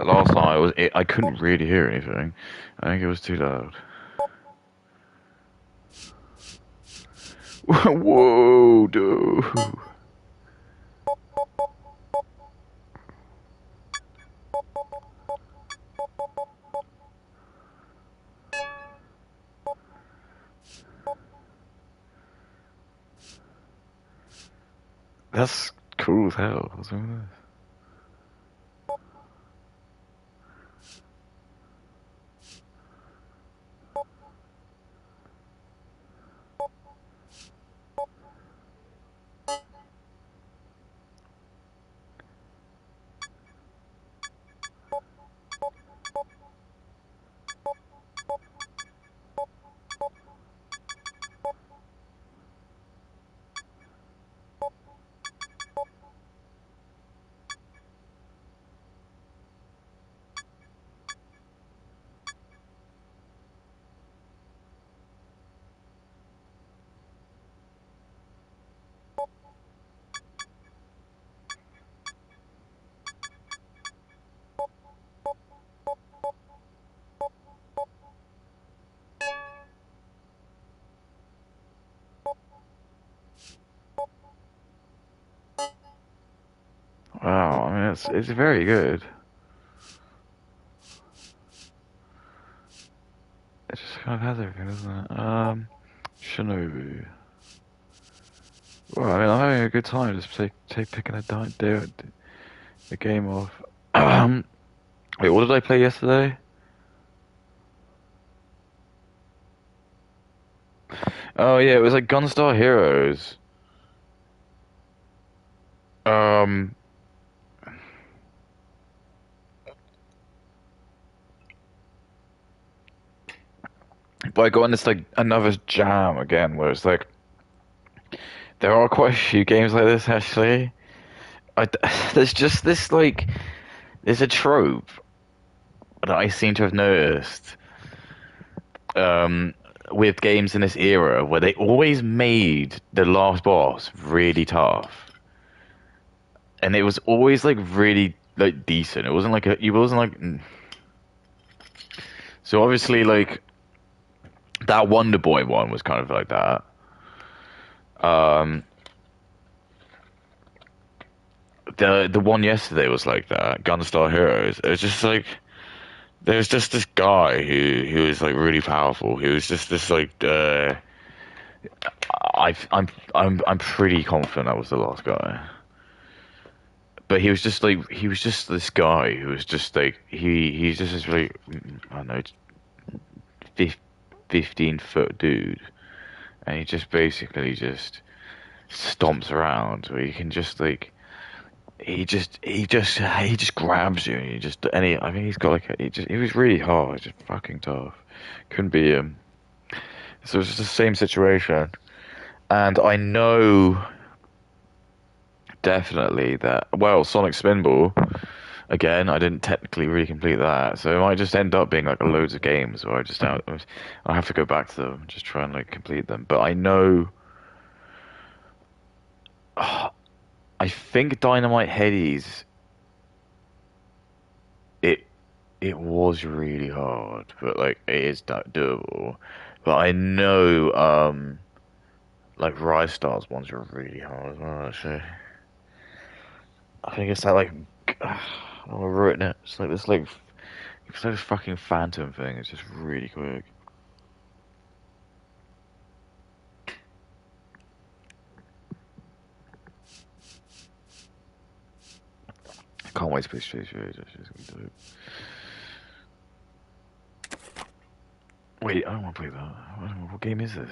last time I couldn't really hear anything. I think it was too loud. Whoa, dude. That's cool as hell. What's wrong with this? Wow, I mean it's very good. It just kind of has everything, doesn't it? Shinobi. Well, I mean, I'm having a good time just picking a game off. Um, Wait, what did I play yesterday? Oh yeah, it was like Gunstar Heroes. Um, but I got in this like another jam again, where it's like there are quite a few games like this actually. I there's just this like there's a trope that I seem to have noticed um, with games in this era where they always made the last boss really tough, and it was always like really like decent. It wasn't like it wasn't like so obviously like that Wonder Boy one was kind of like that. Um, the one yesterday was like that. Gunstar Heroes. It was just like there was just this guy who was like really powerful. He was just this like I'm pretty confident that was the last guy. But he was just this guy who was just like he's just this really I don't know 15-foot dude, and he just basically just stomps around where you can just like he just grabs you and he just any I mean he's got like he was really hard, just fucking tough. Couldn't be him. So it's just the same situation, and I know definitely that well Sonic Spinball. Again, I didn't technically really complete that, so it might just end up being like a loads of games where I have to go back to them, and just try and like complete them. But I know, I think Dynamite Headies, it it was really hard, but like it is doable. But I know, like Rise Stars ones are really hard as well. Actually, I think it's that like I've written it. It's like this fucking phantom thing. It's just really quick. I can't wait to play Street Fighter. It's just gonna be dope. Wait, I don't want to play that. What game is this?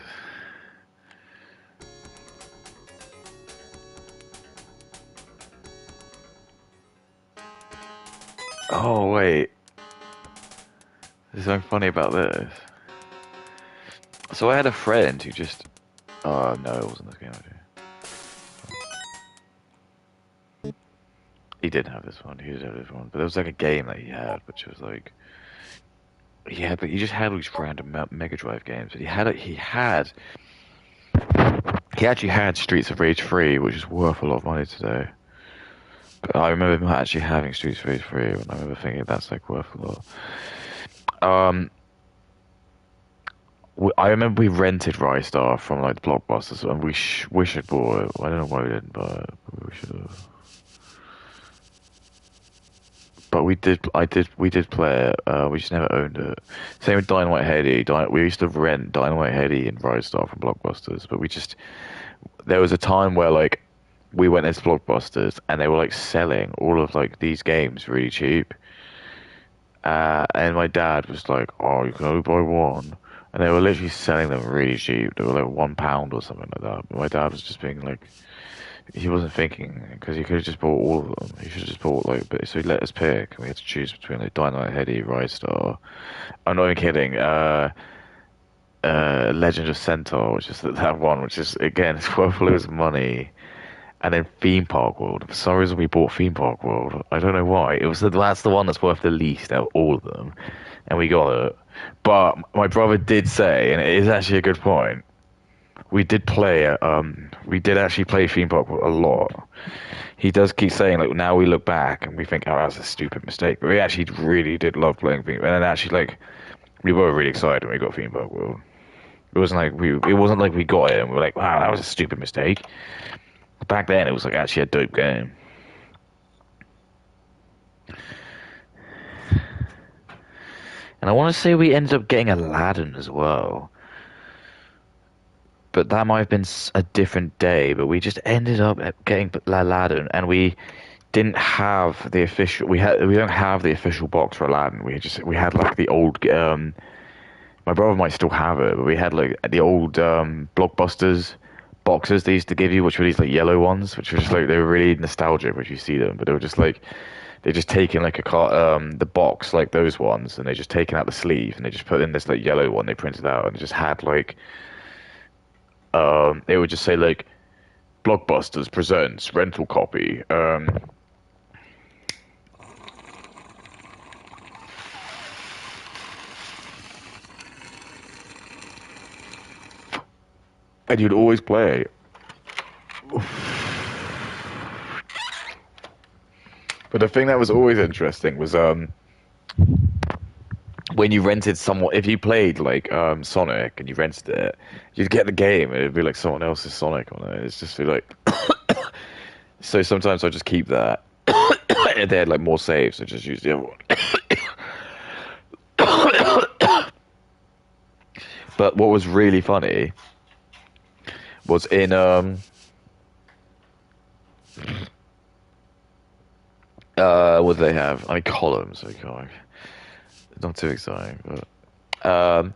Oh wait, there's something funny about this. So I had a friend who just. Oh no, it wasn't this game actually. He didn't have this one. He did have this one, but there was like a game that he had, which was like but he just had all these random Mega Drive games. But he actually had Streets of Rage 3, which is worth a lot of money today. But I remember not actually having Streets Fighter 3, and I remember thinking that's like worth a lot. Um, I remember we rented Star from like the Blockbusters, and we wish I'd bought it. I don't know why we didn't buy it, but we should have. But we did. We did play it. We just never owned it. Same with Dynamite Heady. We used to rent Dynamite Heady and Star from Blockbusters, but we just there was a time where like we went into Blockbusters and they were like selling all of like these games really cheap. And my dad was like, "Oh, you can only buy one," and they were literally selling them really cheap. They were like £1 or something like that. But my dad was just being like, he wasn't thinking because he could have just bought all of them. He should have just bought like, but so he let us pick, and we had to choose between like Dynamite Heady, Rise Star. I'm not even kidding. Legend of Centaur, which is that one, which is again, it's worth loads of money. And then Theme Park World. For some reason, we bought Theme Park World. I don't know why. That's the one that's worth the least out of all of them, and we got it. But my brother did say, and it is actually a good point. We did play. We did actually play Theme Park World a lot. He does keep saying like now we look back and we think, oh, that was a stupid mistake. But we actually really did love playing Theme. And then actually like we were really excited when we got Theme Park World. It wasn't like we got it and we were like, wow, that was a stupid mistake. Back then, it was like actually a dope game. And I want to say we ended up getting Aladdin as well. But that might have been a different day. But we just ended up getting Aladdin, and we didn't have the official. We don't have the official box for Aladdin. We had like the old. My brother might still have it, but we had like the old Blockbusters boxes they used to give you, which were these like yellow ones, which were just like they were really nostalgic when you see them, but they were just like they just taken like the box like those ones, and they just taken out the sleeve and they just put in this like yellow one they printed out, and it just had like it would just say like Blockbusters presents rental copy. And you'd always play. But the thing that was always interesting was when you rented someone, if you played like Sonic and you rented it, you'd get the game and it'd be like someone else's Sonic on it. It's just be like so sometimes I just keep that. And they had like more saves, so just use the other one. But what was really funny was in what do they have? I mean columns, okay. Not too exciting, but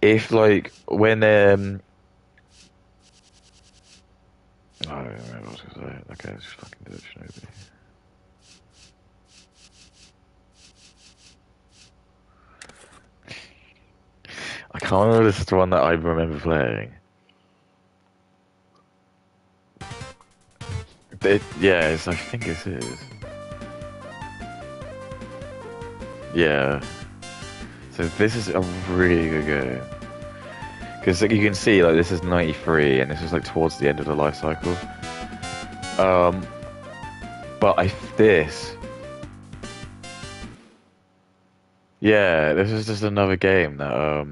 if like when I don't remember what I was gonna say. Okay, let's just fucking do it, Shinobi. I can't remember this is the one that I remember playing. Yeah, I think it is. Yeah. So this is a really good game. Because like, you can see, like, this is 93, and this is, like, towards the end of the life cycle. Um, but this... Yeah, this is just another game that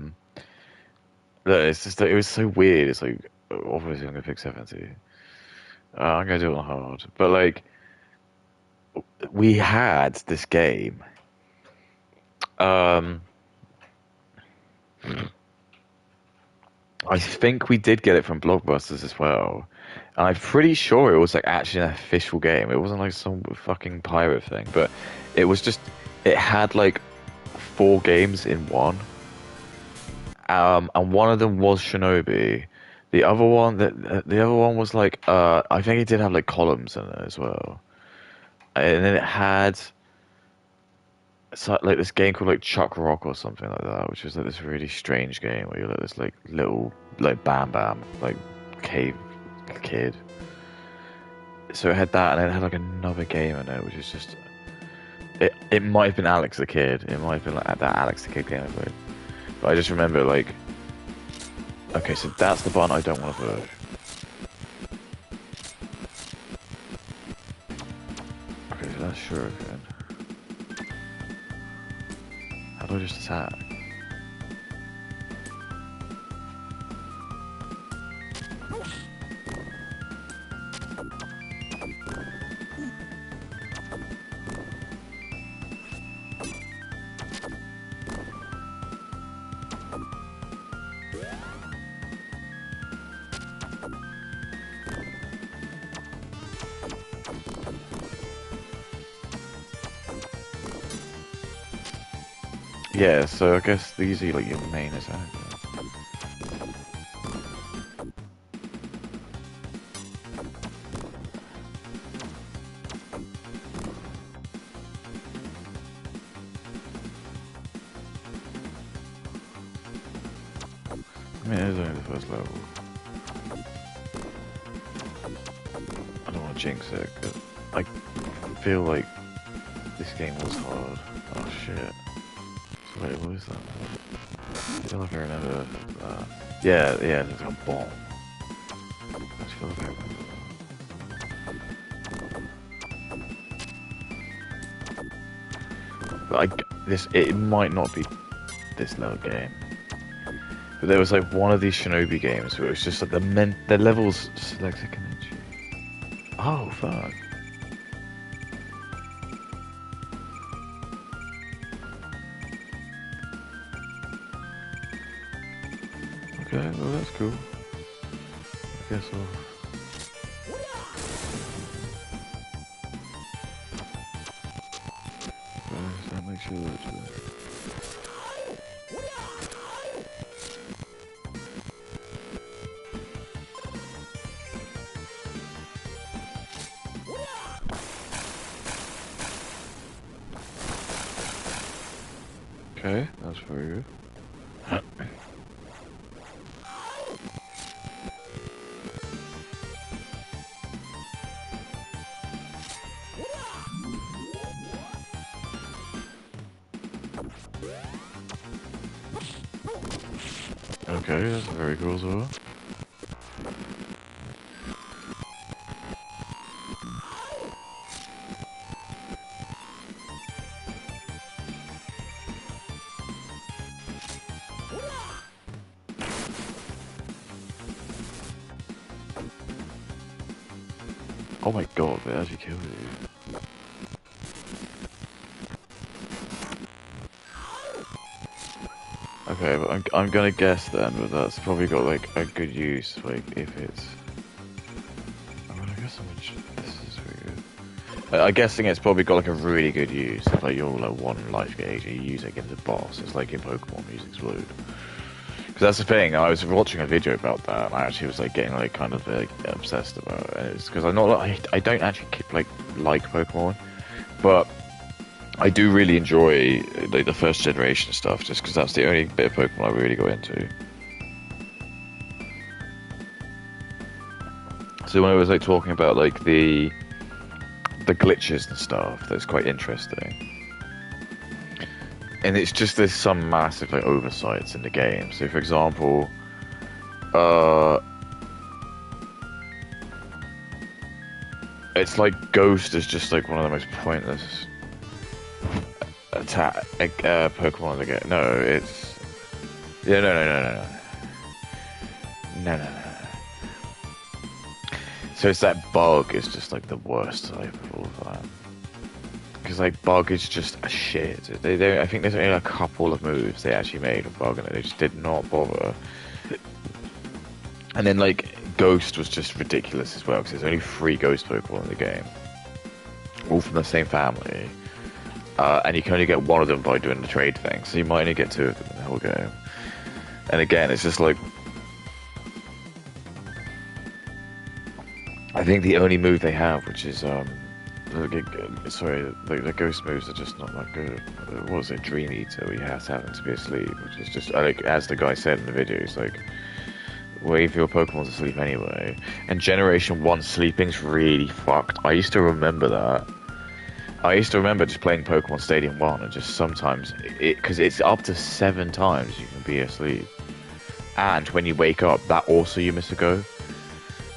it's just, it was so weird. It's like, obviously I'm gonna pick 70. I'm gonna do it on hard. But, like, we had this game. Um... I think we did get it from Blockbusters as well. And I'm pretty sure it was like actually an official game. It wasn't like some fucking pirate thing, but it was just it had like 4 games in one. And one of them was Shinobi. The other one was like I think it did have like columns in it as well. And then it had like this game called like Chuck Rock or something like that, which was like this really strange game where you're like this like little like Bam Bam like cave kid. So it had that, and then it had like another game in it, which is just it might have been Alex the Kid. It might have been like that Alex the Kid game I played. But I just remember like okay, so that's the button I don't want to push. shuriken. How do I just attack? Yeah, so I guess these are like your main attack. I mean, it is only the first level. I don't want to jinx it, because I feel like this game was hard. Oh shit. So wait, what is that? I feel like I remember that. Yeah, there's like a bomb. I feel like I remember that. But it might not be this level game. But there was like one of these Shinobi games where it was just like the levels selected connection. Oh fuck. Okay, well that's cool. I guess I'll... Does that make sure that... Okay, that's very good. Okay, that's very cool as well. Oh my god, they actually killed you. Okay, but I'm gonna guess then, but that's probably got like a good use, like if it's... I mean, I guess this is pretty good. I'm guessing it's probably got like a really good use. If like you're like one life gauge and you use it against a boss, it's like in Pokemon Music Explode. Because that's the thing, I was watching a video about that and I actually was like getting like kind of like obsessed about it. And it's because I'm not I don't actually like Pokemon, but I do really enjoy like the first generation stuff just because that's the only bit of Pokemon I really got into. So when I was like talking about like the glitches and stuff, that's quite interesting. And it's just there's some massive like oversights in the game. So for example, it's like Ghost is just like one of the most pointless attack Pokemon to get. No, it's no. So it's that Bug is just like the worst type of all time. Because like Bug is just a shit. I think there's only a couple of moves they actually made with Bug, and they just did not bother. And then like Ghost was just ridiculous as well, because there's only 3 Ghost Pokemon in the game, all from the same family, and you can only get one of them by doing the trade thing. So you might only get 2 of them in the whole game. And again, it's just like, I think the only move they have, which is the ghost moves are just not that good. What was it, Dream Eater? We have to have them to be asleep, which is just like, as the guy said in the video, he's like, wait for your Pokemon's asleep anyway. And Generation 1 sleeping's really fucked. I used to remember that. I used to remember just playing Pokemon Stadium 1 and just sometimes, because it's up to 7 times you can be asleep. And when you wake up, that also you miss a go.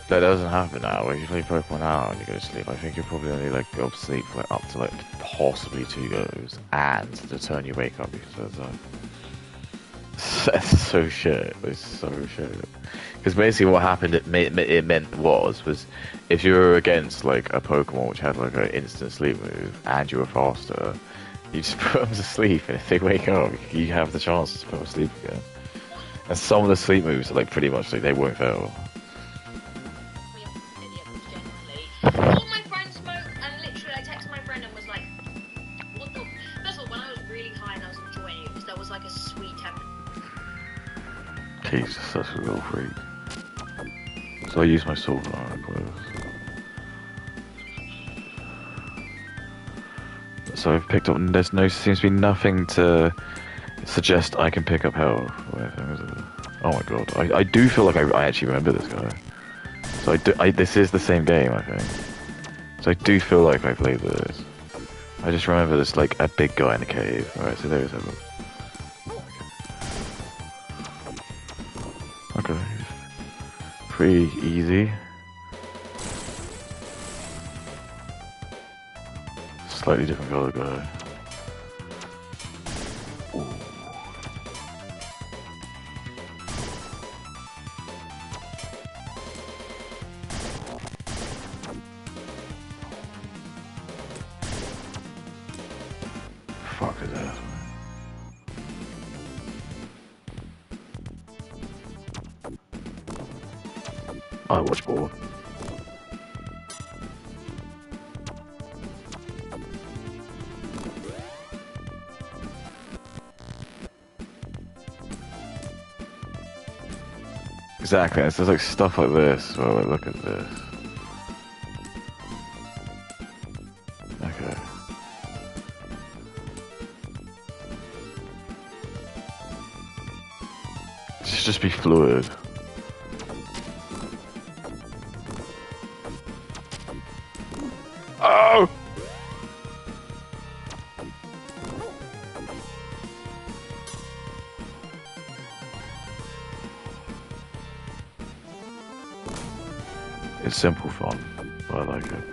That doesn't happen now. Like, you play Pokemon now and you go to sleep. I think you're probably only like go to sleep for like up to like possibly 2 goes, and the turn you wake up because that's so shit. It's so shit. Because basically what happened, it meant was if you were against like a Pokemon which had like an instant sleep move and you were faster, you just put them to sleep, and if they wake up, you have the chance to put them to sleep again. And some of the sleep moves are like pretty much like they won't fail. We are idiots, genuinely. All my friends smoke, and literally I texted my friend and was like, what the... First of all, when I was really high and I was enjoying it, because there was like a sweet temperature. Jesus, that's a real freak. So I use my silver armor clothes. So I've picked up, there's seems to be nothing to suggest I can pick up health or anything, is it? Oh my god, I do feel like I actually remember this guy. So this is the same game, I think. So I do feel like I played this. I just remember this like a big guy in a cave. Alright, so there's him. Okay. Pretty easy. Slightly different color guy. Ooh. Fuck is that? I watch ball. Exactly, it's just like stuff like this, where like, look at this. Okay. It should just be fluid. Oh! It's simple fun, but I like it.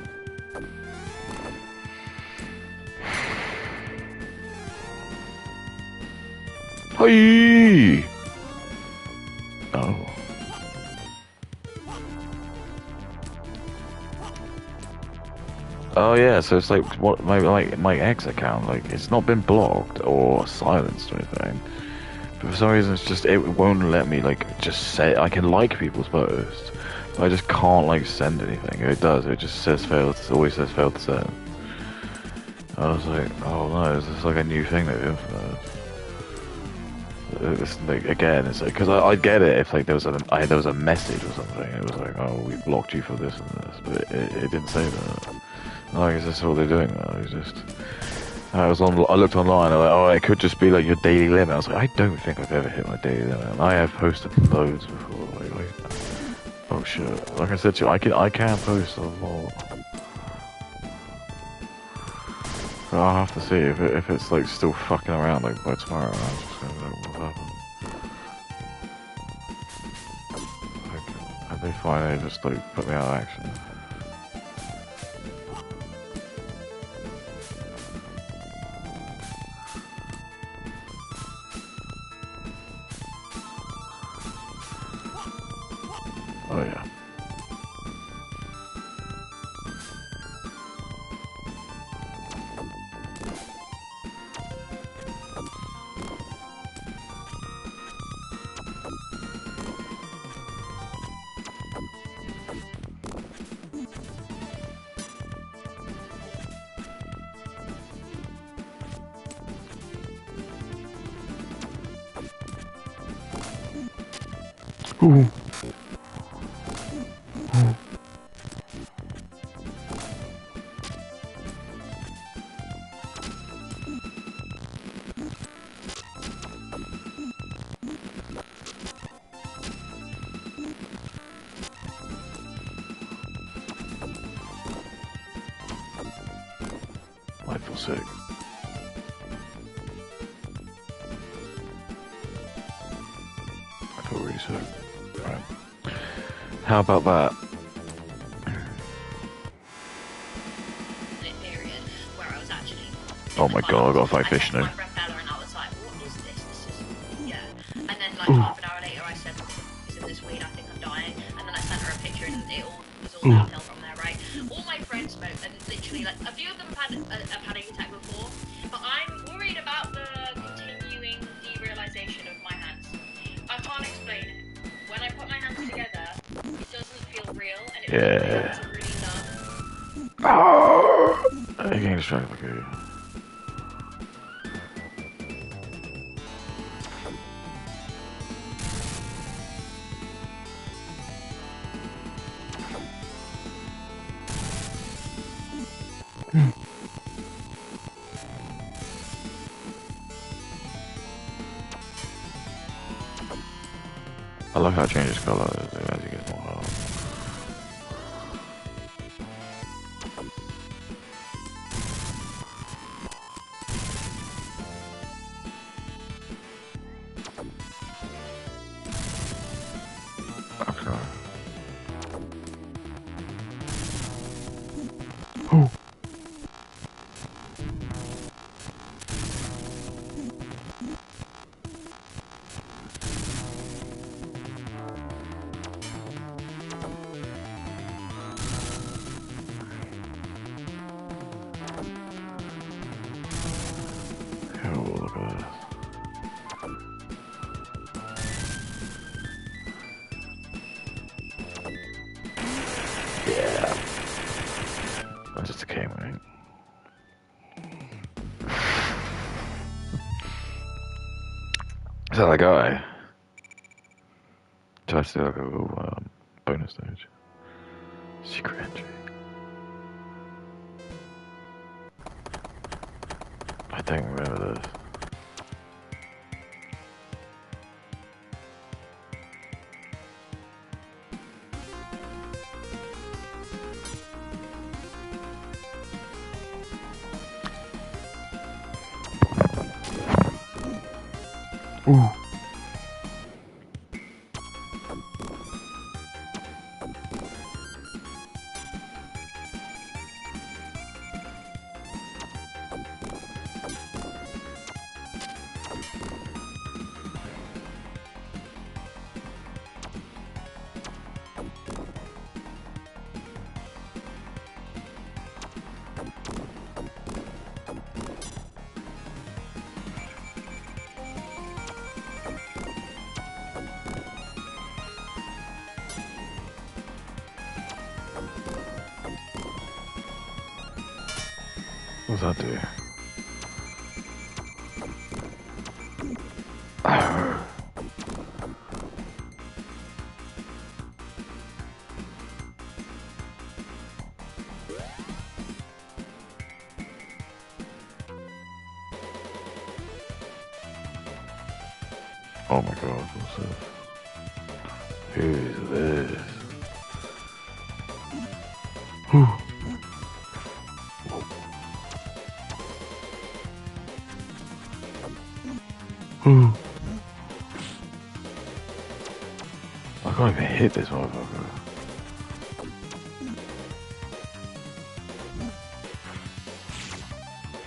Hi! Oh. Oh yeah, so it's like what my X account, like it's not been blocked or silenced or anything. But for some reason it's just it won't let me like just say I can like people's posts. But I just can't like send anything. If it does, it just says failed, it always says failed to send. I was like, oh no, is this like a new thing they've implemented? It's like, again, it's like, because I'd get it if like there was a message or something. It was like, oh, we blocked you for this and this, but it didn't say that. No, I guess that's what they're doing now. It's just, I looked online. I'm like, oh, it could just be like your daily limit. I was like, I don't think I've ever hit my daily limit. And I have posted loads before. Like, oh shit! Like I said to you, I can post a lot. But I'll have to see if it's like still fucking around like by tomorrow. I'm just gonna know what happened. Like, have they finally just like put me out of action? Oh yeah. Ooh. I feel sick. I feel really sick. Right. How about that? Oh in the my car. god, I gotta fight I fish texted my now. friend Bella and I was like, what is this? This is, yeah. And then like Ooh. half an hour later I said, isn't this weird? I think I'm dying. And then I sent her a picture and it all was all Ooh. downhill from there, right? All my friends smoke and literally like a few of them have had a attack before, but I'm worried about the continuing derealization of my hands. I can't explain it. When I put my hands together, it doesn't feel real and it feels my hands Yeah. are really numb. Oh! I can't distract the game. I like how it changes color as you get more health. Okay. Ooh. Oh, look at this. Yeah. That's just a game, right? Is that a guy? Try to do like a little bonus stage. Secret entry. I don't remember this. Ooh. What's that do? Oh my god, what's this? Who's this? Ooh. Ooh. I can't even hit this motherfucker.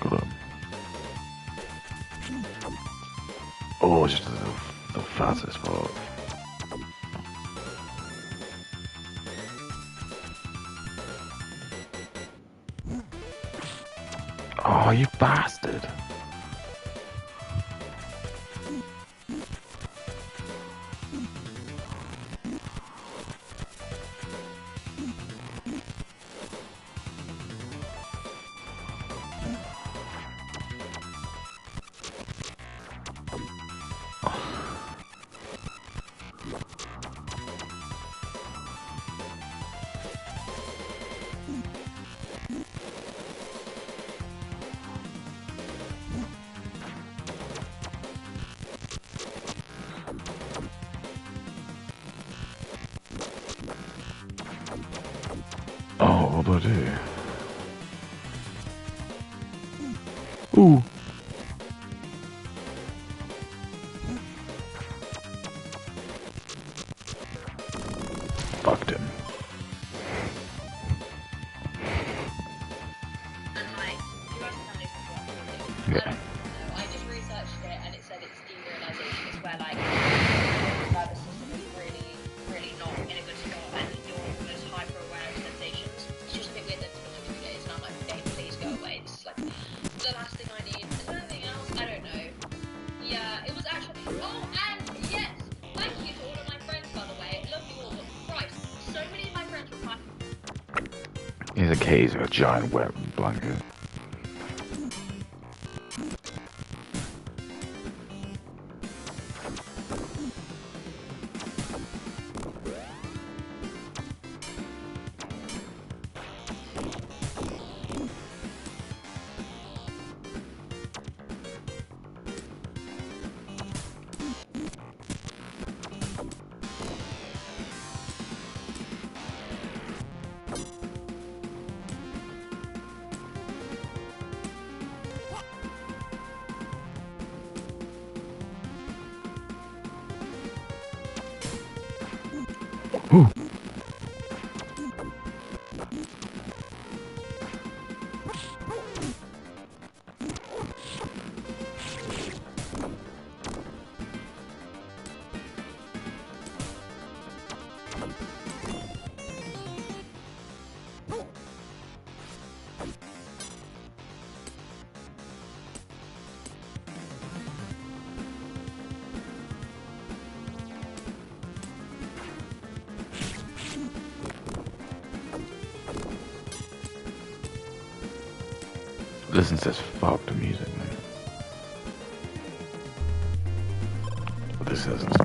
Got him. Oh, just the fattest part. Oh, you bastard. Oh, what do I do? Ooh. Fucked him. And like, you guys have done this before. Here's a cage with a giant wet blanket. Ooh. Listen to this fucked music, man. This isn't.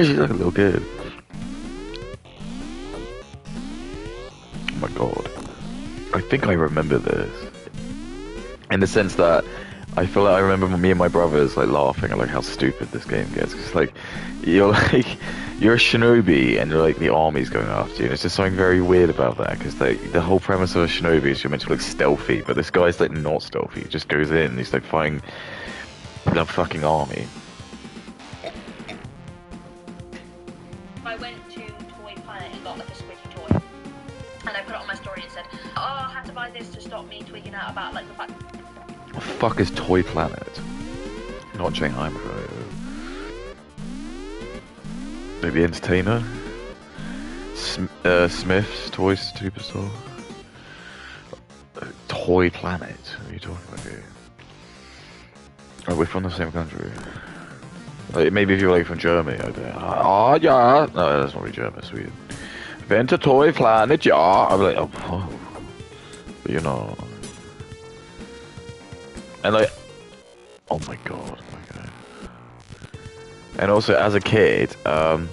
She's like a little kid. Oh my god. I think I remember this. In the sense that I feel like I remember me and my brothers like laughing at like how stupid this game gets. Cause like you're a shinobi and you're like the army's going after you, and it's just something very weird about that. Because like the whole premise of a shinobi is you're meant to be like stealthy, but this guy's like not stealthy. He just goes in and he's like fighting the fucking army. I went to Toy Planet and got like a squishy toy. And I put it on my story and said, oh, I had to buy this to stop me tweaking out about like the fact. What the fuck is Toy Planet? Not Shanghai. Maybe Entertainer? Smith's Toy Superstore? Toy Planet? What are you talking about here? Oh, we're from the same country. Like, maybe if you're like from Germany, I'd be like, oh yeah. No, that's not really German, Sweden. Vent a Toy Planet, yeah. I'd be like, oh. But you know. And like, oh my god, okay. And also, as a kid, okay.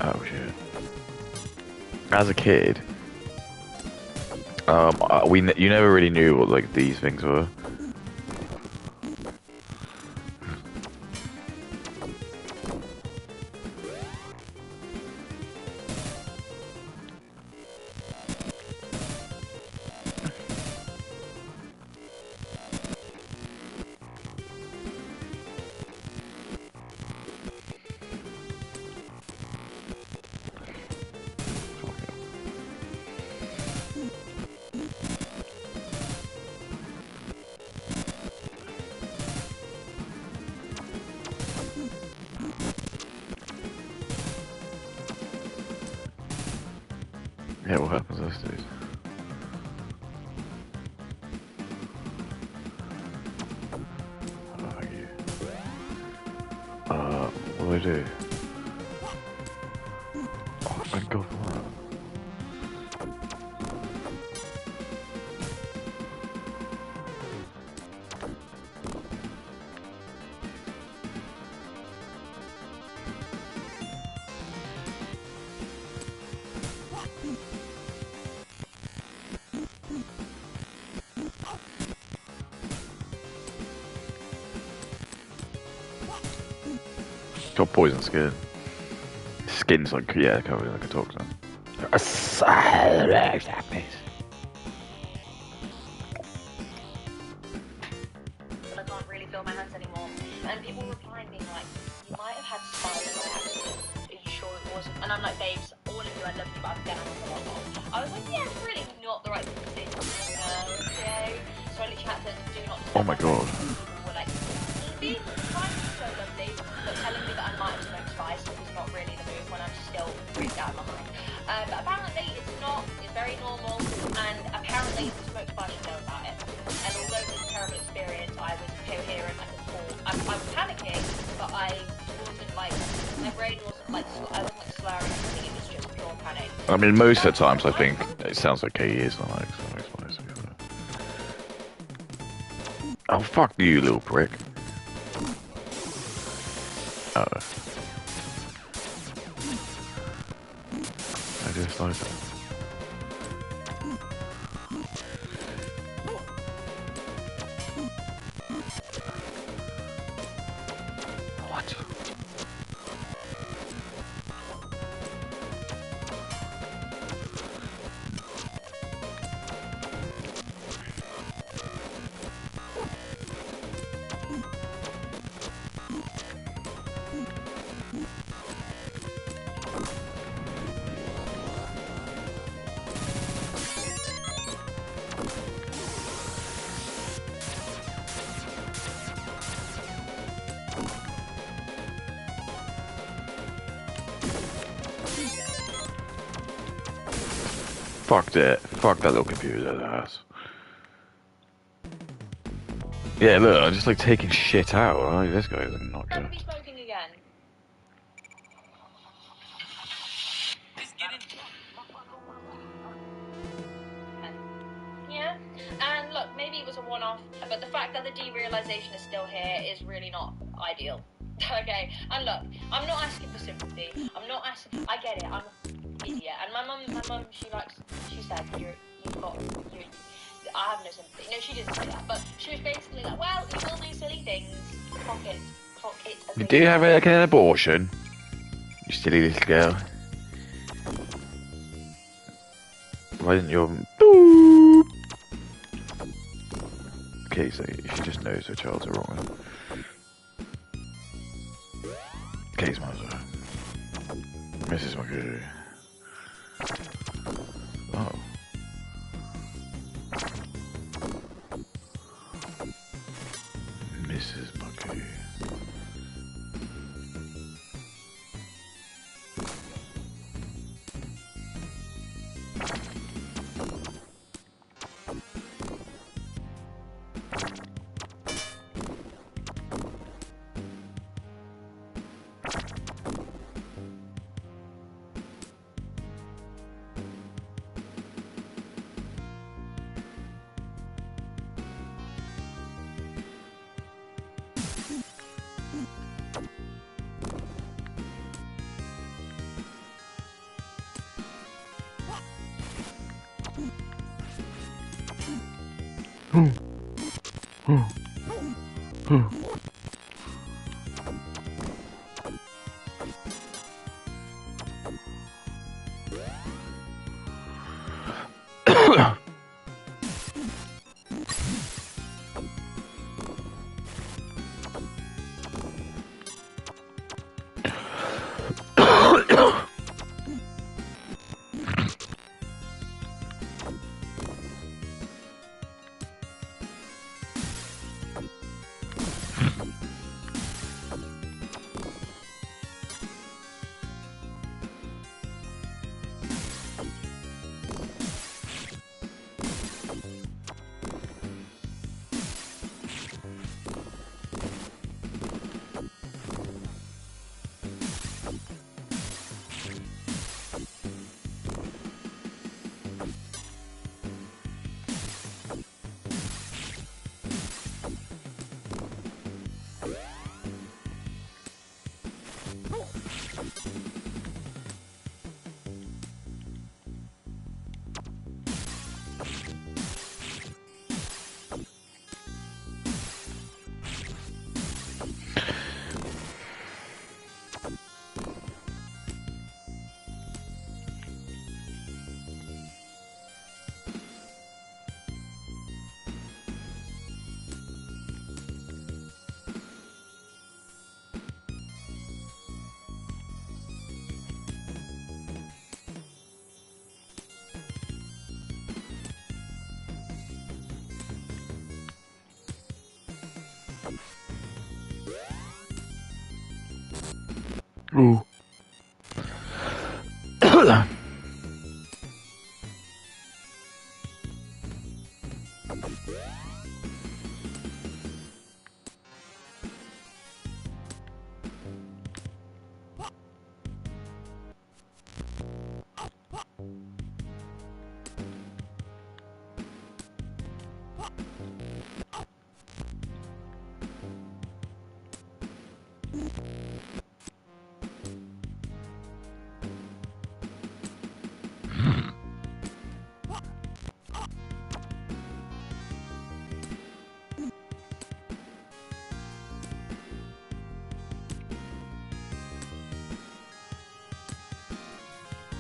Oh shit. As a kid, you never really knew what like these things were. Yeah, what happens those days? Oh, thank you. What do I do? Oh, thank God for that. Got poison skin. Skin's like, yeah, covered like a toxin. But I can't really feel my hands anymore. And people replying being like, you might have had spiders by accident. Are you sure it wasn't? And I'm like, babes, all of you, I love you, but I'm getting on. I was like, yeah, it's really not the right thing to do now, okay? So I literally had to do not. Oh my god. People were like, being trying to be so lovely, but telling me that I might have smoked spice is not really the move when I'm still freaked out in my mind. But apparently it's not, it's very normal, and apparently if you smoke spice you know about it. And although it was a terrible experience, I was coherent, I could talk, I was panicking, but I wasn't like, my brain wasn't like, I wasn't like slurring or anything, it was just pure panic. I mean, most of the times I think it sounds like he is like, oh, fuck you, little prick. Oh. I just like that. What? Fuck that. Fuck that little computer, that ass. Yeah, look, I'm just like taking shit out. Oh, this guy is not I'll good. be smoking again. Yeah, and look, maybe it was a one-off, but the fact that the derealization is still here is really not ideal. Okay, and look, I'm not asking for sympathy. I'm not asking. I get it. I'm an idiot, and my mum, she said, I have no sympathy. No, she didn't say that, but she was basically like, well, you will do silly things. Clock it. You do have like an abortion, you silly little girl. Why didn't you? Boop. Okay, so she just knows her child's are wrong. Case Mother. Mrs. Monkey. Oh. Mrs. Monkey. Ooh.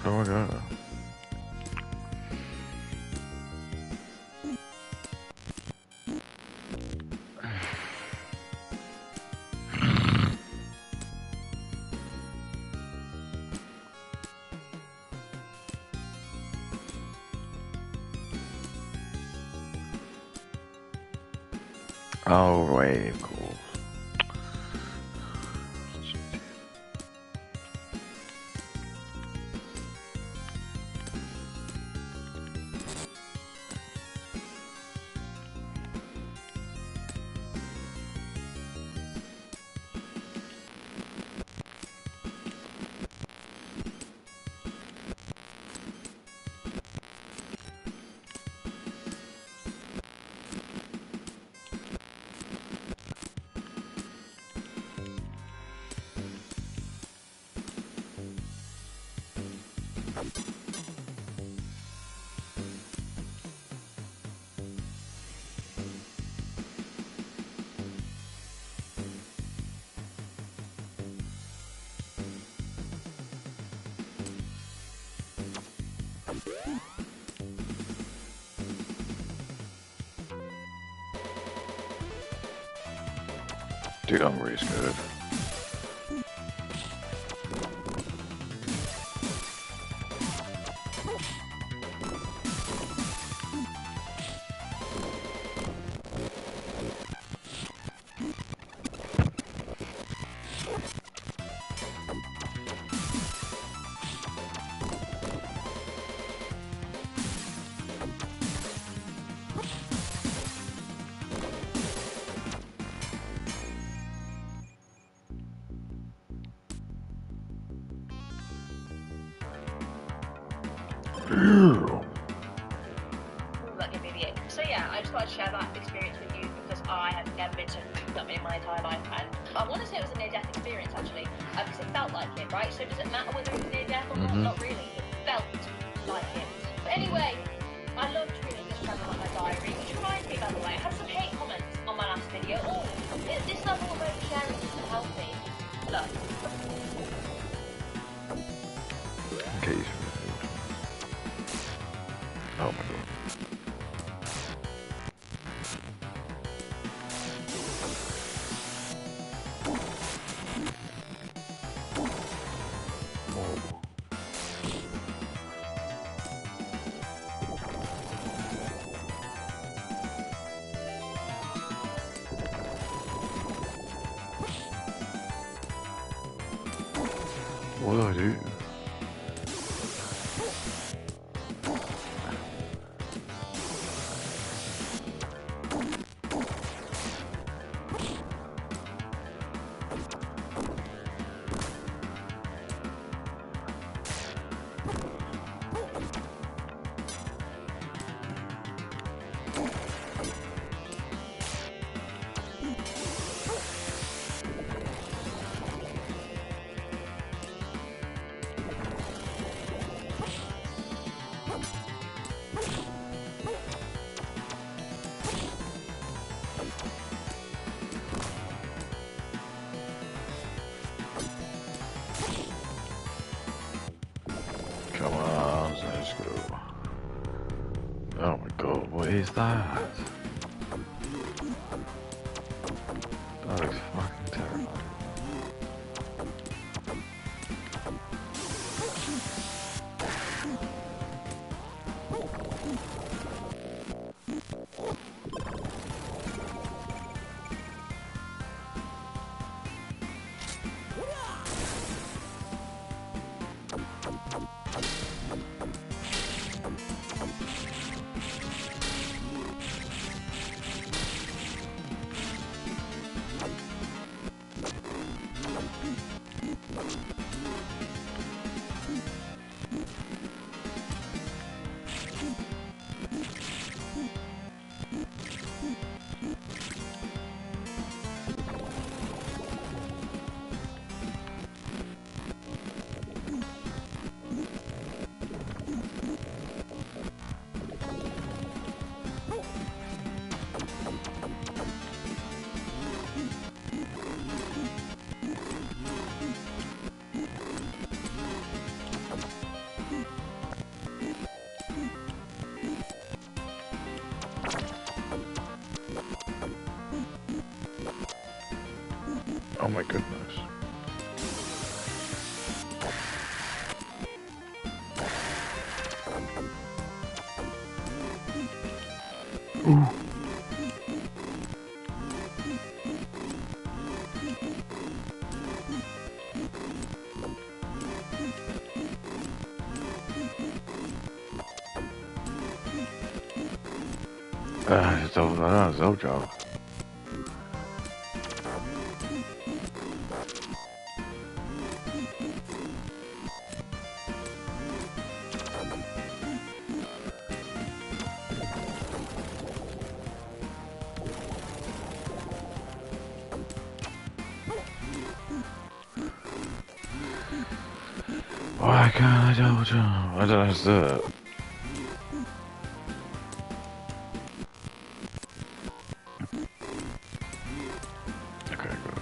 Oh my god. Oh, right, cool. Dude, I'm really scared. That gave me the ick. So yeah, I just thought I'd share that experience with you because I have never been so cooped up in my entire life, and I want to say it was a near-death experience actually, because it felt like it, right? So does it matter whether it was near-death or not? Not really. It felt like it. But anyway, I loved reading this travel on my diary, which reminds me, by the way, I had some hate comments on my last video. Oh, this level of oversharing isn't healthy. Look. Okay. Oh my god. What do I do? Come on, let's go. Oh my god, what is that? That looks fucking terrifying. Oh my goodness. Ooh. Zo job. Why can't I double jump? I don't understand. Okay, good.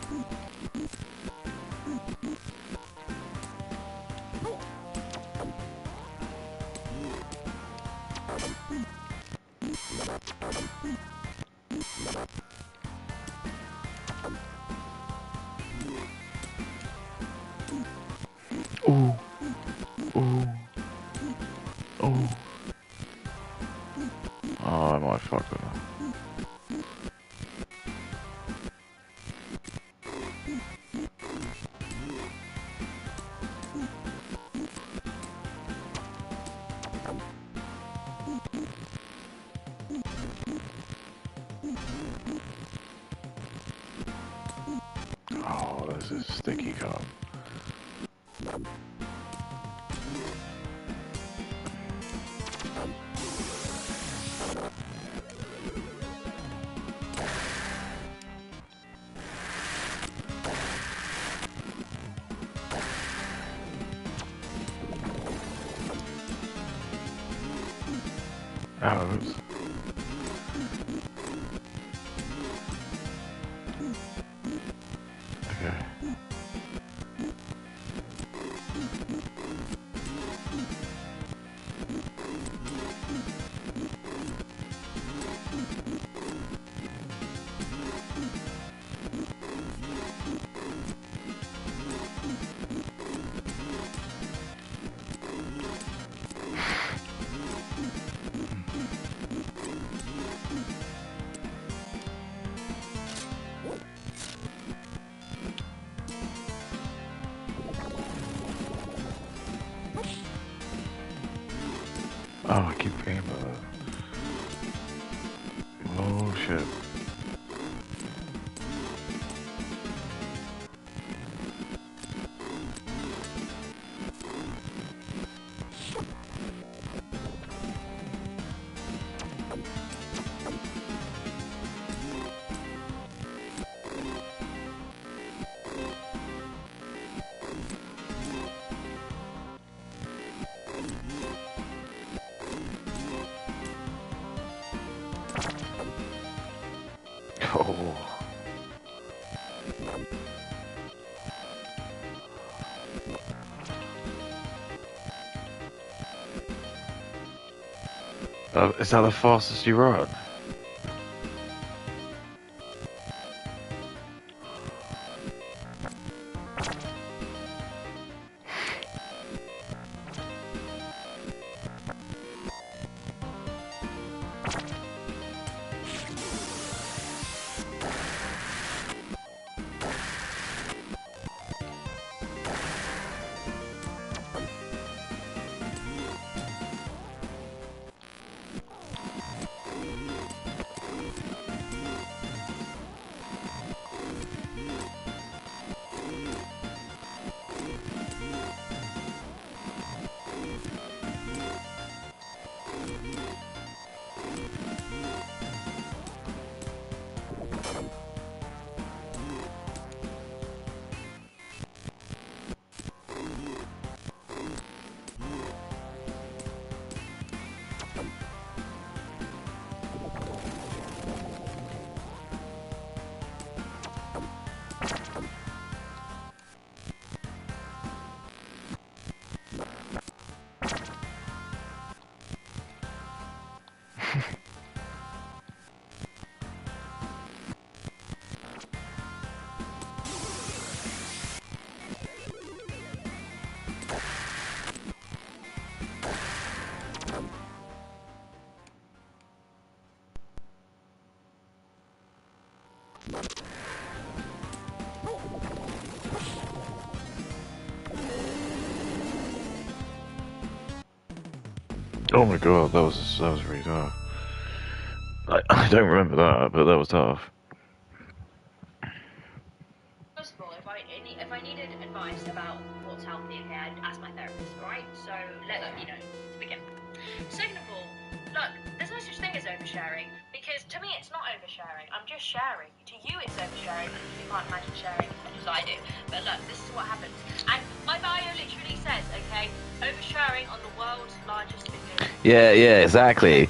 Ooh. Ooh. Ooh. Oh, I might fuck with that. Oh, this is sticky cup. Oh, oops. Okay. Oh, I keep forgetting about that. Oh shit. Oh. Is that the fastest you run? Oh my god, that was really tough. I don't remember that, but that was tough. First of all, if I needed advice about what's healthy, okay, I'd ask my therapist, alright? So let that, to begin. Second of all, look, there's no such thing as oversharing, because to me it's not oversharing. I'm just sharing. To you it's oversharing, because you can't imagine sharing as much as I do. But look, this is what happens. And my bio literally says, okay, oversharing on the world's largest video. Yeah, exactly.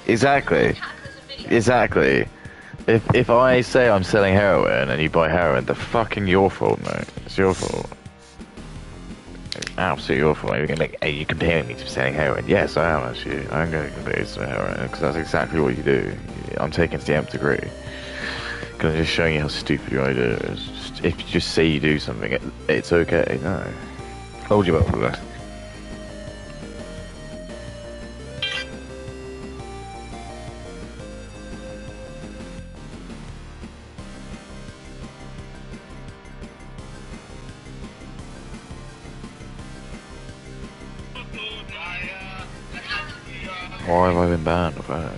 Exactly. Cataclysm video. Exactly. If I say I'm selling heroin and you buy heroin, the fucking your fault, mate. It's your fault. It's absolutely your fault. You're gonna make, are you comparing me to selling heroin? Yes, I am actually. I'm going to compare you to heroin because that's exactly what you do. I'm taking it to the nth degree. Because I'm just showing you how stupid your idea is. If you just say you do something, it's okay. No. Hold you up for that. Why have I been banned of that?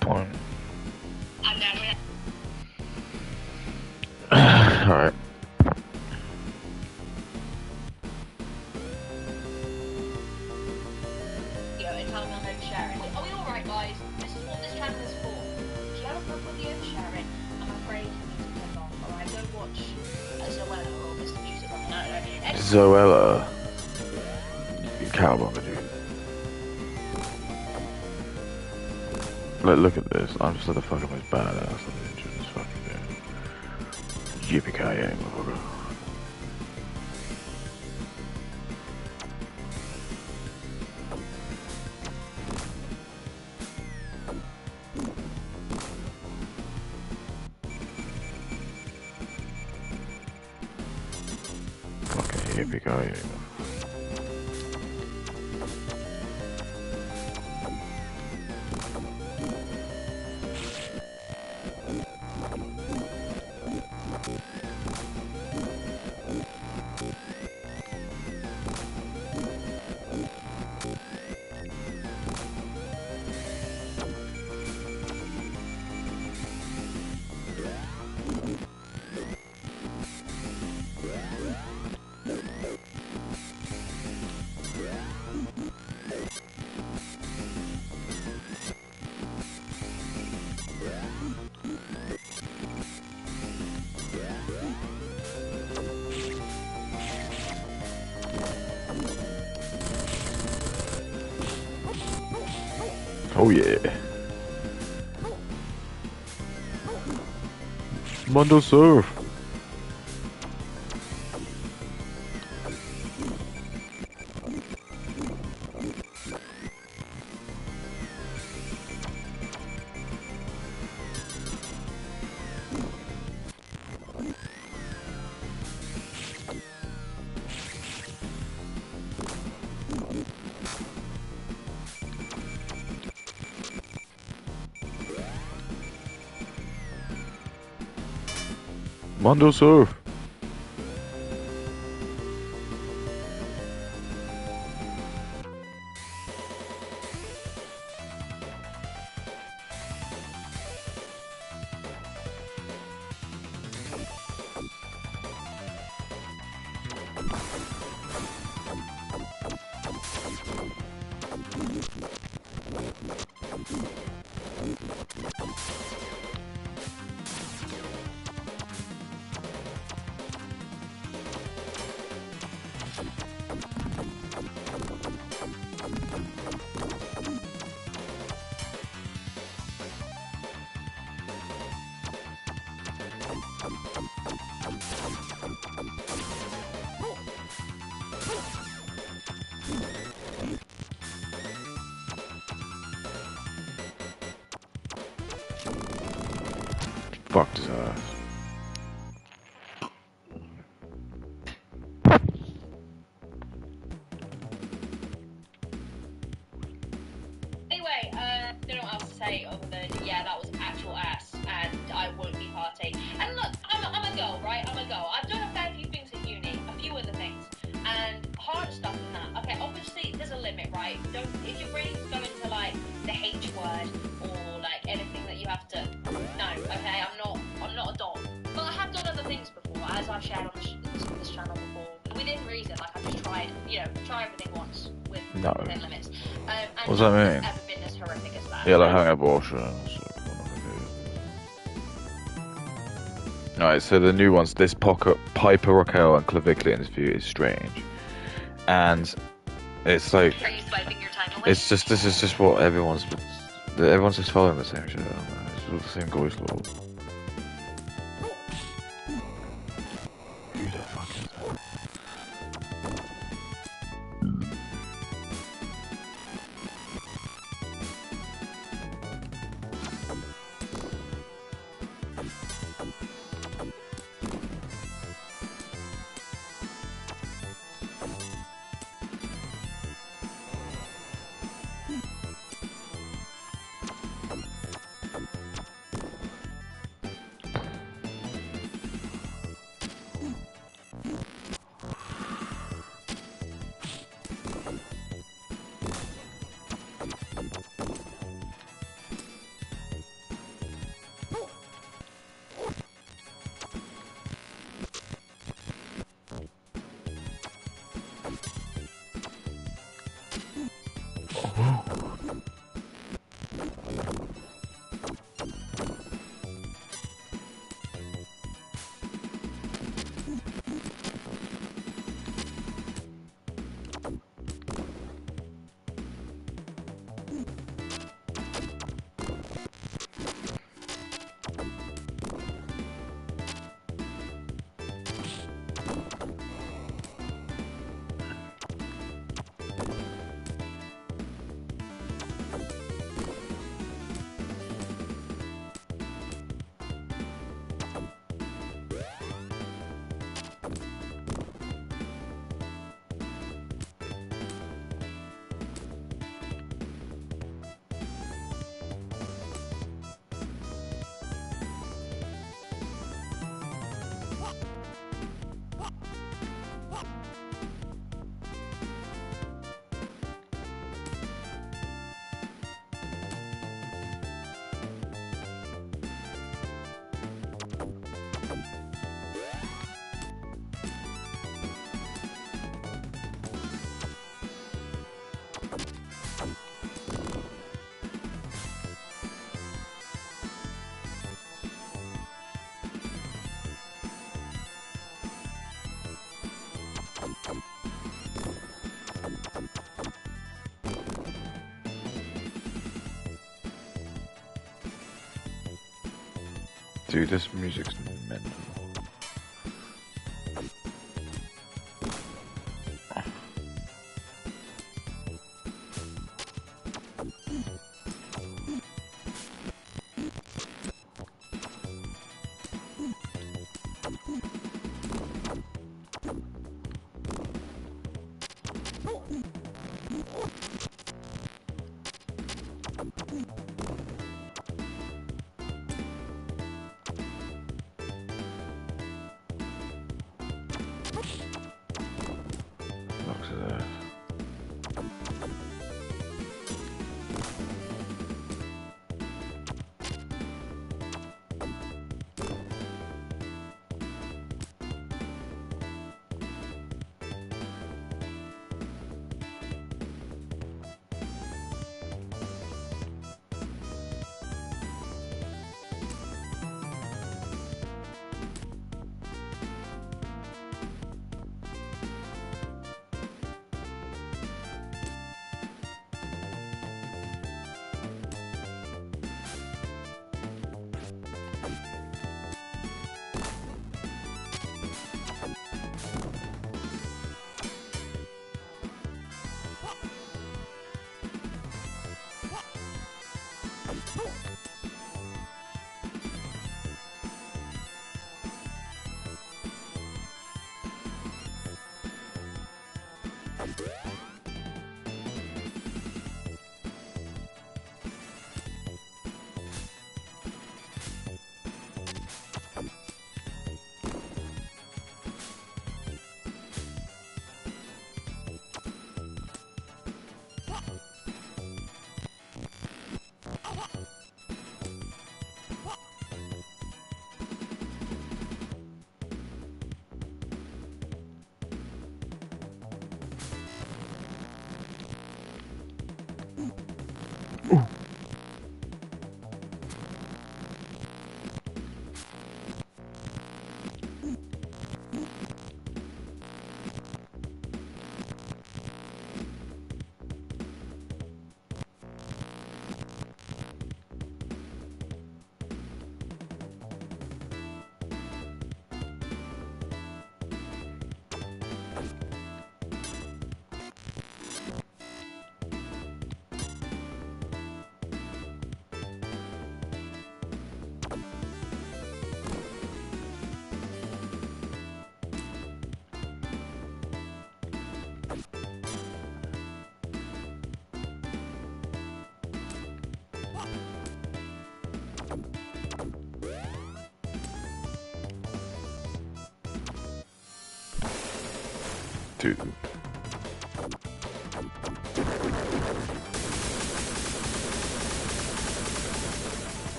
point. And then we had Alright. and tell them I'm oversharing. Are we alright, guys? This is what this channel is for. If you have a problem with the oversharing, I'm afraid you need to turn off. Alright, don't watch Zoella or Mr. Music. No. Zoella. You cowabunga, dude. Like, look at this. I'm just like the fucking most badass ninja in this fucking game. Yippee-ki-yay, motherfucker. Fucking yippee-ki-yay. Oh yeah. Mondo Surf. Mondo Surf. Fucked his ass. Anyway, don't know what else to say other than, yeah, that was actual ass, and I won't be party. And look, I'm a girl, right? I'm a girl. I've done a fair few things at uni, a few other things, and hard stuff than that. Okay, obviously, there's a limit, right? Don't, if you're ready to go into, like, the H word, or, like, anything that you have to, no, okay? I'm not a dog. But I have done other things before, as I've shared on this channel before. Within reason, like, I've just tried, try everything once, within limits. And What does that mean? Ever been as horrific as that. Yeah, like having abortions. Alright, so the new ones, this Piper Raquel and Clavicular interview is strange. And it's like, Are you swiping your time away? this is just what everyone's just following the same shit. I don't know. It's all the same goy slow. Who the fuck is that? Dude, this music's mental. Looks at this. Dude.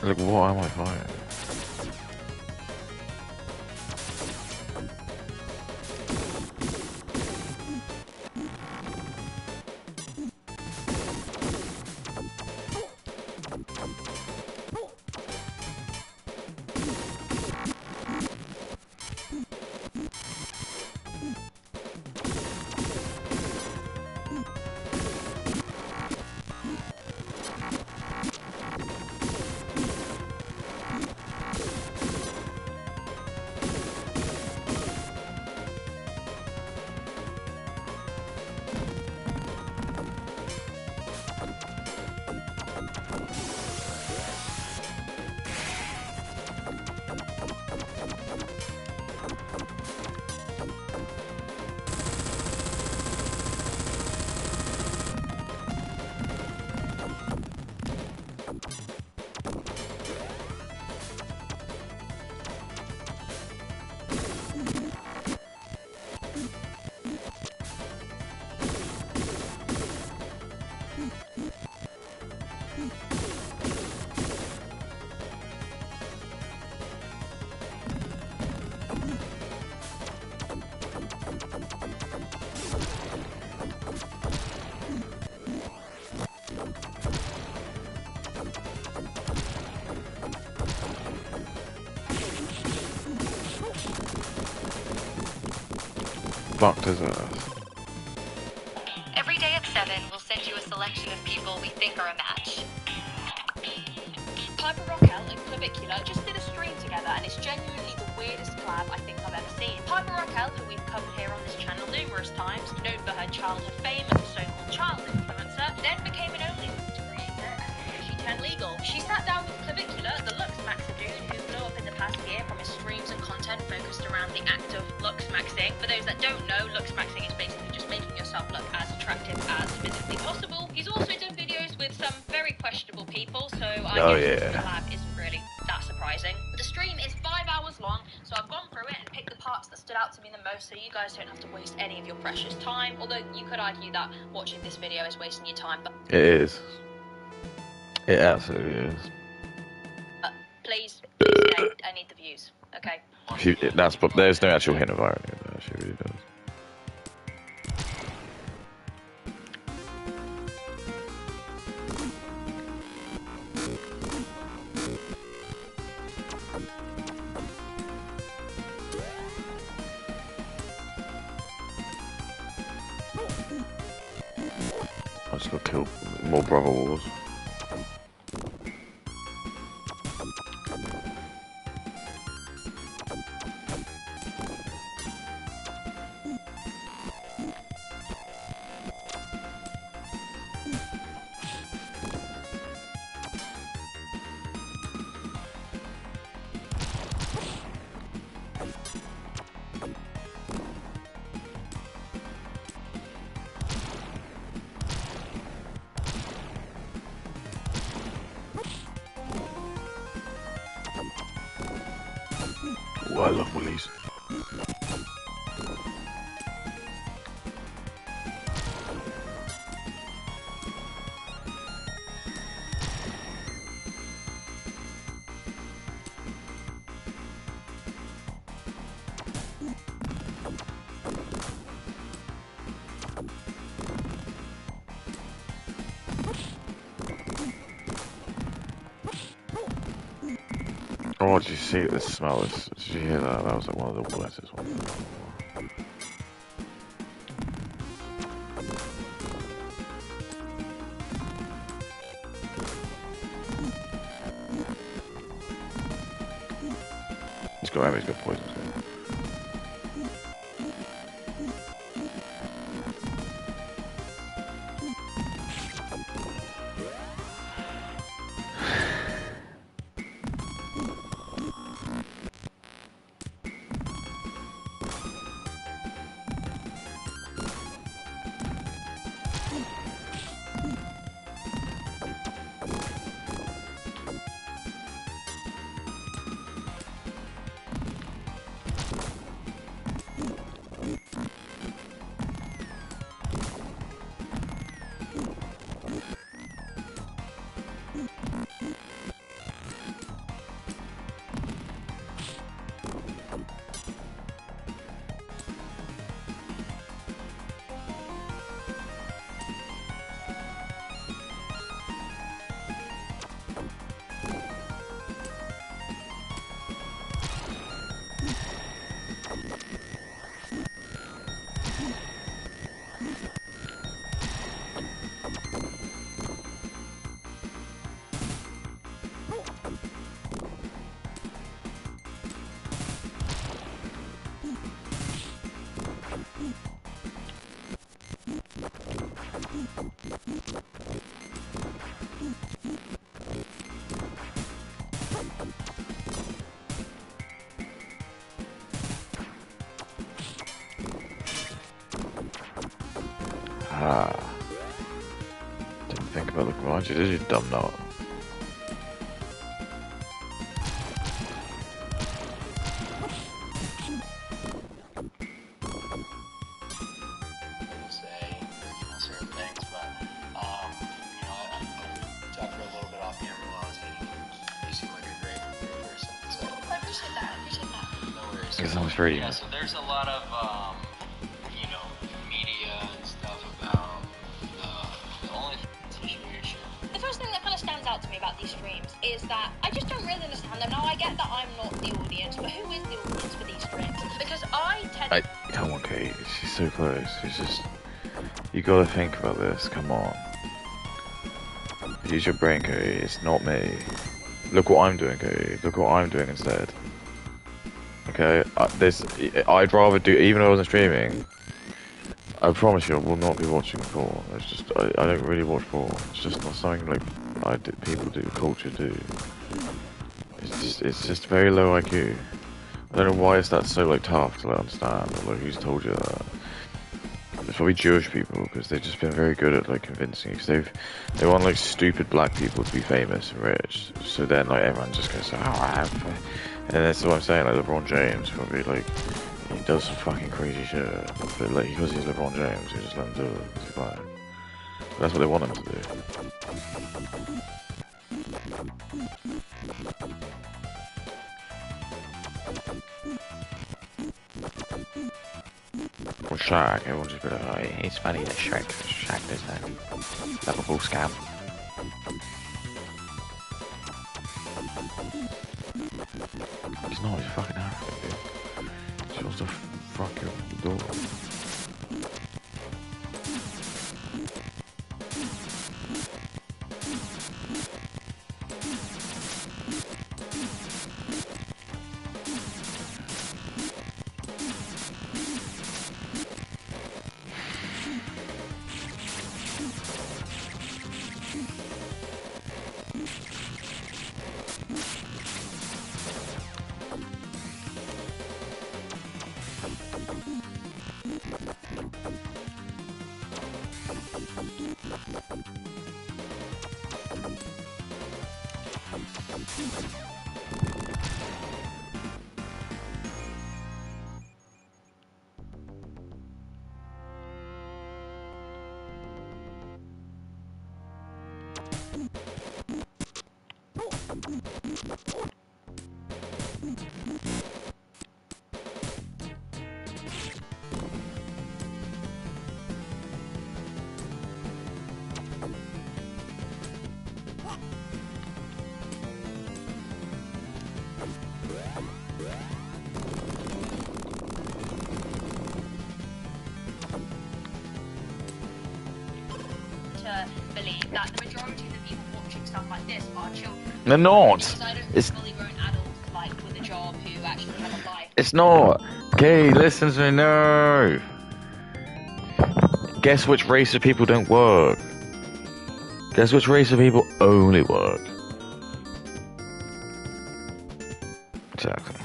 Like, what am I fighting? fuck does it? Every day at 7, we'll send you a selection of people we think are a match. Piper Rockell and Clavicula just did a stream together, and it's genuinely the weirdest collab I think I've ever seen. Piper Rockell, who we've covered here on this channel numerous times, known for her childhood fame as a so-called child influencer, then became an OnlyFans creator and she turned legal. She sat down with Clavicula, the Lux Maxer dude who blew up in the past year from his streams and content focused around the act of Lux Maxing. For those that don't know, Lux Maxing is basically just making yourself look as attractive as physically possible. He's also done videos with some very questionable people, so I guess the collab isn't really that surprising. The stream is 5 hours long, so I've gone through it and picked the parts that stood out to me the most so you guys don't have to waste any of your precious time, although you could argue that watching this video is wasting your time, but It is. It absolutely is. please stay. I need the views, okay? There's no actual hint of irony in there. She really does. I just got killed more brother wars. Oh, I love Willies. Oh, did you see the smell? Did you hear that? That was like one of the wettest ones. He's got poison. Ah. Didn't think about the garage, did you, dumb nut? It's almost very yeah, so there's a lot of, you know, media and stuff about the only situation. The first thing that kind of stands out to me about these streams is that I just don't really understand them. Now, I get that I'm not the audience, but who is the audience for these streams? Because I tend... Come on, Kate, she's so close. It's just, you gotta think about this. Come on, use your brain, Kate. It's not me. Look what I'm doing, Kate. Look what I'm doing instead. Okay, I'd rather do, even though I wasn't streaming, I promise you I will not be watching porn. It's just, I don't really watch porn. It's just not something like people do, culture do. It's just very low IQ. I don't know why it's that so like tough to like, understand, or like who's told you that. It's probably Jewish people, because they've just been very good at like convincing you, because they want like stupid black people to be famous and rich, so then like everyone just goes, oh, and that's what I'm saying, like LeBron James probably like, he does some fucking crazy shit, but like because he's LeBron James, you just let him do it, it's fine. But that's what they want him to do. Or Shaq, everyone just be like, oh, it's funny that Shaq does that lovable scam. He's not, he's fucking African, dude. He's supposed to fuck your door. To believe that the majority of the people watching stuff like this are children. They're not. Because I don't It's fully grown adults like with a job who actually have a life. it's not. Okay, listen to me. No. Guess which race of people don't work? Guess which race of people only work? Exactly.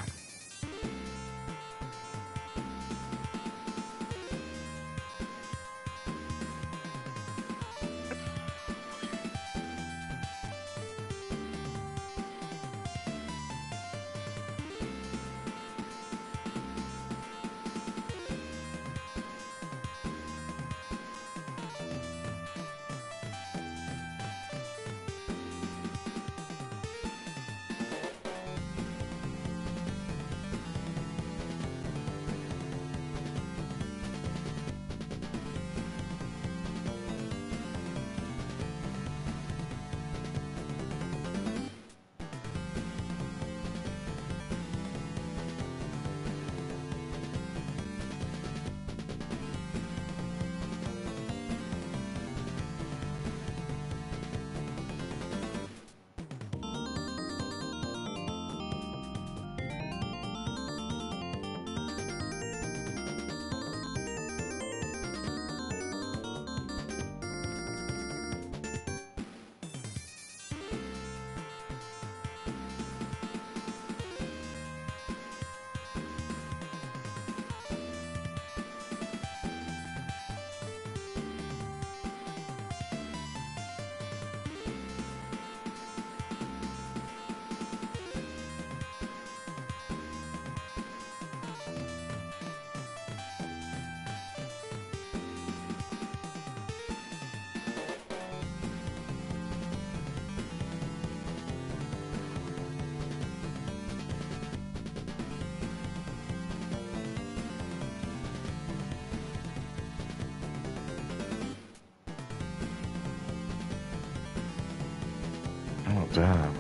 Oh damn.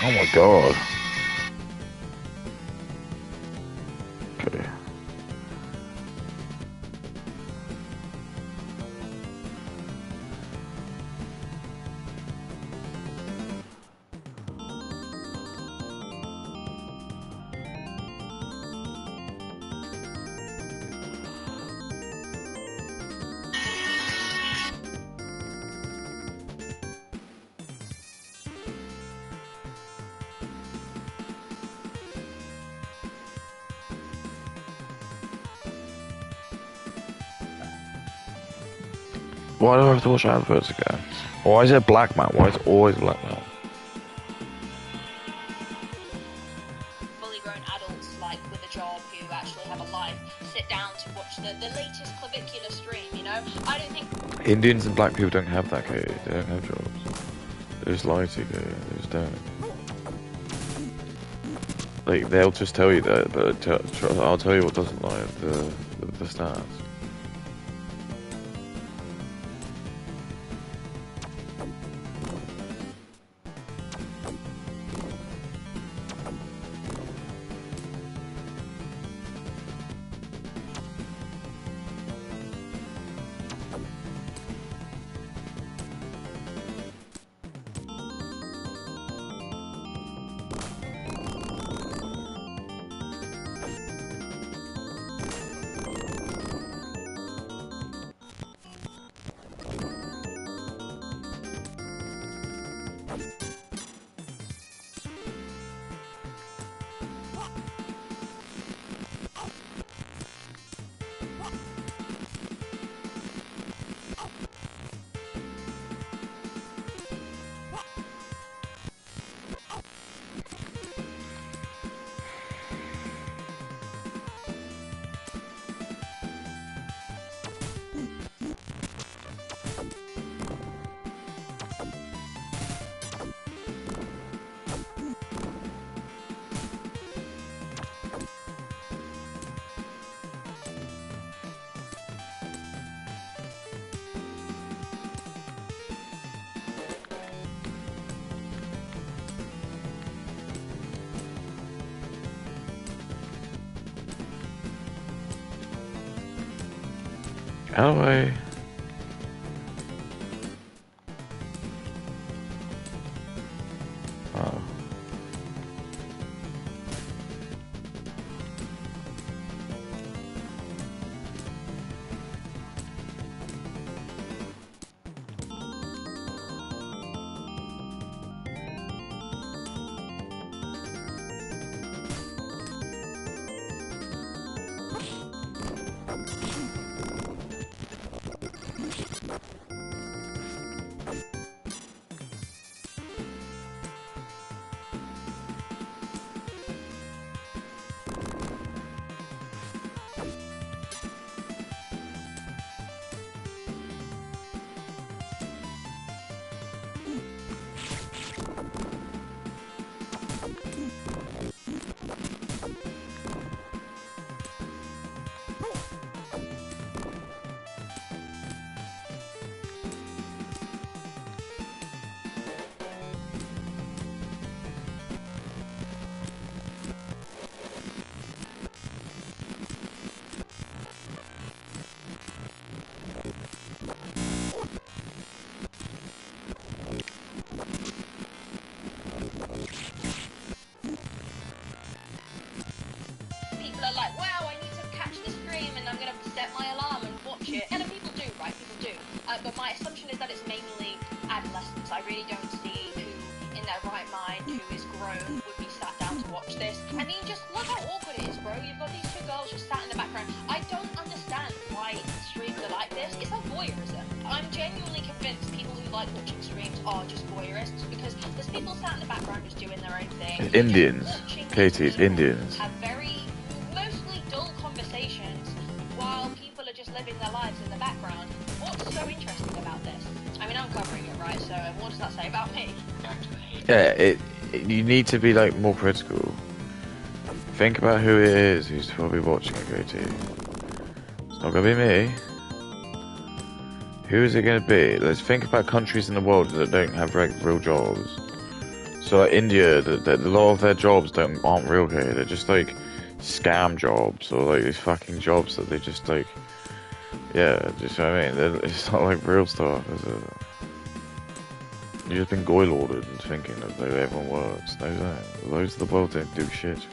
Oh my god. Okay. Why do I have to watch adverts again? Why is it blackmail? Why is it always blackmail? Fully grown adults, like with a job, who actually have a life, sit down to watch the latest clavicular stream, you know? I don't think... Indians and black people don't have that, Katie. They don't have jobs. They just lie to you, Katie. They just don't. Like, they'll just tell you that, but I'll tell you what doesn't lie, the stats. How do I... Oh. People are like, wow, I need to catch the stream and I'm going to set my alarm and watch it. And people do, right? People do. But my assumption is that it's mainly adolescents. I really don't see who, in their right mind, who is grown, would be sat down to watch this. I mean, just look how awkward it is, bro. You've got these two girls just sat in the background. I don't understand why streams are like this. It's like voyeurism. I'm genuinely convinced people who like watching streams are just voyeurists because there's people sat in the background just doing their own thing. It's Indians. Katie, it's Indians. Have very mostly dull conversations while people are just living their lives in the background. What's so interesting about this? I mean, I'm covering it, right? So what does that say about me? Yeah, you need to be like more critical. Think about who it is who's probably watching it, Katie. It's not gonna be me. Who is it gonna be? Let's think about countries in the world that don't have real jobs. So like India, a lot of their jobs aren't real here. They're just like scam jobs or like these fucking jobs that they just like, yeah, just what I mean. It's not like real stuff. You've just been goy-lorded and thinking that like, everyone works. No, those of the world don't do shit.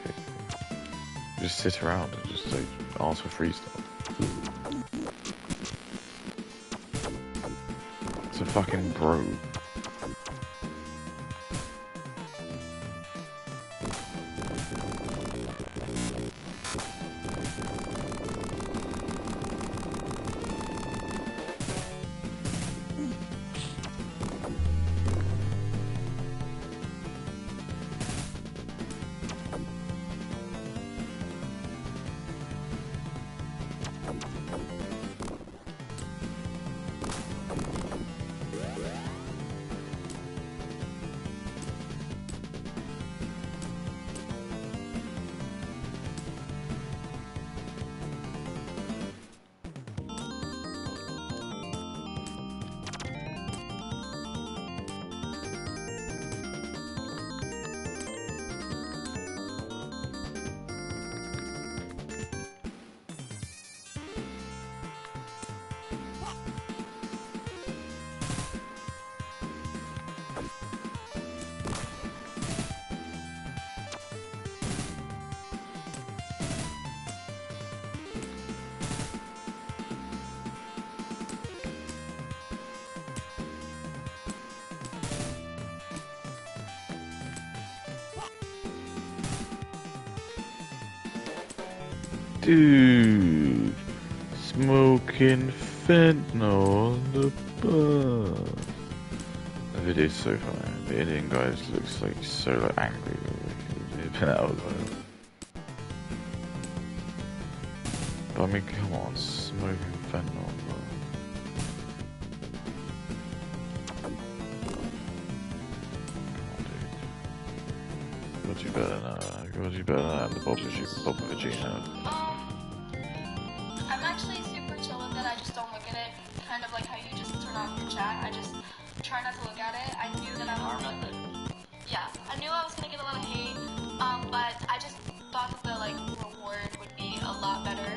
Just sit around and just like ask for free stuff. It's a fucking bro. Dude, smoking fentanyl on the bar. The video's so funny. The Indian guy just looks like so like angry. Like, he's been out of it. But I mean, come on, smoking fentanyl, bro. Come on, dude. Got you better than that. Got you better than that. The Bob Vagina. I'm actually super chill with it. I just don't look at it. Kind of like how you just turn off your chat. I just try not to look at it. I knew that yeah, I knew I was gonna get a lot of hate. But I just thought that the like reward would be a lot better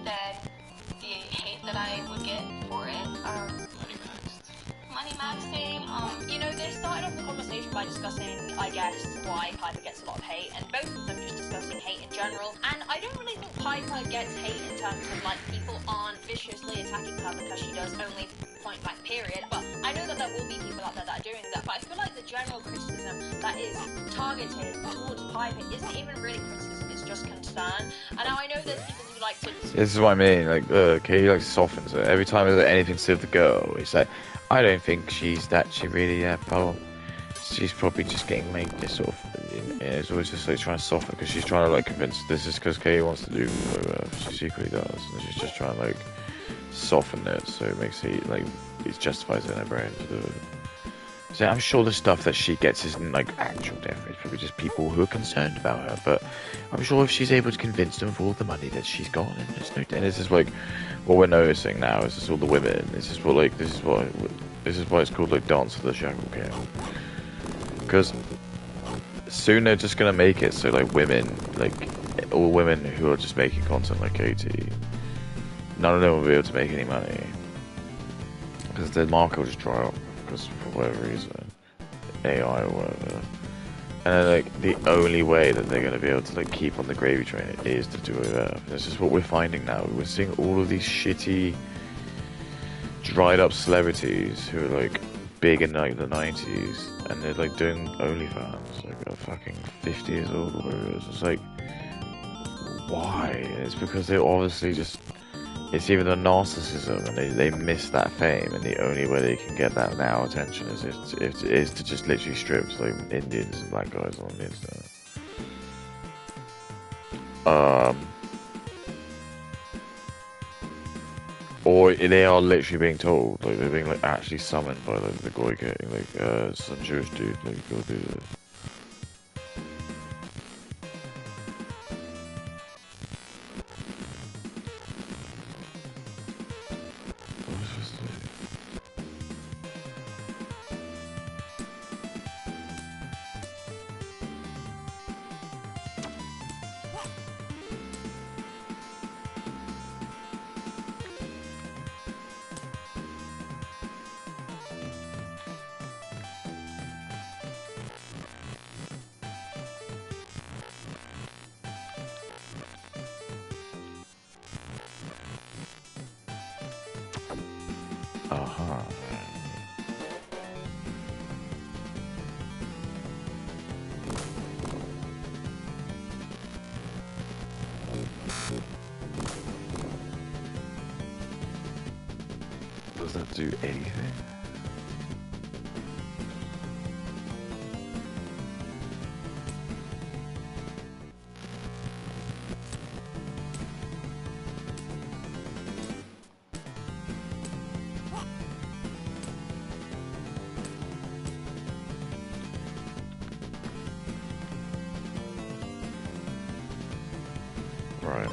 than the hate that I would get for it. Money maxing. You know, they started off the conversation by discussing, I guess, why Piper gets a lot of hate, and both of them just discussing hate in general. And I don't really think Piper gets hate in terms of, like, people aren't viciously attacking her because she does only point blank period. But I know that there will be people out there that are doing that, but I feel like the general criticism that is targeted towards Piper isn't even really criticism, it's just concern. And now I know there's people who like to... This is what I mean, like, he like softens it. Every time there's anything to do with the girl, it's like, I don't think she's that, she really, she's probably just getting made this sort of, and it's always just like trying to soften, because she's trying to like convince, this is because Kay wants to do whatever she secretly does, and she's just trying to like soften it, so it makes it, like, it justifies it in her brain to do it. So I'm sure the stuff that she gets isn't like actual death, it's probably just people who are concerned about her, but I'm sure if she's able to convince them of all the money that she's got, and this is like what we're noticing now, is just all the women, this is why it's called like Dance of the Shackle King, because soon they're just gonna make it so like women, like all women who are just making content like Katie, none of them will be able to make any money, because the market will just dry up. For whatever reason, AI or whatever, and then, like, the only way that they're going to be able to like keep on the gravy train is to do it. This is what we're finding now. We're seeing all of these shitty, dried up celebrities who are like big in like the 90s, and they're like doing OnlyFans, like are fucking 50 years old or whatever. It's like, why? And it's because they obviously just. It's even a narcissism, and they miss that fame, and the only way they can get that now attention is to just literally strip like Indians and black guys on the internet. Or they are literally being told, like they're being like actually summoned by like the Goy King, like some Jewish dude, like go do this. Does that do anything? Right.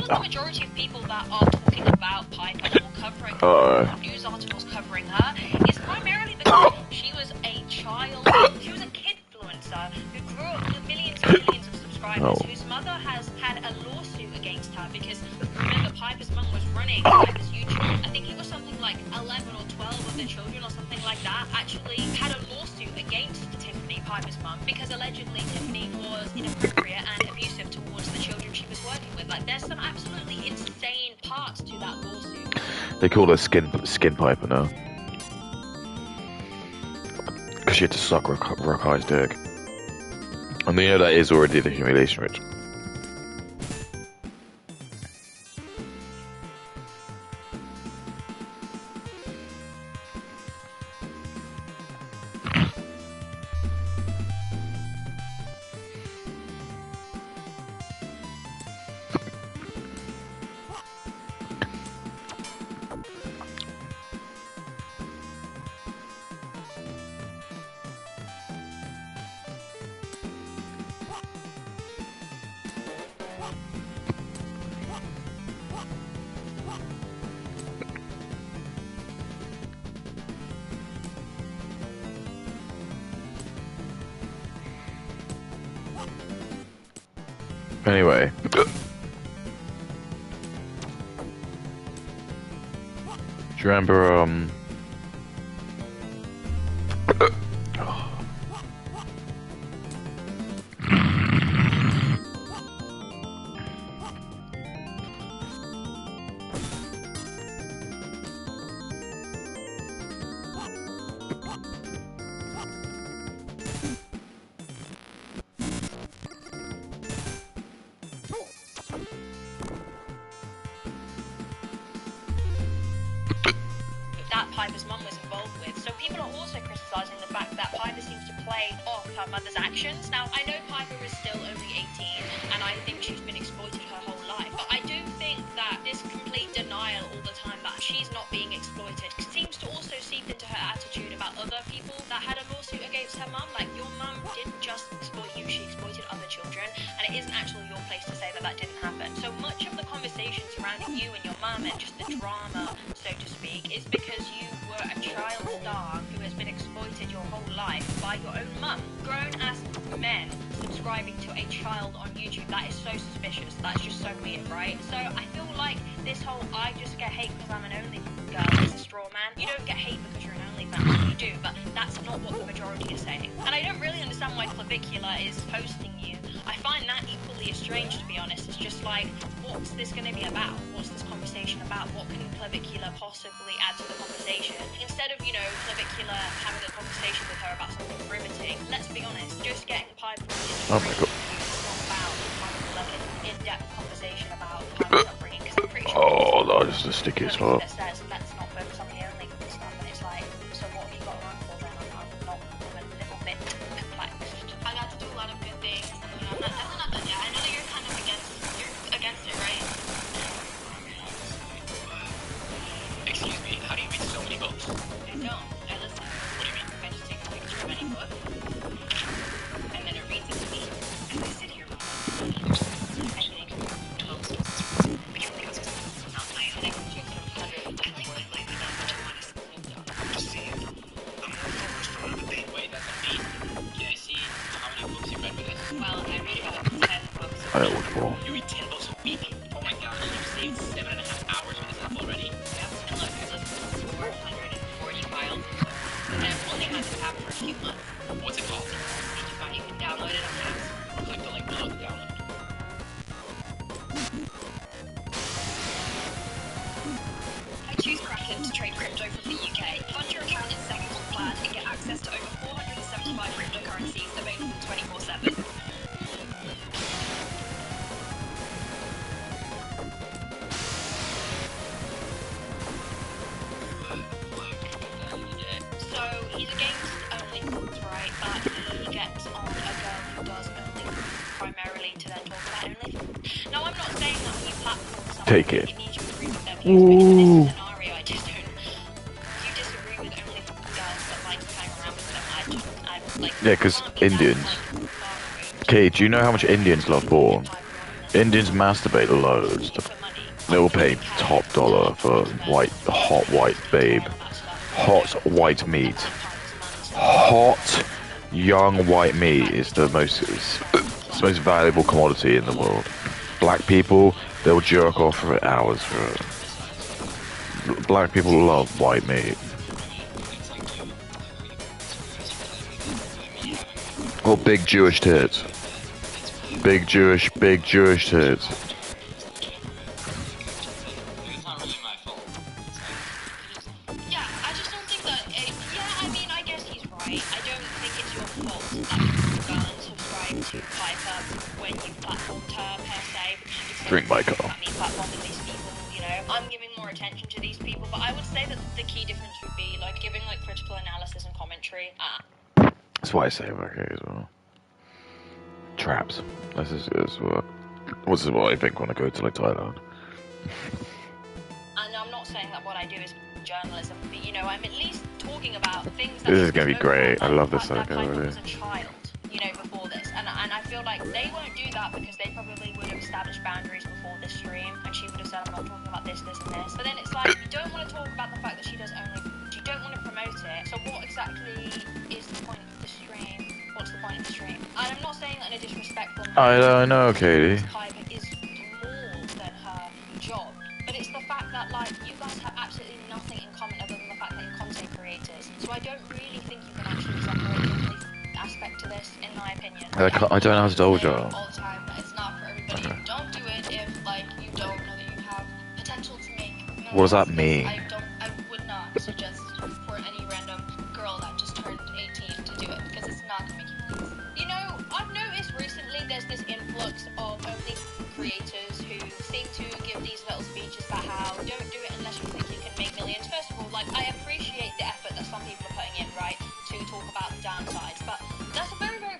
The majority of people that are talking about Piper or covering her, or news articles covering her, is primarily because she was a child, she was a kid-influencer who grew up with millions and millions of subscribers, whose mother has had a lawsuit against her because, remember, Piper's mum was running Piper's YouTube. I think it was something like 11 or 12 of the children or something like that actually had a lawsuit against Tiffany, Piper's mum, because allegedly Tiffany was inappropriate and abusive towards the children she was working with. Like, there's some absolutely insane parts to that lawsuit. They call her skin Piper now. Because she had to suck Rockai's dick. And you know that is already the humiliation rich. Anyway. Do you remember, that Piper's mum was involved with. So people are also criticising the fact that Piper seems to play off her mother's actions. Now, I know Piper is still only 18, and I think she's been exploited her whole life, but I do think that this complete denial all the time that she's not being exploited seems to also seep into her attitude about other people that had a lawsuit against her mum. Like, your mum didn't just exploit you, she exploited other children, and it isn't actually your place to say that that didn't happen. So much of the conversation surrounding you and your mum and just the drama, so to speak, is because you were a child star who has been exploited your whole life by your own mum. Grown-ass men subscribing to a child on YouTube, that is so suspicious. That's just so weird, right? So I feel like this whole I just get hate because I'm an only girl is a straw man. You don't get hate because you're an OnlyFans, you do, but that's not what the majority is saying. And I don't really understand why Clavicula is posting you. I find that equally as strange, to be honest. It's just like, what's this going to be about? What's this conversation about? What can Clavicula possibly add to the conversation? Instead of, you know, Clavicula having a conversation with her about something riveting, let's be honest, just getting Piper oh my god. it's not about having like an in-depth conversation about Piper's upbringing, because I'm pretty sure Oh, that is the stickiest that part. says let's not focus on the only stuff, and it's like, so what have you got to run for then? I'm not I'm a little bit perplexed. I got to do a lot of good things. I'm not done yet. I know that you're against it, right? Excuse me, how do you read so many books? I don't. I listen. What do you mean? I just take a picture of any book, and then it reads it to me, and I sit here. I think. But you only got 6 books. Not my own. Just see it. I'm more focused on the thing. Wait, that's a beat. Can I see how many books you read with this? Well, I read about 10 books. I know which one. You read 10 books a week? Oh my god, you've saved 7.5 hours with this app already? Yeah, look, I listened to 440 files, and I've only had this app for a few months. What's it called? You can download it on apps. Click the link below to download. I choose Kraken to trade crypto from the UK. Fund your account in seconds with Plaid and get access to over 475 cryptocurrencies available 24/7. So he's against OnlyFans, right? But he gets on a girl who does OnlyFans primarily to then talk about OnlyFans. Now, I'm not saying that we platform someone. Take it. You need to agree with their views, but in this scenario, I just don't. You disagree with OnlyFans girls that like to hang around with them. I like. Yeah, 'cause can't be that, Indians. like, far removed. Okay, do you know how much Indians love porn? Indians masturbate loads. They will pay top dollar for hot white babe. Hot white meat. Hot young white meat is the it's the most valuable commodity in the world. Black people, they'll jerk off for hours for it. Black people love white meat. Or big Jewish tits. Big Jewish tits. It's not really my fault. Yeah, I just don't think that. Yeah, I mean, I guess he's right. I don't think it's your fault that you go and subscribe to Piper when you platformed her per se. Drink my car. Me platforming these people, you know. I'm giving more attention to these people, but I would say that the key difference would be like giving like critical analysis and commentary. That's why I say okay as well. Traps. This is what I think when I go to like Thailand. And I'm not saying that what I do is journalism, but you know, I'm at least talking about things that This is gonna be great. I love this like idea Piper already. was a child, you know, before this, and I feel like they won't do that because they probably would have established boundaries before this stream, and she would have said, I'm not talking about this, and this. But then it's like, you don't want to talk about the fact that she does only, you don't want to promote it. So what exactly is the point of the stream? What's the point in the stream. And I'm not saying that in a disrespectful I manner. don't know, Katie. Kyber is more than her job, but it's the fact that like you guys have absolutely nothing in common other than the fact that you're content creators. So I don't really think you can actually separate the only aspect to this, in my opinion. I don't know how to double jump. All the time that it's not for everybody. Okay. Don't do it if like you don't know that you have potential to make millions. What does that mean? I would not suggest for any random girl that just turned 18 to do it because it's not gonna make you millions. You know, I've noticed recently there's this influx of only creators who seem to give these little speeches about how don't do it unless you think you can make millions. First of all, like I appreciate the effort that some people are putting in, right, to talk about the downsides, but that's a very, very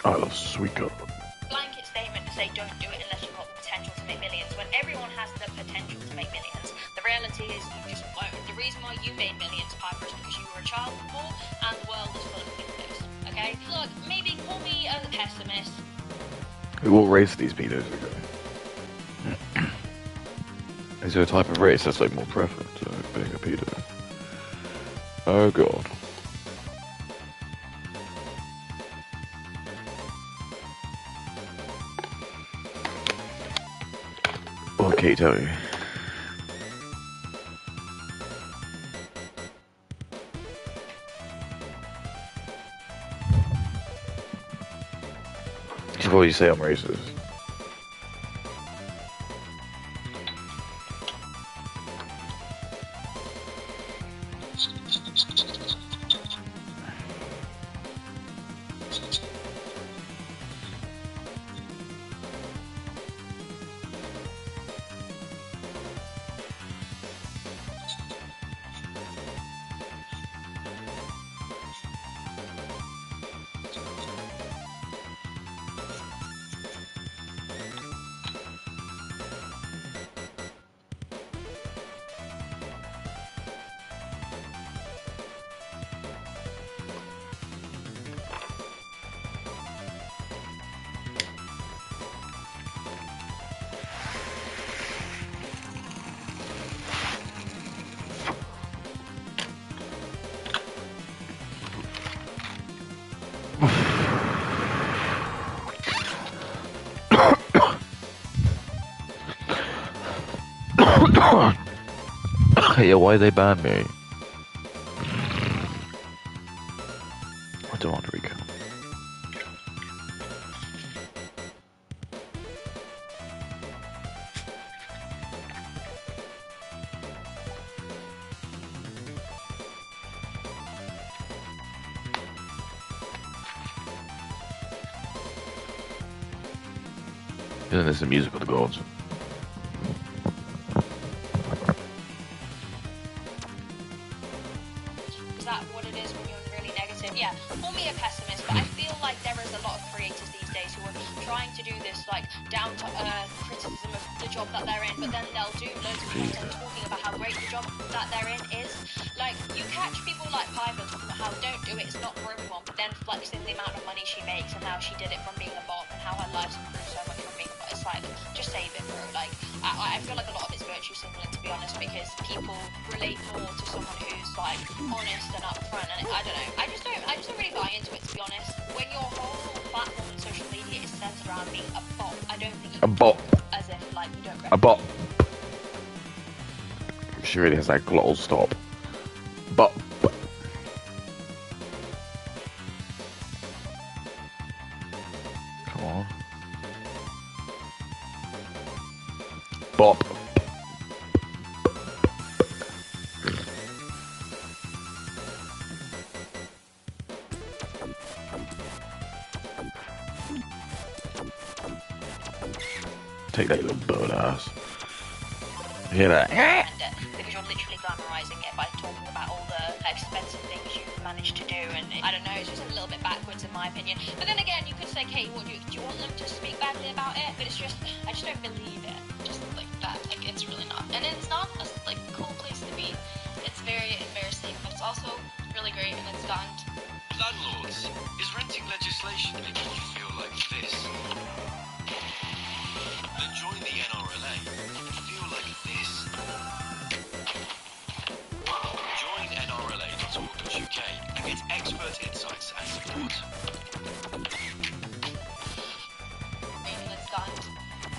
I love sweet girl. blanket statement to say don't do it unless you've got the potential to make millions, when everyone has the potential to make millions. The reality is you just won't. The reason why you made millions, Piper, is because you were a child before and the world is full of pedos. Okay? Look, maybe call me a pessimist. What race are these pedos again? Is there a type of race that's like more preferred to being a pedo? Oh god. What can Kate tell you? You should probably say I'm racist. Yeah, why they ban me? I don't want to recount. Isn't this the music of the gods? Is that what it is when you're really negative? negative. Yeah, call me a pessimist, but I feel like there is a lot of creators these days who are trying to do this like down to earth criticism of the job that they're in, but then they'll do loads of content talking about how great the job that they're in is. Like, you catch people like Piper talking about how don't do it, it's not for everyone, but then flexing the amount of money she makes and how she did it from being a bot and how her life's improved so much from being a bot. It's like, just save it, bro. Like, I feel like a lot of it's virtue signaling, to be honest, because people relate more to someone who's like honest and upfront, and I don't know. I just don't really buy into it, to be honest. When your whole platform on social media is centered around being a bot, I don't think you A bot. as if like you don't A bot. She really has that glottal stop. Bop. Come on. Bop. Take that, little bird ass. Hear that? because you're literally glamorizing it by talking about all the expensive things you've managed to do, and I don't know, it's just a little bit backwards in my opinion. But then again, you could say, Kate, what do you want them to speak badly about it? But it's just, I just don't believe it. Just like that, like it's really not, and it's not a like cool place to be. It's very embarrassing, but it's also really great, and it's gotten Landlords, is renting legislation making you feel like this? Then join the NRLA. Feel like this. Join nrla.org.uk and get expert insights and support. and it's gotten.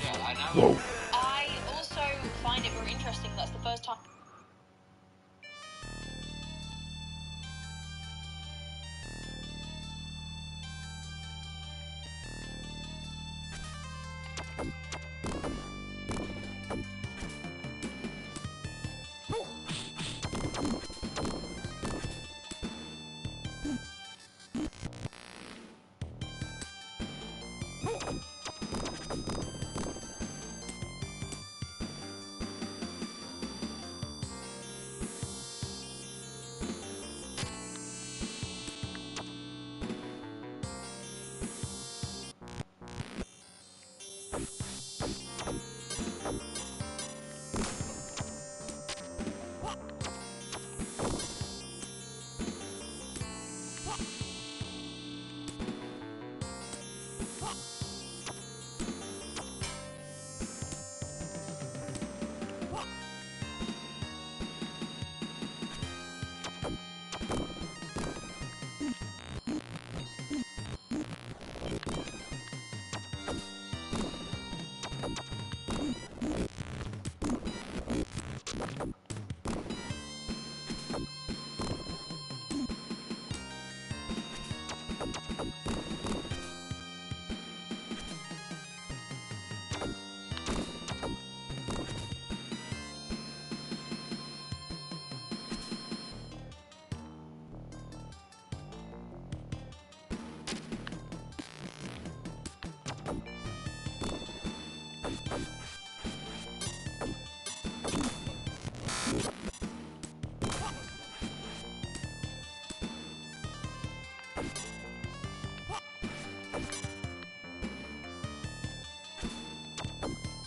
Yeah, I know. Whoa. I also find it very interesting that's the first time.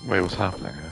Wait, what's happening here?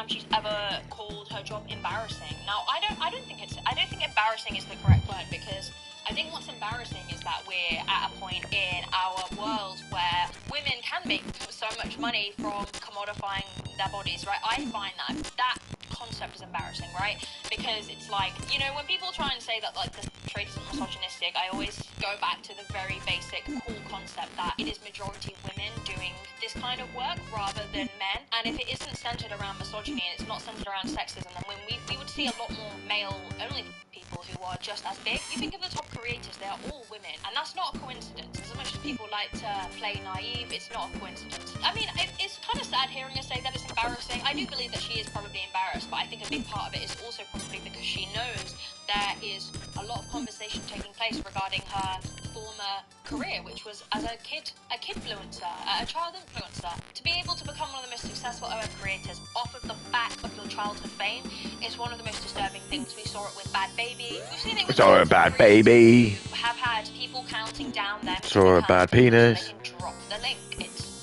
She's ever called her job embarrassing. Now, I don't think embarrassing is the correct word, because I think what's embarrassing is that we're at a point in our world where women can make so much money from commodifying their bodies, right? I find that concept is embarrassing, right? Because it's like, you know, when people try and say that like the trade isn't misogynistic, I always go back to the very basic core concept that it is majority women doing this kind of work rather than men. And if it isn't centered around misogyny and it's not centered around sexism, then when we would see a lot more male-only people who are just as big. You think of the top creators, they are all women, and that's not a coincidence. As much as people like to play naive, it's not a coincidence. I mean, it's kind of sad hearing her say that it's embarrassing. I do believe that she is probably embarrassed, but I think a big part of it is also probably because she knows there is a lot of conversation taking place regarding her former career, which was as a kidfluencer, a child influencer. To be able to become one of the most successful OF creators off of the back of your childhood fame is one of the most disturbing things. We saw it with Bad Baby. We've seen it with Saw a bad baby. who have had people counting down them to Saw a become bad people so penis. they can drop the link.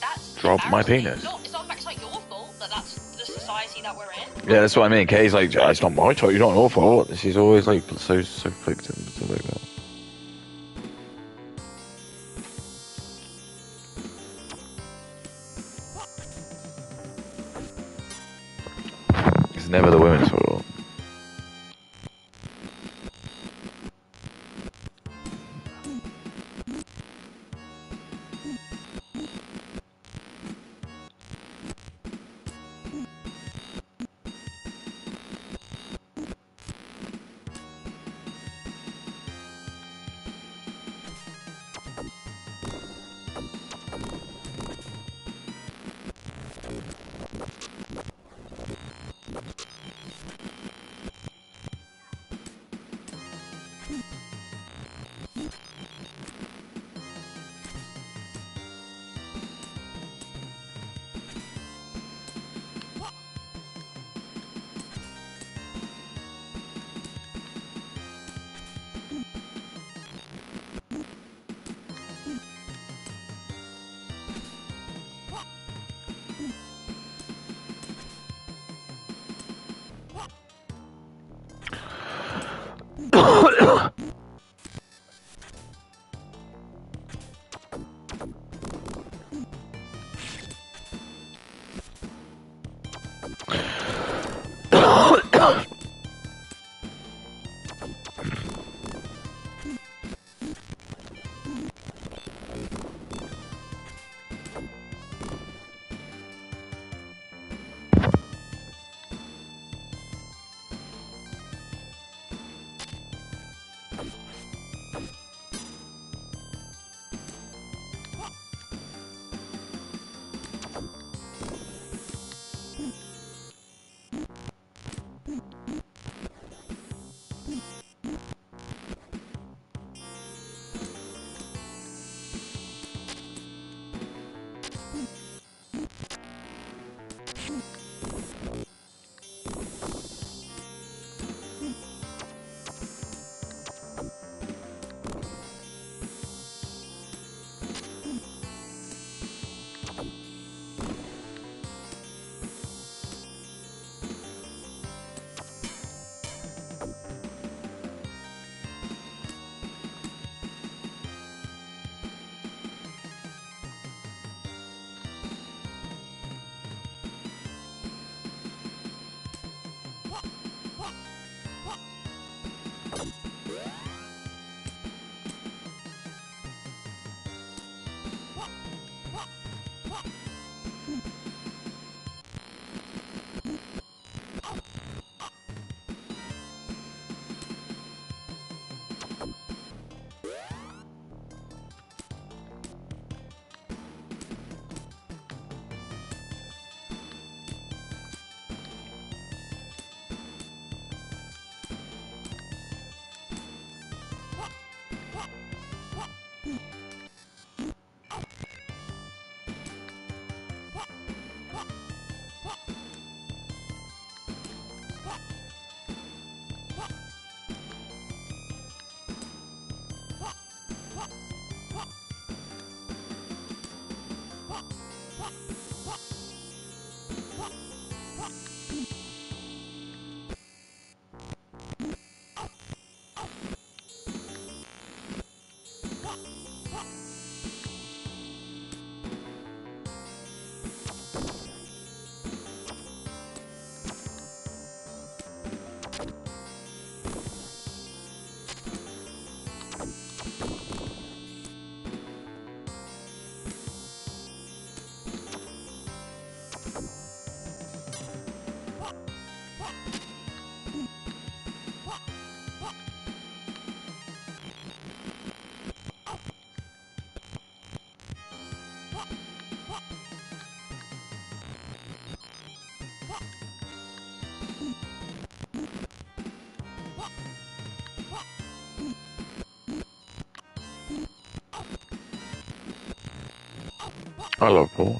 That's Drop my embarrassing. penis. It's not in fact, it's not your fault that that's the society that we're in. Yeah, that's what I mean. Kay's like, "Oh, it's not my fault. It's not your fault." She's always like so quick to like that. It's never the women's fault. I love porn.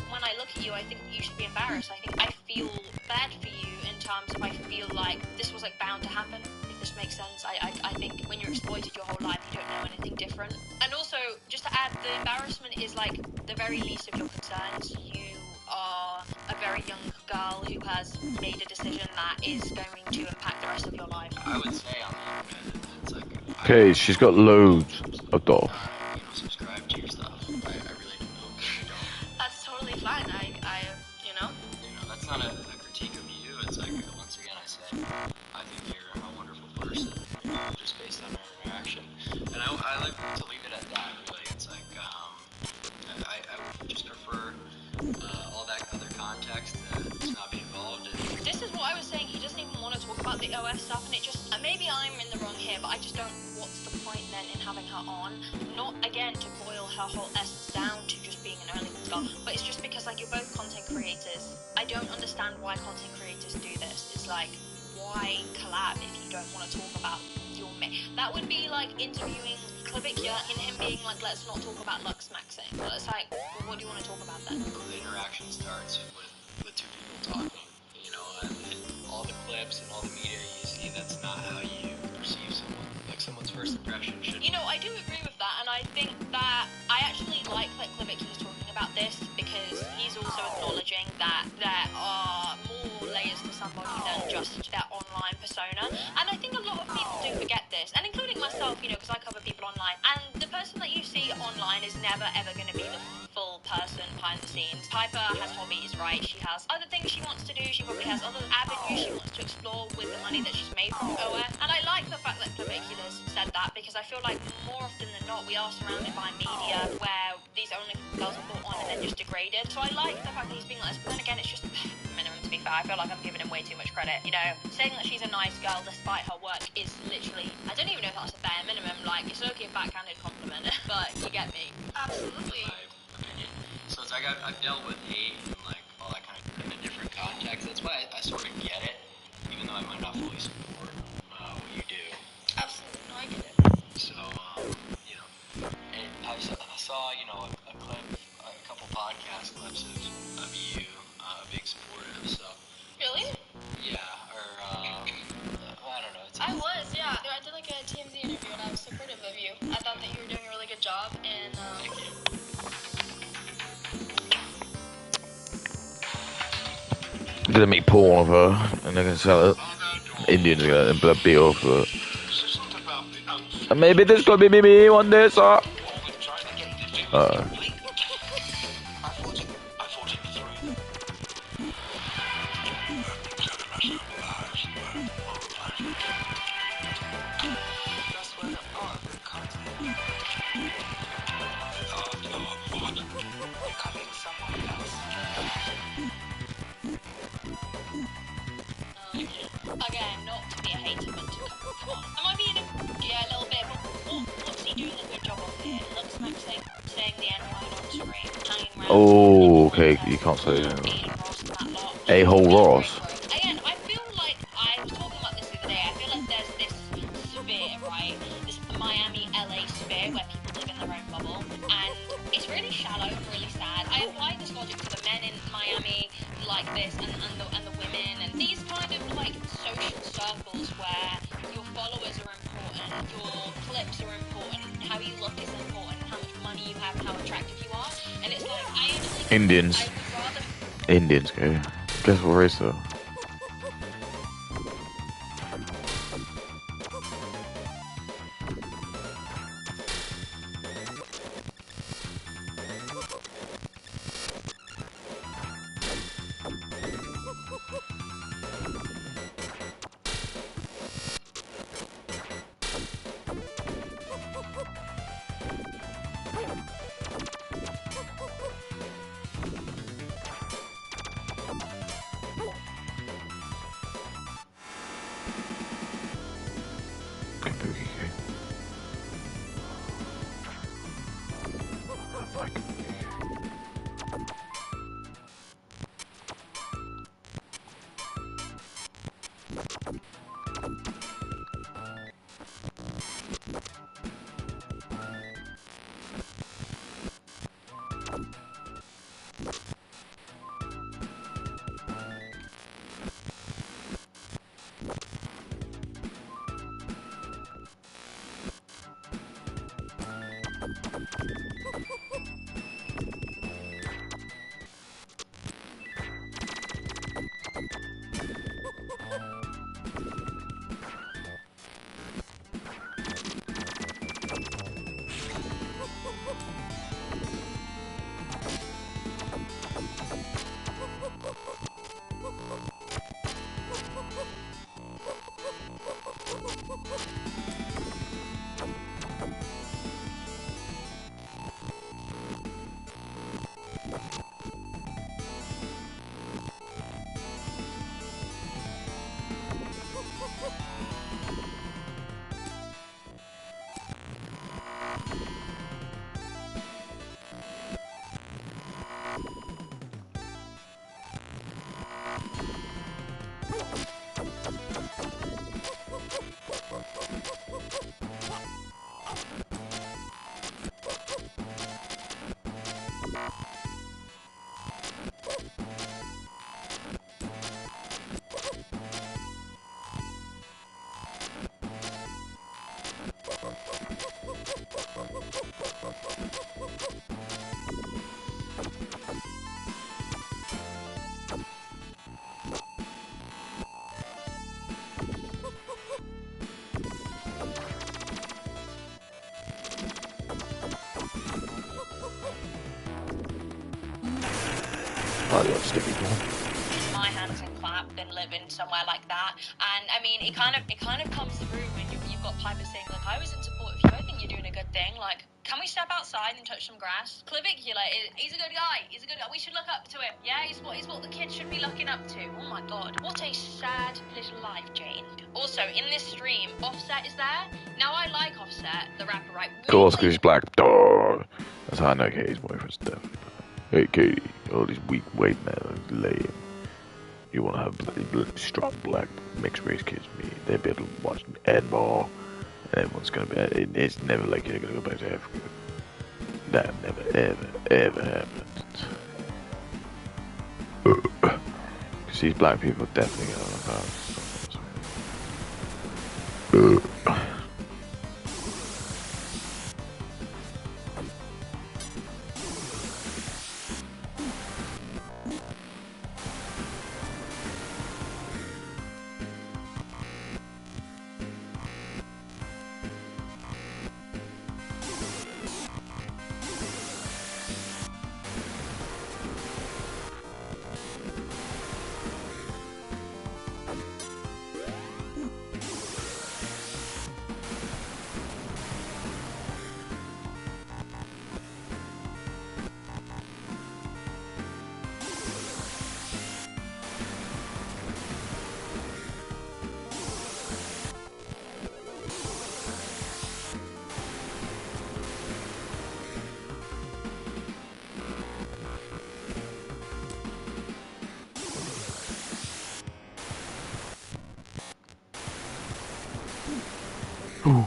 When I look at you, I think you should be embarrassed. I think I feel bad for you in terms of I feel like this was like bound to happen. If this makes sense, I think when you're exploited your whole life, you don't know anything different. And also, just to add, the embarrassment is like the very least of your concerns. You are a very young girl who has made a decision that is going to impact the rest of your life. I would say on the internet, it's like Okay, she's got loads of dollars. Subscribe to your stuff. I really don't know. That's totally fine. That's not a critique of you. It's like, once again, I say, I think you're a wonderful person, just based on our interaction. And I like to leave it at that, really. It's like, I would just prefer all that other context to not be involved in. This is what I was saying. He doesn't even want to talk about the OS stuff, and it just maybe I'm in the wrong here, but I just don't. What's the point then in having her on? Not again to boil her whole essence down to just being an early girl, but it's just because like you're both content creators. I don't understand why content creators do this. It's like, why collab if you don't want to talk about your that would be like interviewing Klavikia and him being like, let's not talk about Lux maxing. But it's like, well, what do you want to talk about then? The interaction starts with two people talking, and all the clips and all the media you see, that's not how you perceive someone. Like, someone's first impression should... I do agree with that, and I think that I actually like that Klavikia is talking about this, because he's also acknowledging that there are more layers to somebody than just their online persona. And I think a lot of people do forget this, and including myself, because I cover people online, and the person that you see online is never ever going to be the full person behind the scenes. Piper has hobbies, right? She has other things she wants to do. She probably has other avenues she wants to explore with the money that she's made from OF. And I like the fact that Klavikia said that, because I feel like more often than not we are surrounded by media where these only girls are brought on and then just degraded. So I like the fact that he's being like this, but then again, it's just minimum, to be fair. I feel like I'm giving him way too much credit. Saying that she's a nice girl despite her work is literally, I don't even know if that's a bare minimum. Like, it's okay a backhanded compliment, but you get me. Absolutely. My opinion. So it's like I've dealt with hate and like all that kind of in a different context. That's why I sort of get it, even though I might not fully support what you do. Absolutely. No, I get it. So, and I saw, a clip, a couple podcast clips of you being supportive. So Really? yeah, or I don't know. I was, yeah. I did like a TMZ interview and I was supportive of you. I thought that you were doing a really good job, and Thank you. I'm gonna make porn of her and they're gonna sell it. Indians are gonna beat her for it. And maybe this could be me on this. Again, not to be a hater, but to come on. Am I being a little bit, but what's he doing a good job of here? Looks like saying the N-word on screen, hanging around. Oh, okay, you can't say that. Being Ross and that lot. A-hole Ross. Again, I feel like, I was talking about this the other day, I feel like there's this sphere, right? This Miami, LA sphere where people live in their own bubble, and it's really shallow and really sad. I apply this logic to the men in Miami like this, and the women, and these kind of like social circles where your followers are important, your clips are important, how you look is important, how much money you have, how attractive you are, and it's like, I actually Indians. I would rather Indians, okay. Guess what race though? Kabuki game. I like Kabuki. I love sticky ball. My hands and clap than living somewhere like that. And I mean, it kind of comes through when you've got Piper saying, look, I was in support of you. I think you're doing a good thing. Like, can we step outside and touch some grass? Clavicula, he's a good guy. He's a good guy. We should look up to him. Yeah, he's what the kids should be looking up to. Oh my God, what a sad little life, Jane. Also, in this stream, Offset is there. Now I like Offset, the rapper, right? Of course, because he's black. Duh. That's how I know Katie's boyfriend's definitely black. Hey Katie, all these weak white men are lame. You wanna have strong black mixed race kids? Me, they'll be able to watch Ed Ball, and everyone's gonna be. It's never like you're gonna go back to Africa. That never, ever happened. Because these black people definitely gonna look out. Ooh. Oh.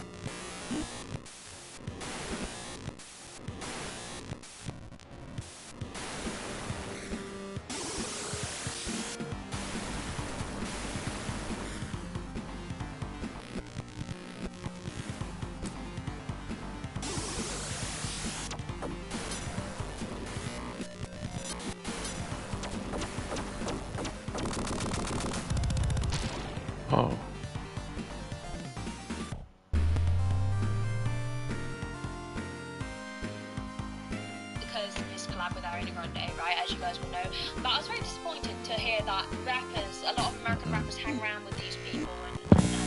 Because Miss collab with Ariana Grande, right, as you guys will know. But I was very disappointed to hear that rappers, a lot of American rappers hang around with these people and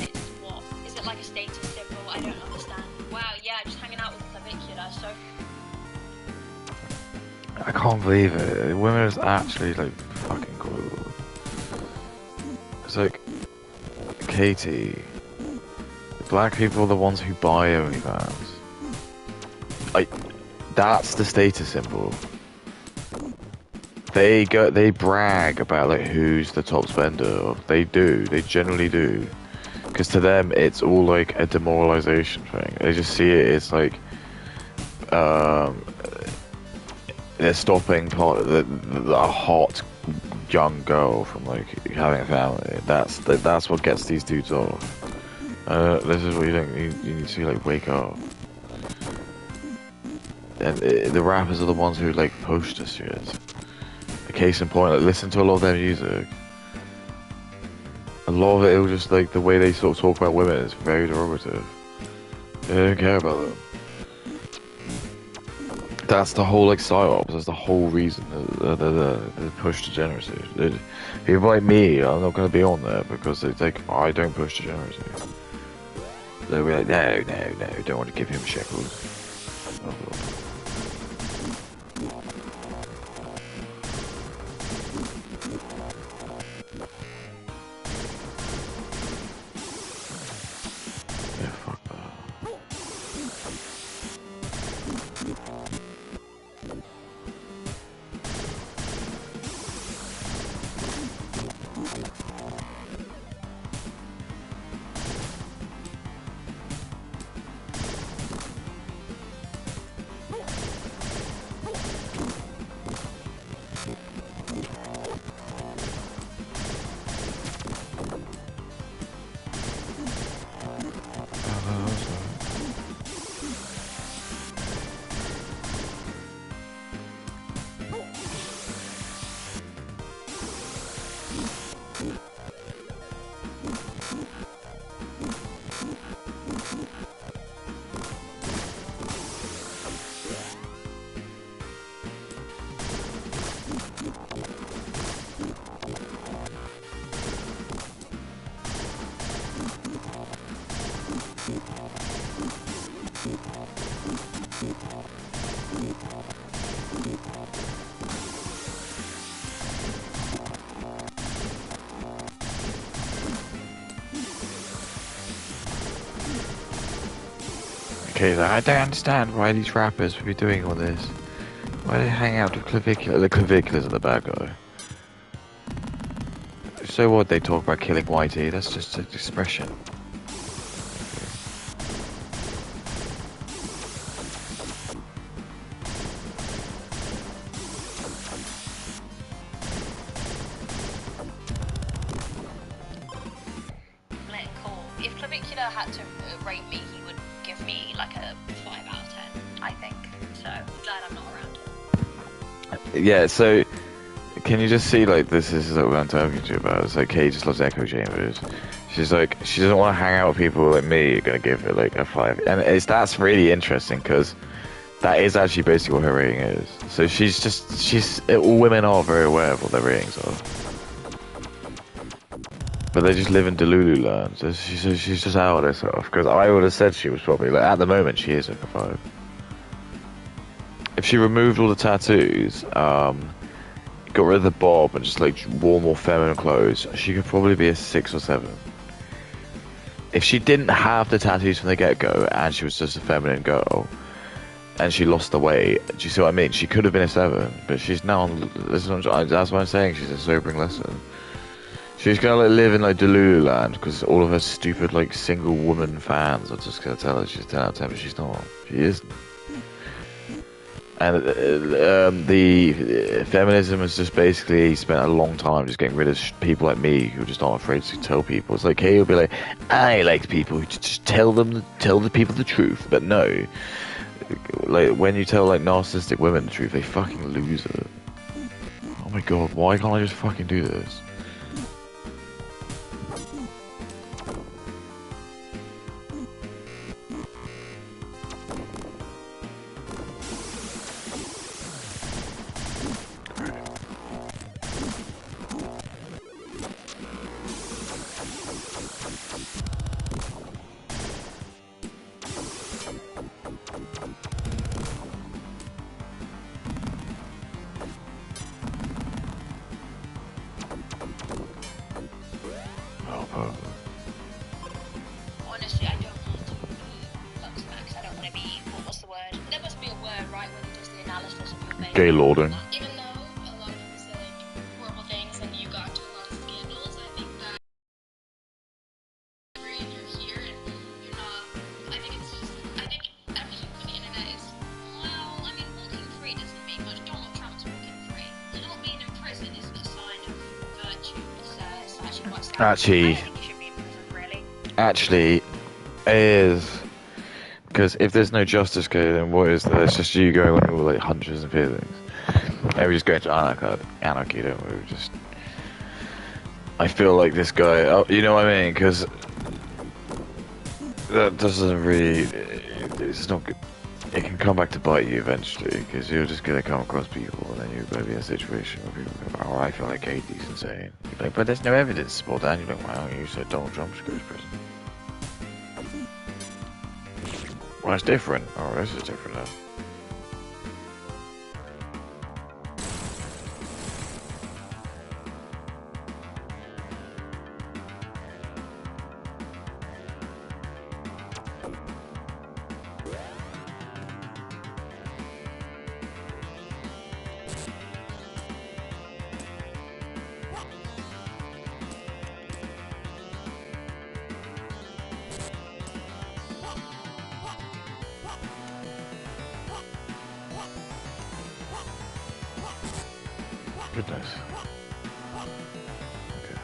it's what? Is it like a status symbol? I don't understand. Wow, yeah, just hanging out with Clavicula, so... I can't believe it. Women is actually like fucking cool. It's like Katie, black people are the ones who buy OnlyFans. That's the status symbol. They brag about like who's the top spender. They generally do. Because to them, it's all like a demoralization thing. They just see it as like, they're stopping the hot young girl from like having a family. That's what gets these dudes off. This is what you think. You need to like wake up. And the rappers are the ones who like push this shit. The case in point, like listen to a lot of their music. A lot of it was just like the way they sort of talk about women is very derogative. They don't care about them. That's the whole like psyops. That's the whole reason the push degeneracy. People like me are not going to be on there because it's like I don't push degeneracy. They'll be like, no, don't want to give him shekels. Yeah, fuck that. Okay, I don't understand why these rappers would be doing all this. Why do they hang out with Clavicula? The Claviculas are the bad guy. So what? They talk about killing Whitey. That's just an expression. Cool. If Clavicula had to rate me, he would give me like a 5 out of 10, I think. So I'm glad I'm not around. Yeah, so can you just see like this is what I'm talking to you about? It's like Kay just loves echo chambers. She's like she doesn't want to hang out with people like me. You're gonna give her like a 5, and that's really interesting because that is actually basically what her rating is. So all women are very aware of what their ratings are, but they just live in Delulu land. So she's just out of herself. Because I would have said she was probably like at the moment she is like a 5. If she removed all the tattoos, got rid of the bob and just like wore more feminine clothes, she could probably be a 6 or 7. If she didn't have the tattoos from the get-go and she was just a feminine girl and she lost the weight, do you see what I mean? She could have been a 7, but she's now that's what I'm saying, she's a sobering lesson. She's gonna like live in like Delulu land because all of her stupid like single woman fans are just gonna tell her she's 10 out of 10, but she's not. She isn't. And the feminism has just basically spent a long time just getting rid of people like me who just aren't afraid to tell people. It's like Kay will be like, I like people who just tell the people the truth, but no, like when you tell like narcissistic women the truth, they fucking lose it. Oh my god, why can't I just fucking do this? maybe, what's the word? There must be a word, right, when he does the analysis of your face. Gaylording. Even though a lot of them say like horrible things and you got into a lot of scandals, I think that you're here and you're not. I think it's just. I think everything on the internet is. Well, I mean, walking free doesn't mean much. Donald Trump's walking free. Not being in prison is a sign of virtue. It's actually quite sad. Actually, I don't think you should be in prison, really. actually, is because if there's no justice code, then what is there? It's just you going on all like hunches and feelings. And we just go into anarchy, don't we? We just. I feel like this guy. Oh, you know what I mean? Because that doesn't really. It's not good. It can come back to bite you eventually, because you're just gonna come across people, and then you're gonna be in a situation where people go, "Oh, I feel like Katie's insane." You're like, but there's no evidence to support that. And you're like, "Wow, you said Donald Trump should go to prison." Well, it's different. Oh, this is different now. Goodness. Okay.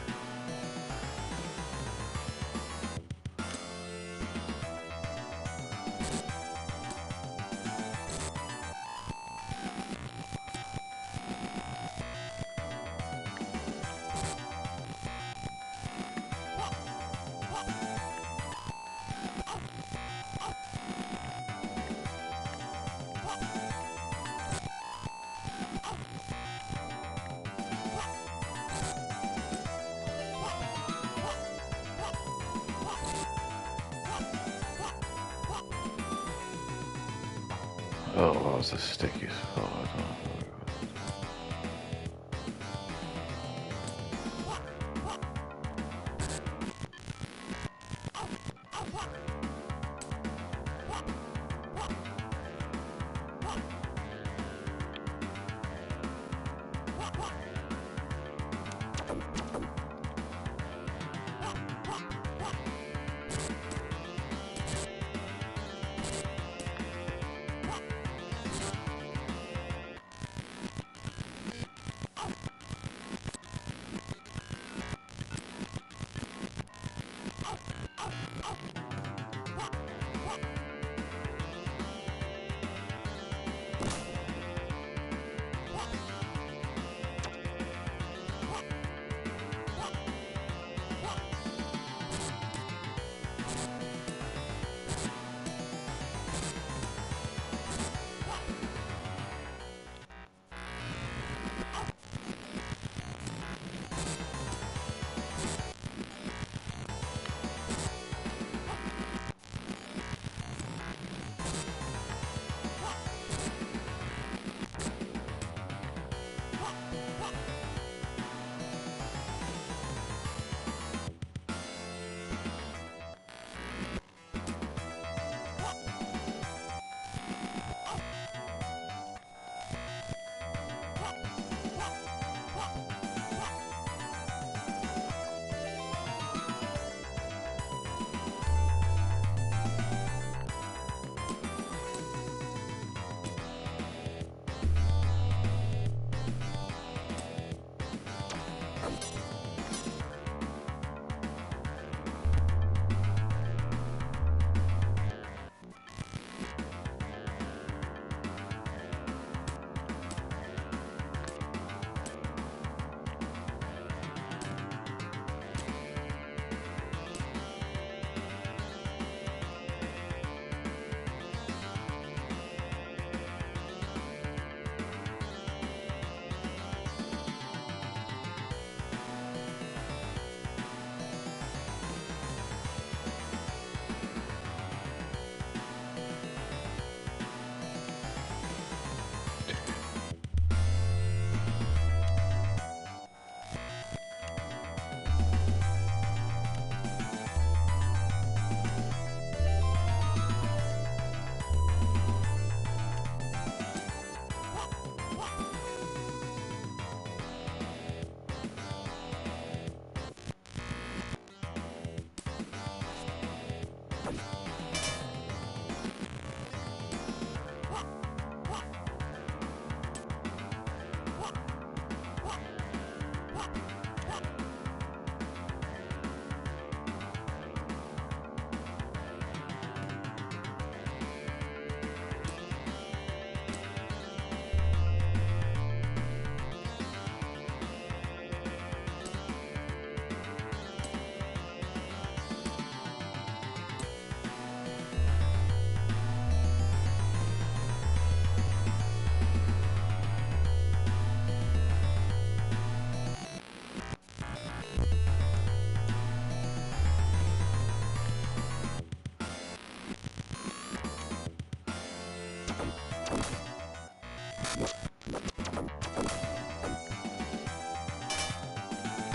Oh, that was the stickiest spot.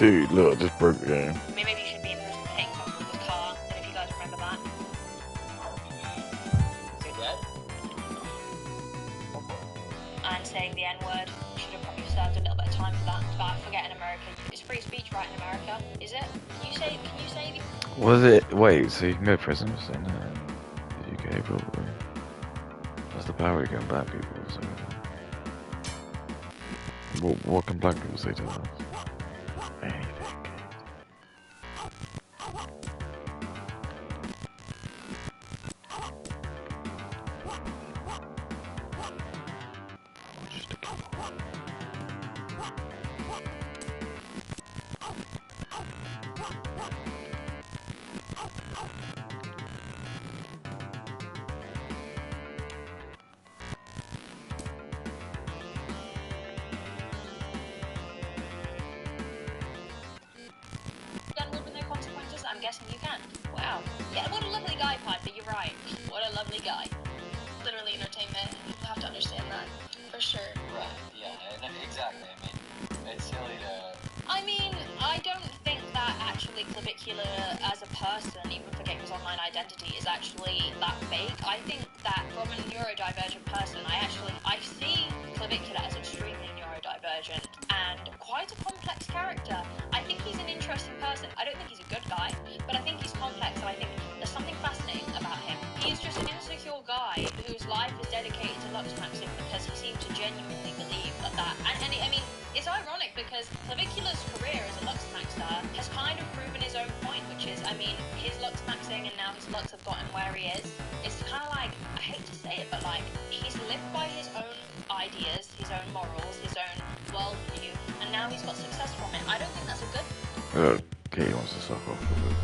Dude, look, I just broke the game. I mean, maybe you should be in prison for taking someone with a car. And if you guys remember that. Is he dead? And saying the N-word. You should have probably served a little bit of time for that. But forget in America. It's free speech right in America, is it? Can you say the... Was it? Wait, so you can go to prison for saying that in the UK, probably. That's the power you can black people, so. What can black people say to us? Anything. Just a couple. N-word with no consequences? I'm guessing you can. Wow. Yeah, what a lovely guy, Piper. You're right. What a lovely guy. Literally entertainment. People have to understand that. For sure. Right, yeah, exactly. I mean, it's silly to... I mean, I don't think that actually Clavicula as a person, even forgetting his online identity, is actually that fake. I think that from a neurodivergent person, I see Clavicula as extremely neurodivergent and quite a complex character. I think he's an interesting person. I don't think he's a good guy, but I think he's complex and I think there's something fascinating about him. He is just an insecure guy whose life is dedicated to lux maxing because he seems to genuinely believe that. I mean, it's ironic because Clavicula's career as a lux maxer has kind of proven his own point, which is, I mean, his lux maxing and now his lux have gotten where he is. It's kind of like, I hate to say it, but like, he's lived by his own ideas, his own morals, his own worldview, and now he's got success from it. I don't think that's a good Katie wants to suck off a bit.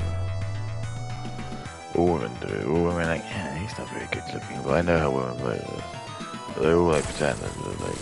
All women do it. All women like, yeah, he's not very good looking, but I know how women play this. They all like pretend that they're like.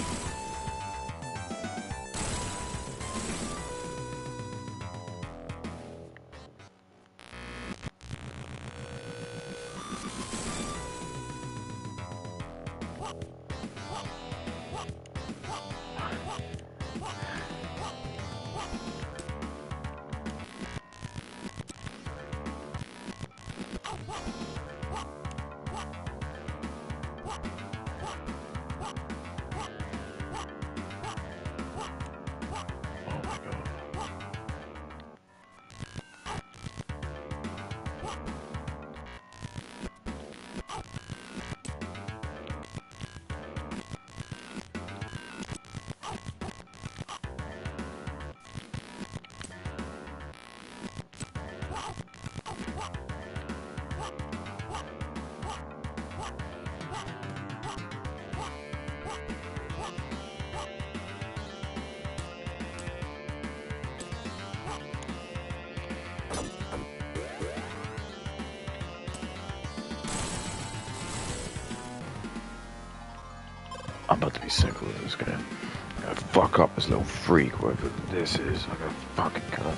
I'm about to be sick with this guy. I'm gonna fuck up this little freak, whoever this is. I'm gonna fucking cunt.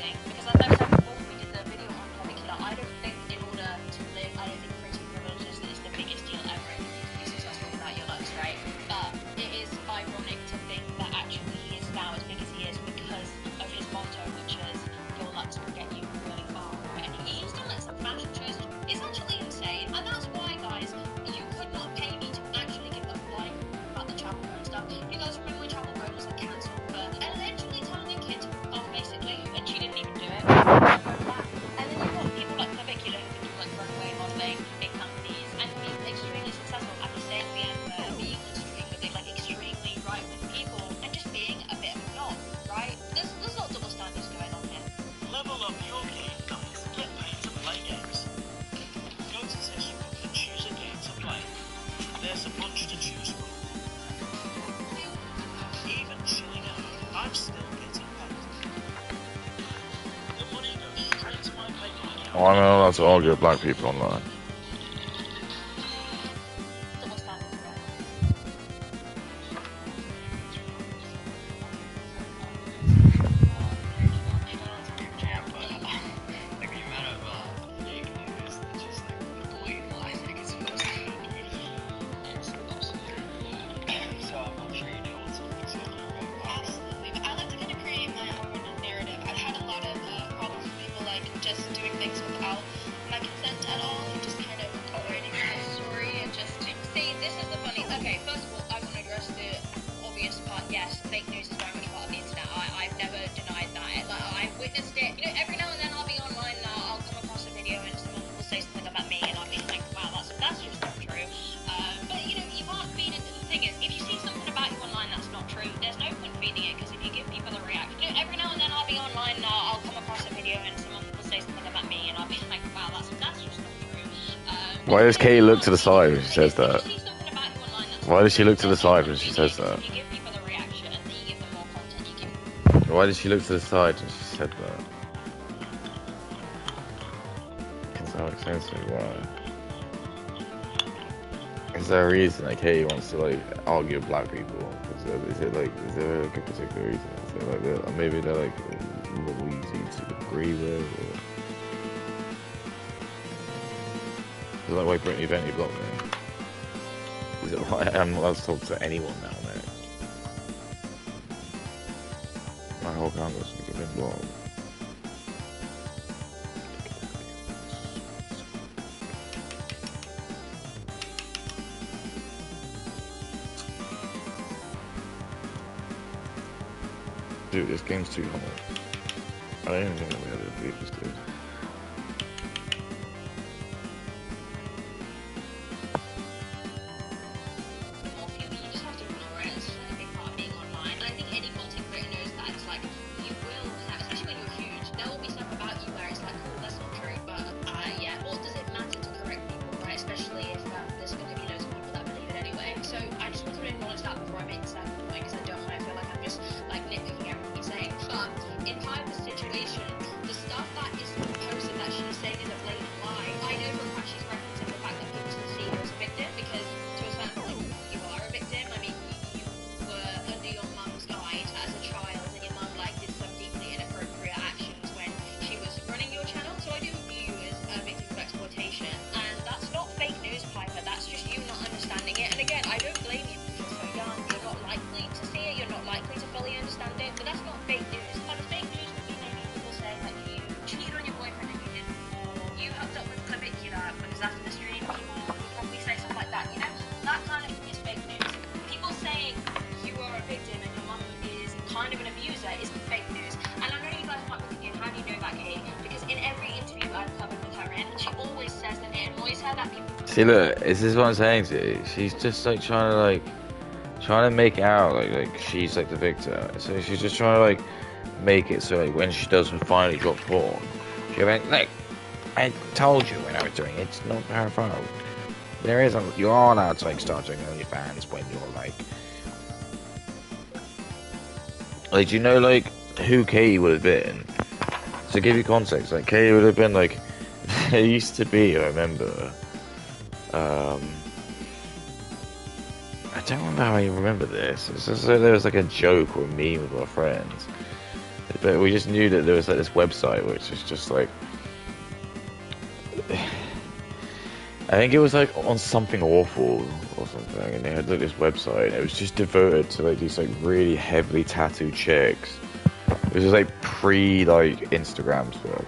thing, because as I've said before, we did the video on Katyklism. I don't think in order to live, I don't think pretty privilege is the biggest deal ever. You need to be successful without your looks, right? But it is ironic to think that actually he is now as big as he is because of his motto, which is your looks will get you really far. And he's done like some fashion choices. It's actually insane, and that's why, guys, you could not pay me to actually give a like about the chapel and stuff. You guys remember when Chapel Road was like cancelled for allegedly telling a kid off, basically, and she didn't even do it. And then you've got people like Clavicula who can do like runway modeling, big companies, and be extremely successful at the same time, being on stream with like extremely right-wing people, and just being a bit of a knob, right? There's a lot of double standards going on here. Level up your game, guys. Get paid to play games. Go to Session and choose a game to play. There's a bunch to choose from. Even chilling out, I'm still getting paid. The money goes straight to my PayPal account. Oh, I'm not allowed to argue with black people online. Double standards there. Jam, but like the amount of fake news that just like the blatant lies I think it's supposed to be. So I'm sure you know what something's in there, right? Absolutely, but I like to kind of create my own narrative just doing things without my consent at all, and just kind of avoiding my story and just see. This is the funny. Okay, first of all, I want to address the obvious part. Yes, fake news is very much part of the internet. I've never denied that. Like, I've witnessed it. You know, every now and then I'll be online and I'll come across a video and someone will say something about me, and I'll be like, wow, that's just not true. But you know, you can't feed it. The thing is, if you see something about you online that's not true, there's no point feeding it, because if you give people a reaction, you know, every now and then I'll be online and I'll come across a video and someone will say something about me, and I'll be like, wow, that's just not true. Why does Katie look to the side when she says that? If you see something about you online that's Why does she look to the there's no side when point she feeding it, says 'cause that? if you give people a reaction and then you give them more content, you give. Why did she look to the side when she said that? Because that makes sense to me. Why? Is there a reason like Katie wants to like argue with black people? Is there like a particular reason? Is there like or maybe they're like more easy to agree with? Or... Is that why Brittany Bentley blocked me? Is it why I'm not allowed to talk to anyone now, mate? My whole account was been blocked. Dude, this game's too hard. I don't even think that we had to beat this dude. You just have to ignore it. It's just like a big part of being online. And I think any content creator knows that. It's like, you will have, especially when you're huge, there will be stuff about you where it's like, cool, that's not true, but yeah, or does it matter to correct people, right? Especially if there's going to be loads of people that believe it anyway. So I just want to acknowledge that before I make this second point, because I don't want to feel like I'm just like nitpicking everything he's saying. But in Piper's situation, the stuff that is posted that she's saying is a blatant lie. I know for a fact she's referencing the fact that people still see her as a victim, because to a certain point, you are a victim. I mean, you were under your mum's guide as a child, and your mum like did some deeply inappropriate actions when she was running your channel. So I do view you as a victim of exploitation, and that's not fake news, Piper. That's just you not understanding it. And again, I don't blame you because you're so young. You're not likely to see it. You're not likely to fully understand it. But that's not fake news. Kind of fake news would be maybe people saying that you cheated on your boyfriend and you didn't, or you hooked up with Katyklism because after the stream people would probably say something like that. You know, that kind of is fake news. People saying you are a victim and your mum is kind of an abuser is fake news. And I know you guys might be thinking, how do you know that, Kate? Because in every interview I've covered with her in, she always says that it annoys her that people. See, look, is this what I'm saying to you? She's just like trying to make out like she's like the victim. So she's just trying to like make it so like when she does finally drop porn, she'll be like, I told you when I was doing it, it's not her fault. There isn't. You're allowed to like start doing OnlyFans when you're like, do you know like who Katie would have been? To give you context, like Katie would have been like, there used to be, I remember, I don't remember how I remember this. It's just like there was like a joke or a meme with our friends, but we just knew that there was like this website which is just like, I think it was like on Something Awful or something, and they had like this website, and it was just devoted to like these like really heavily tattooed chicks. It was just like pre like Instagram stuff.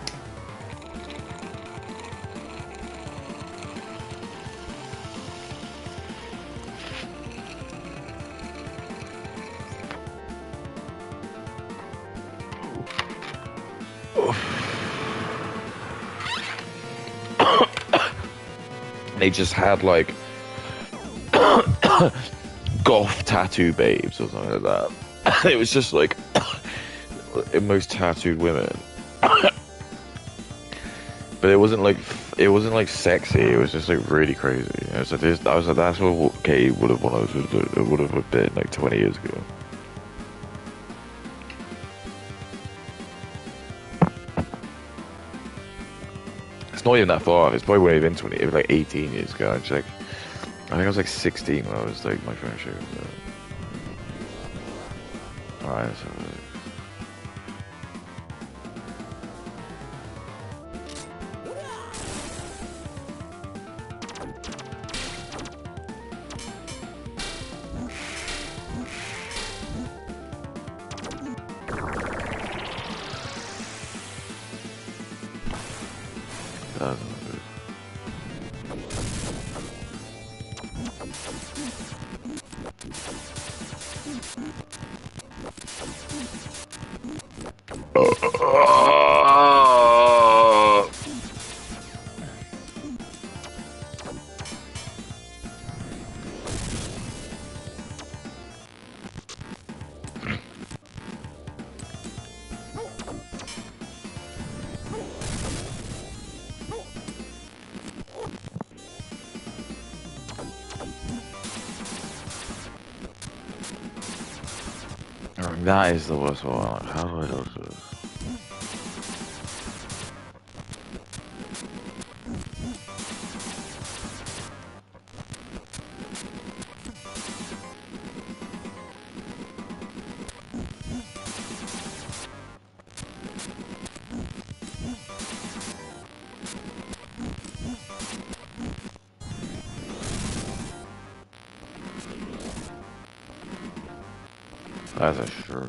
They just had like goth tattoo babes or something like that. It was just like most tattooed women, but it wasn't like sexy. It was just like really crazy. I was like, that's what Katie would have wanted to do. It would have been like 20 years ago. It's not even that far. It's probably been 20. It was like 18 years ago. I think I was like 16 when I was like my friend showed. Alright, so. doesn't. That is the worst one. Like, how do I do this? That's a sure.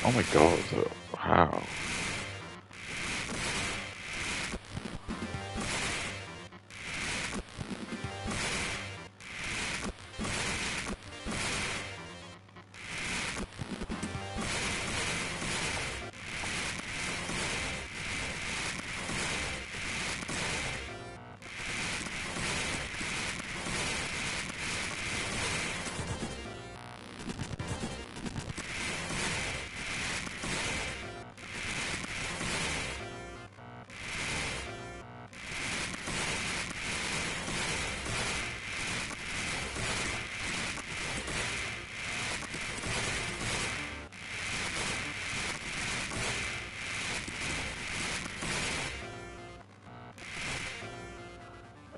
Oh my god, how?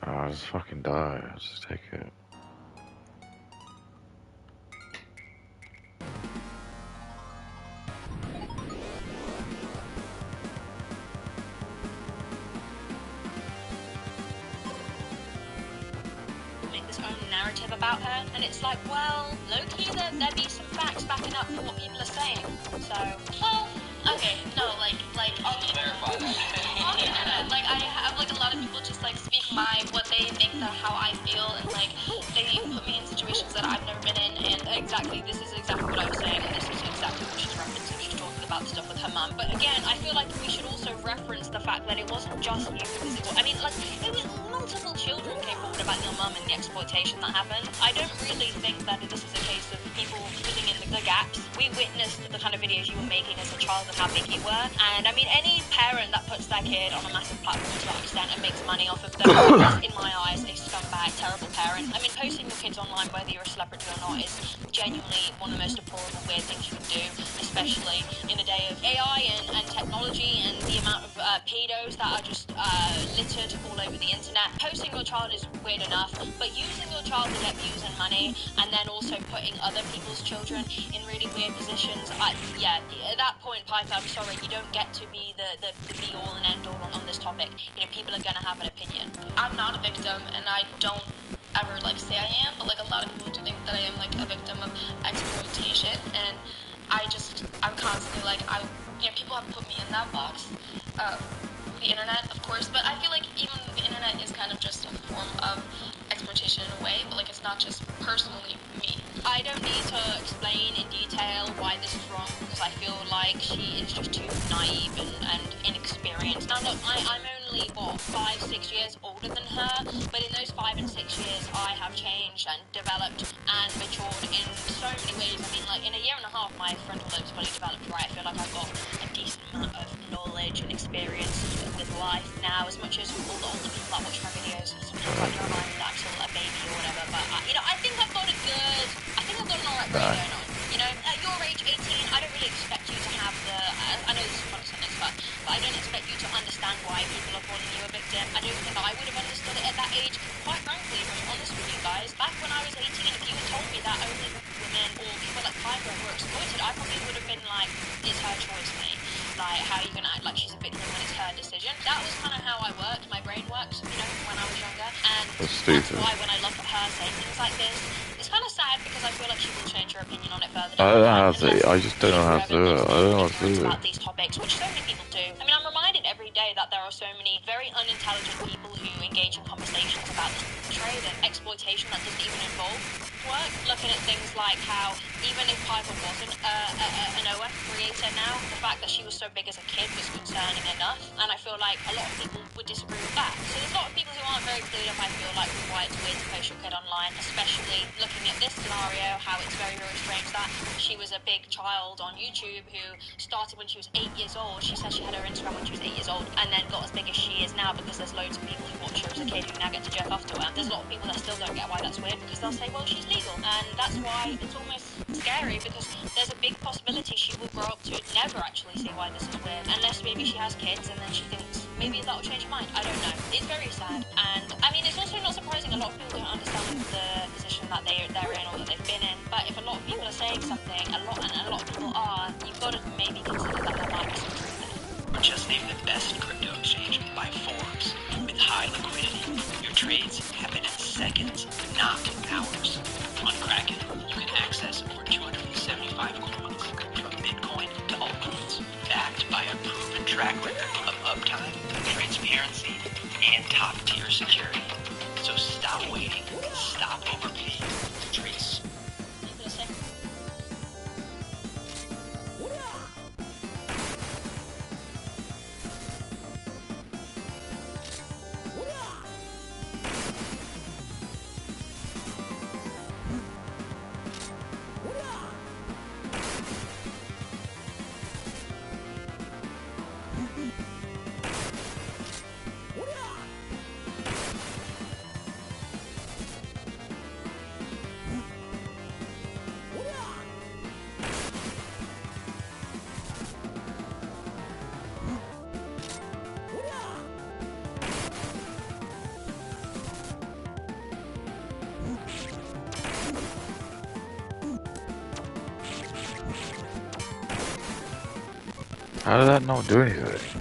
I'll just fucking die. I'll just take it. Make this own narrative about her, and it's like, well, low-key, there'd be some facts backing up for what people are saying. So, Well, okay, no, like on the internet, like I have like a lot of people just like speak what they think that how I feel, and like they put me in situations that I've never been in, and this is exactly what I was saying, and this is exactly what she's referencing. She's talking about the stuff with her mum. But again, I feel like we should also reference the fact that it wasn't just you because I mean, like, it was multiple children came forward about your mum and the exploitation that happened. I don't really think that this is a case of people filling in the gaps. We witnessed the kind of videos you were making as a child and how big you were, and I mean, any parent that puts their kid on a massive platform to that extent and makes money off of them is, in my eyes, a scumbag, terrible parent. I mean, posting your kids online, whether you're a celebrity or not, is genuinely one of the most deplorable, weird things you can do, especially in a day of AI and technology and the amount of pedos that are just littered all over the internet. Posting your child is weird enough, but using your child to get views and money, and then also putting other people's children in really weird positions, yeah, at that point, Piper, I'm sorry, you don't get to be the be-all and end-all on this topic. You know, people are gonna have an opinion. I'm not a victim, and I don't ever like say I am, but like a lot of people do think that I am like a victim of exploitation, and I'm constantly like, people have put me in that box, the internet, of course, but I feel like not just personally me. I don't need to explain in detail why this is wrong, because I feel like she is just too naive and inexperienced. Now look, I'm only, 5-6 years older than her, but in those 5 and 6 years, I have changed and developed and matured in so many ways. I mean, like, in a year and a half, my frontal lobe's fully developed, right? I feel like I've got a decent amount of knowledge and experience with life now, as much as all the older people that watch my videos sometimes like to remind me that I'm still a baby or whatever, but, I think I've got an alright brain going on. You know, at your age, 18, I don't really expect you to have I know this is a funny sentence, but I don't expect you to understand why people are calling you a victim. I don't think I would have understood it at that age. Quite frankly, if I'm honest with you guys, back when I was 18, if you had told me that only women or people like Piper were exploited, I probably would have been like, it's her choice, mate. Like, how are you going to act like she's a victim when it's her decision? That was kind of how I worked, my brain works, when I was younger. And that's why when I look at her saying things like this, it's kind of sad because I feel like she will change her opinion on it further I down don't the know line. how to. I just don't know how to do it. I don't know how to do it. About these topics, which so many people do. I mean, I'm reminded every day that there are so many very unintelligent people who engage in conversations about this trade and exploitation that doesn't even involve work. Looking at things like how even if Piper wasn't an OF creator now, the fact that she was so big as a kid was concerning enough, and I feel like a lot of people would disagree with that. So there's a lot of people who aren't very clued up, I feel like, with why it's weird to post your kid online, especially looking at this scenario, how it's very, very strange that she was a big child on YouTube who started when she was 8 years old. She says she had her Instagram when she was 8 years old and then got as big as she is now, because there's loads of people who watch her as a kid who now get to jerk off to her. There's a lot of people that still don't get why that's weird, because they'll say, well, she's legal, and that's why it's almost scary, because there's a big possibility she will grow up to never actually see why this is weird, unless maybe she has kids and then she thinks maybe that'll change her mind. I don't know. It's very sad, and I mean, it's also not surprising. A lot of people don't understand the position that they're in or that they've been in, but if a lot of people are saying something, a lot of people are, you've got to maybe consider that there might be some truth in it. Just named the best crypto exchange by Forbes with high liquidity. Your trades happen in seconds, not hours. On Kraken, you can access over 275 coins, from Bitcoin to altcoins, backed by a proven track record of uptime, transparency, and top-tier security. So stop waiting, stop overpaying to trade. How did that not do anything?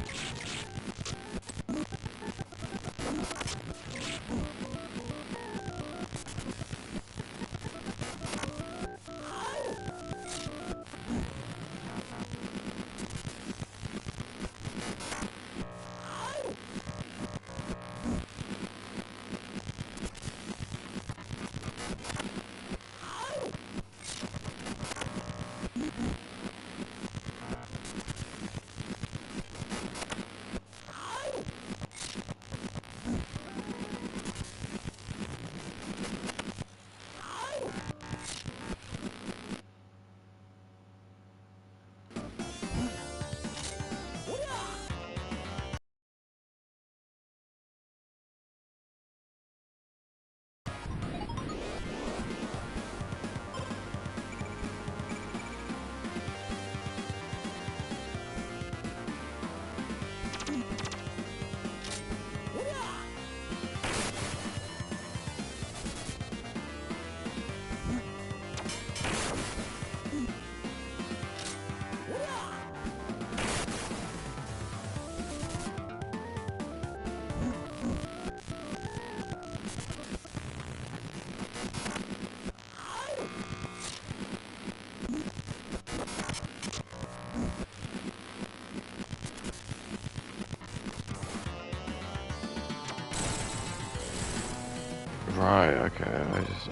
Right, okay, I realized.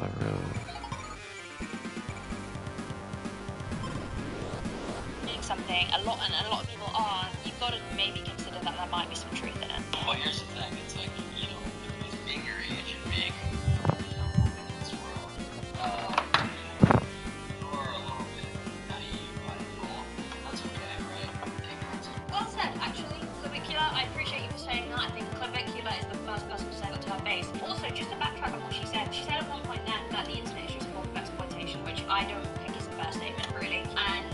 Something a lot of people are, you've got to maybe consider that there might be some truth in it. Well, here's the thing. It's like, you know, with being your age and being, you know, moving in this world, you are a little bit naive by default. That's okay, right? Ignorance is Well said, actually. Clavicula, I appreciate you for saying that. I think Clavicula is the first person to say that to her face. Also, just to backtrack on what she said at one point then that the internet is just a form of exploitation, which I don't think is a fair statement, really. And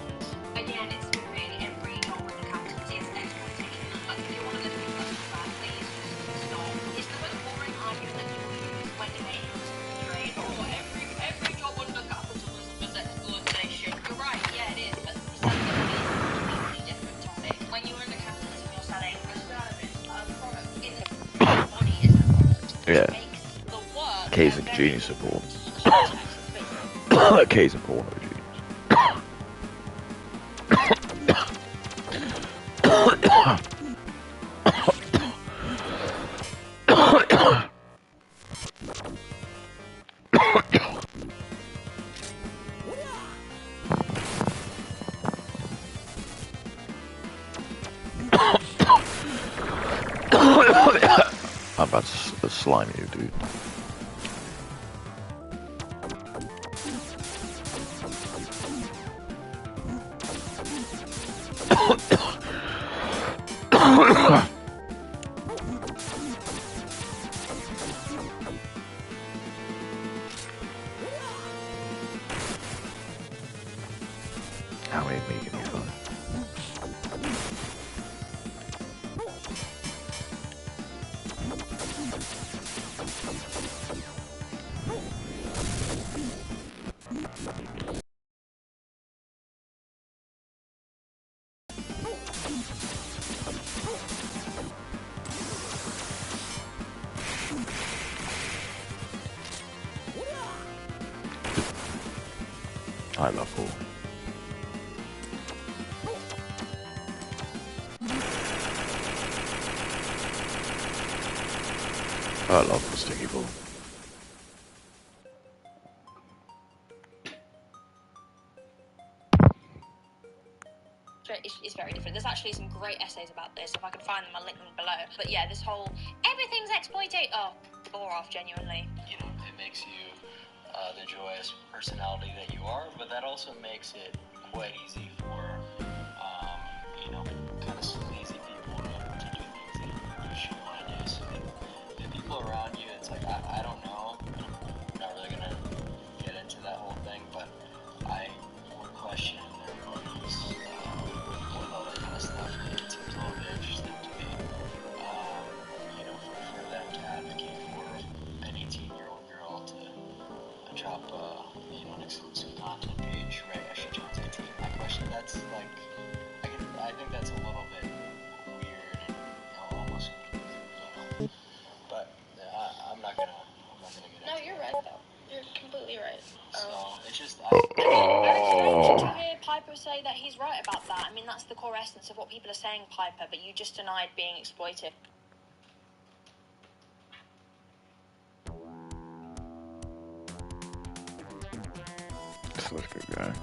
again, it's really every job with accountancy is exploitation. Like, if you're one of those people that's bad, please just stop. It's the most boring argument that you will use when debating a trade. Oh, every job under capitalism is exploitation. You're right, yeah, it is. But it's like a completely different topic. When you're in capitalism, you're selling a service, a product. The body is a product. Yeah. It makes the work Case a of very genius support. context. Case of porno genius. I'm about to slime you, dude. How many me can you find? I love ball. I love the sticky ball. It's very different. There's actually some great essays about this. If I can find them, I'll link them below. But yeah, this whole everything's exploited. Oh, bore off, genuinely. you know, it makes you the joyous personality that you are, but that also makes it quite easy for, you know, kind of sleazy people to do things that you shouldn't want to do. So the people around you, it's like, I don't know, I'm not really going to get into that whole thing, but I would question their motives with all that kind of stuff. It seems a little bit interesting to me, you know, for them to advocate for an 18-year-old girl to drop, you know, an exclusive content page right as she turns 18. I question that's like, I think that's a little bit weird and, you know, almost confusing, but I'm not gonna get into No, you're right it. though. You're completely right. So it's just Very strange to hear Piper say that he's right about that. I mean, that's the core essence of what people are saying, Piper, but you just denied being exploited. Such a good guy.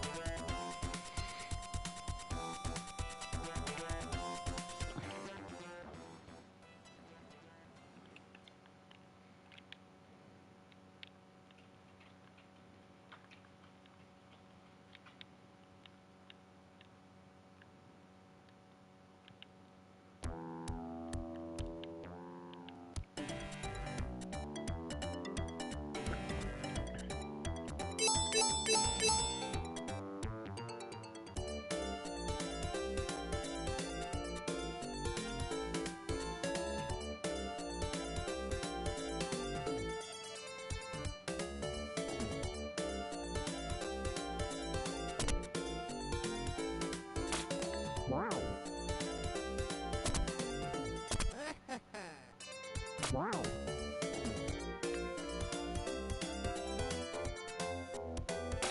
Wow. Wow.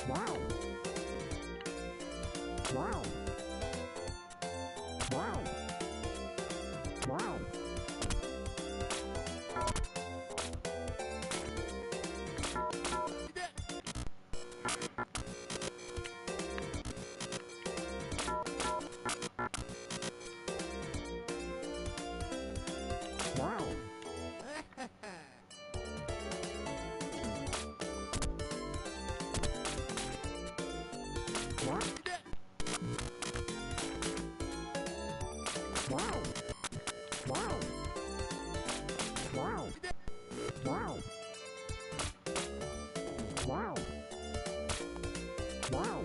Wow. Wow. Wow. Wow. Wow. Wow. Wow. Wow.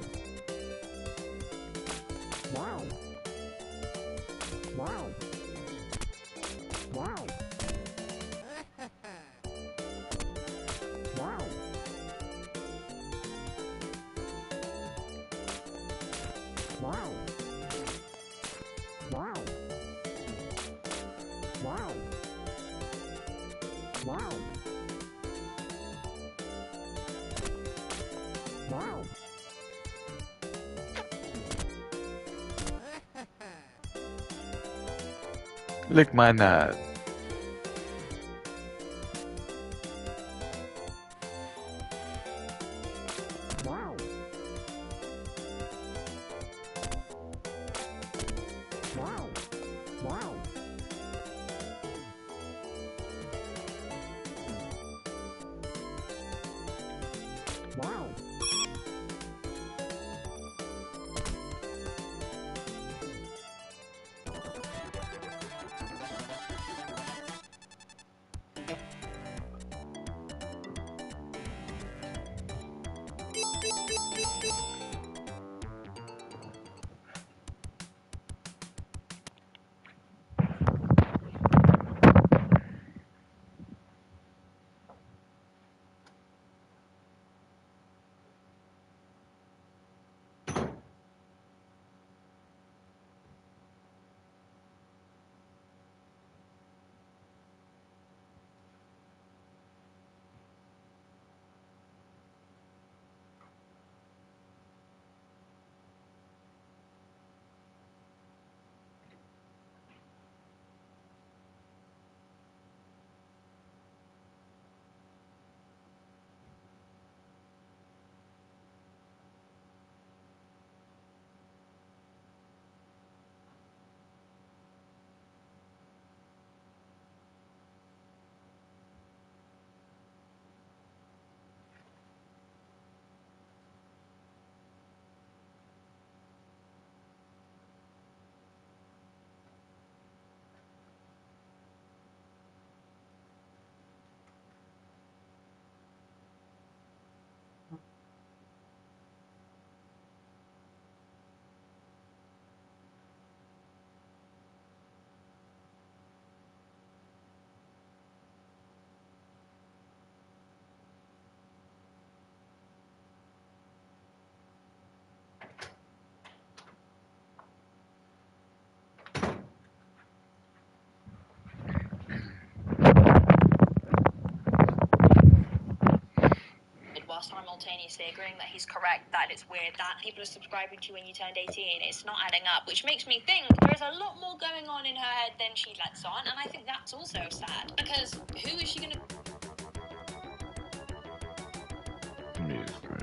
Wow. Wow. Wow. Wow. Wow. Wow. Wow. Wow. Wow. Lick my nut. Wow. Wow. Wow. Wow. While simultaneously agreeing that he's correct, that it's weird that people are subscribing to you when you turned 18. It's not adding up, which makes me think there's a lot more going on in her head than she lets on, and I think that's also sad. Because who is she gonna... Music's great.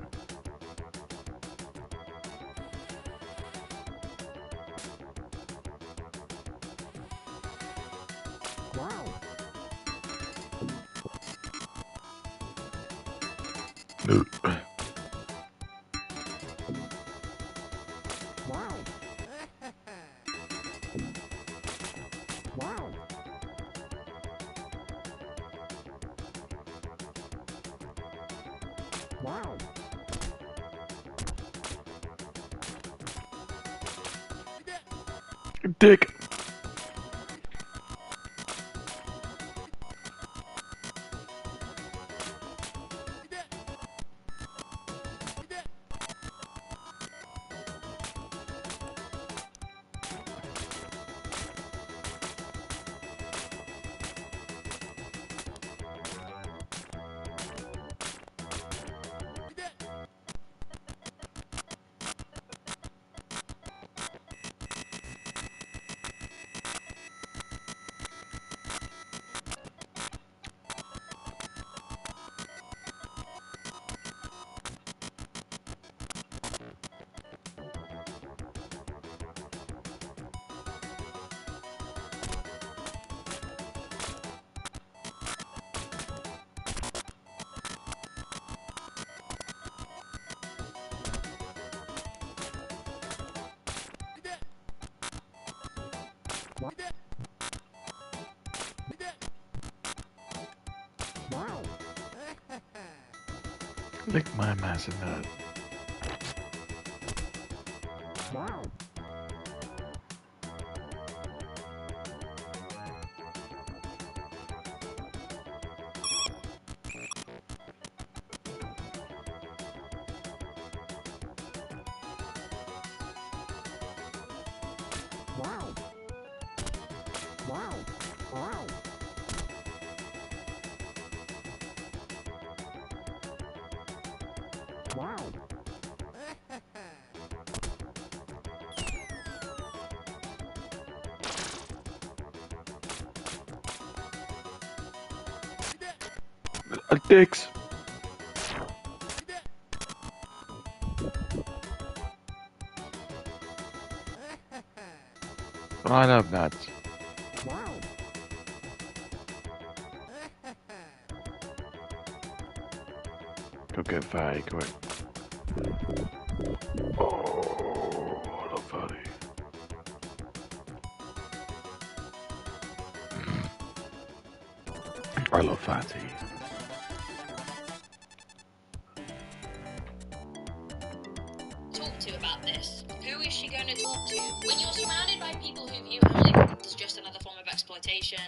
Wow. Wow. Wow. Wow. Dick. Lick my massive nut. Wow. Wow. Wow. Wow. Wow. Dicks. I love nuts. Wow. Go get fatty quick. Oh, I love fatty. I love fatty. Talk to about this. Who is she going to talk to? When you're surrounded by people who view only as just another form of exploitation,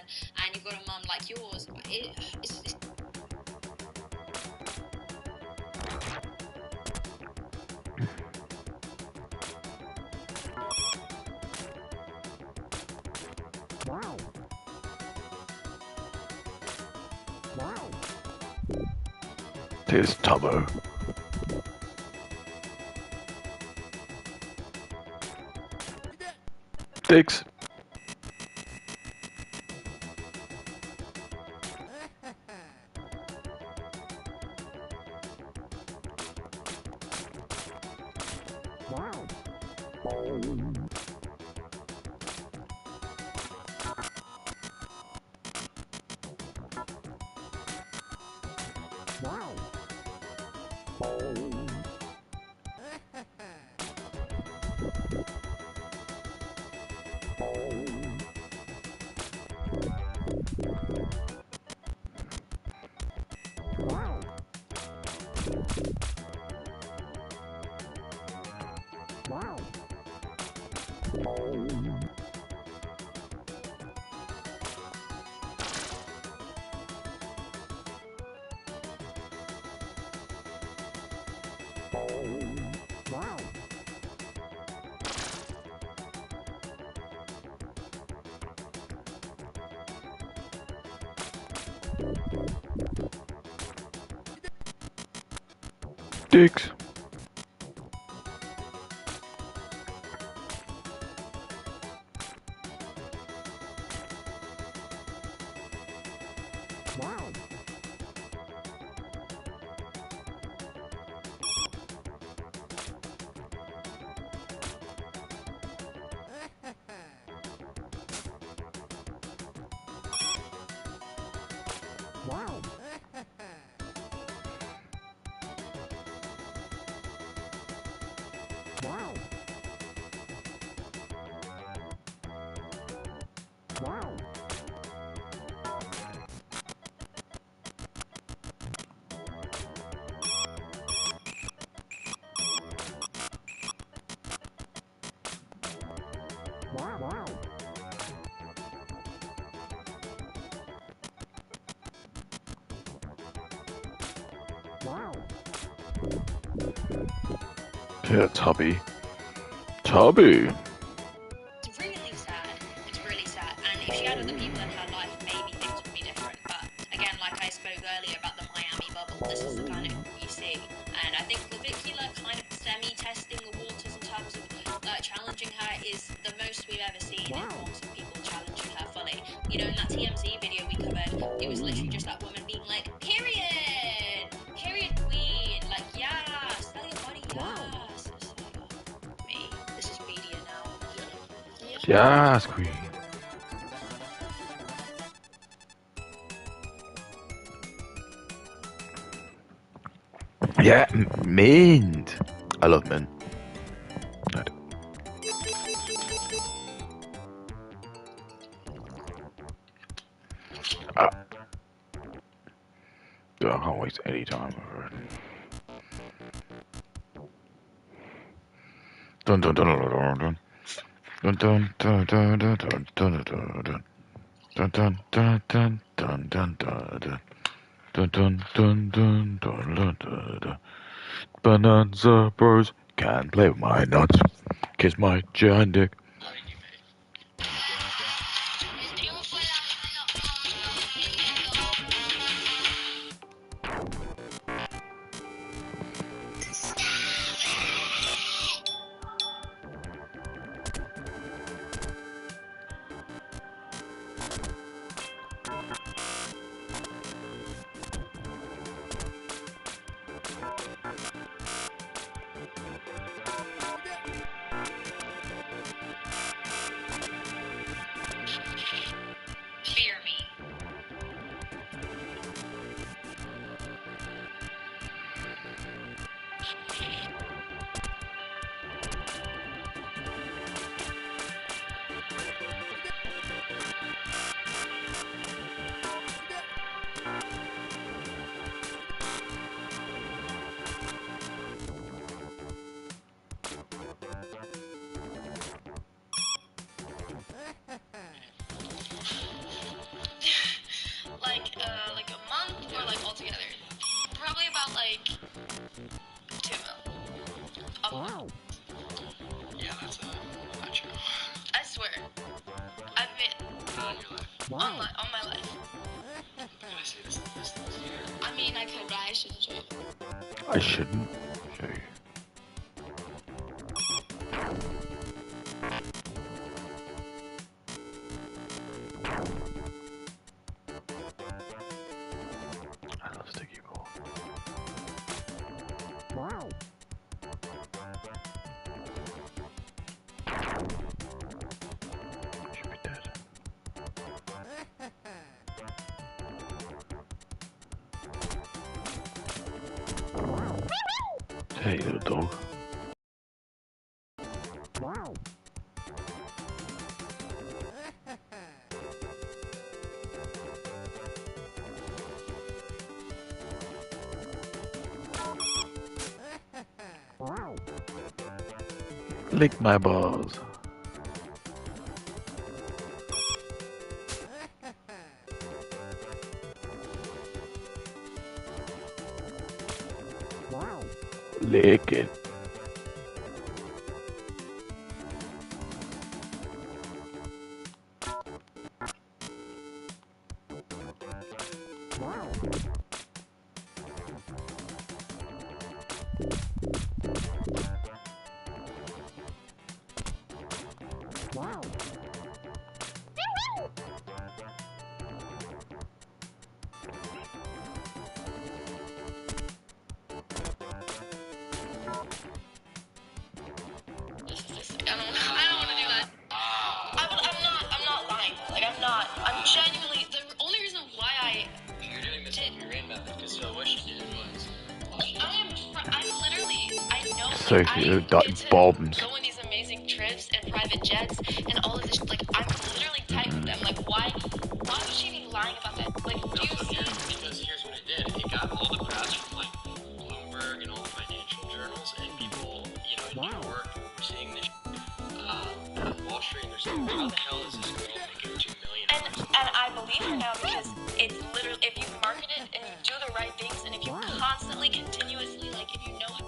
and you've got a mum like yours, it's Wow. Wow. Tis Tubbo. Dicks. Wow. Wow. Wow. Wow. Wow. Dicks. Wow. Wow. Wow. Wow. Wow. Wow. Wow. Yeah, Tubby. Tubby. It's really sad. It's really sad. And if she had other people in her life, maybe things would be different. But again, like I spoke earlier about the Miami bubble, this is the kind of you see. And I think Clavicula kind of semi-testing the waters in terms of challenging her is the most we've ever seen in forms of people challenging her fully. You know, in that TMZ video we covered, it was literally just that woman being like, period! Period queen! Like, yes! Tell your body, yes! It's like, oh, me. This is media now. Yes, queen. Yeah, mint. I love mint. I do. I can't waste any time with her. Dun dun dun dun dun dun dun dun dun dun dun dun dun dun dun dun dun dun dun dun. Dun dun dun dun dun dun dun dun. Bonanza Bros can't play with my nuts. Kiss my giant dick. Fear me. Like a month or like altogether? Probably about like 2 mil. A month. Yeah, that's not true. I swear. I've been Not on your life. on my life. Can I say this here? I mean, I could, but I shouldn't show you. I shouldn't show you. I love sticky ball. Wow. Should be dead. Hey, little dog. Wow. Wow. Lick my balls. Wow. Lick it. Wow. Wow. I don't want to do that. I'm not lying. Like, I'm genuinely, the only reason why You're doing this on your rain method, because so what she did was... I know, So like, I you get to bombs. go on these amazing trips and private jets and all of this, like, I'm literally typing them, like, why would she be lying about that? Like, do you see? Because here's what it did. It got all the press from, like, Bloomberg and all the financial journals, and people, you know, in New York were seeing this on Wall Street. They're saying, how the hell is this girl making $2 million? And I believe her now because it's literally, if you market it and you do the right things and if you constantly, continuously, like, if you know how.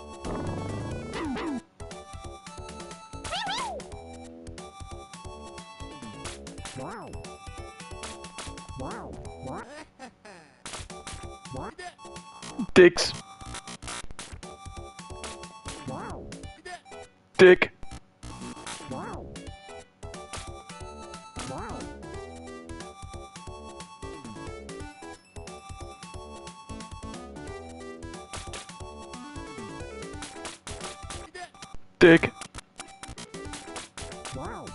Wow. Wow. What? What? Dicks. Wow. Dick. Wow. Wow. Dick. Wow.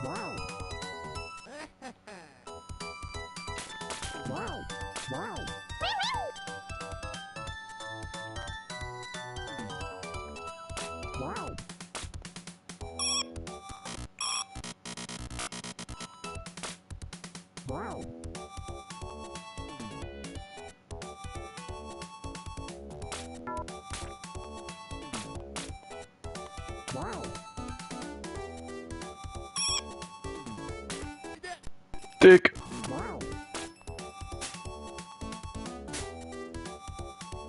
Wow. Wow. Wow. Wow. Wow. Dick. Wow.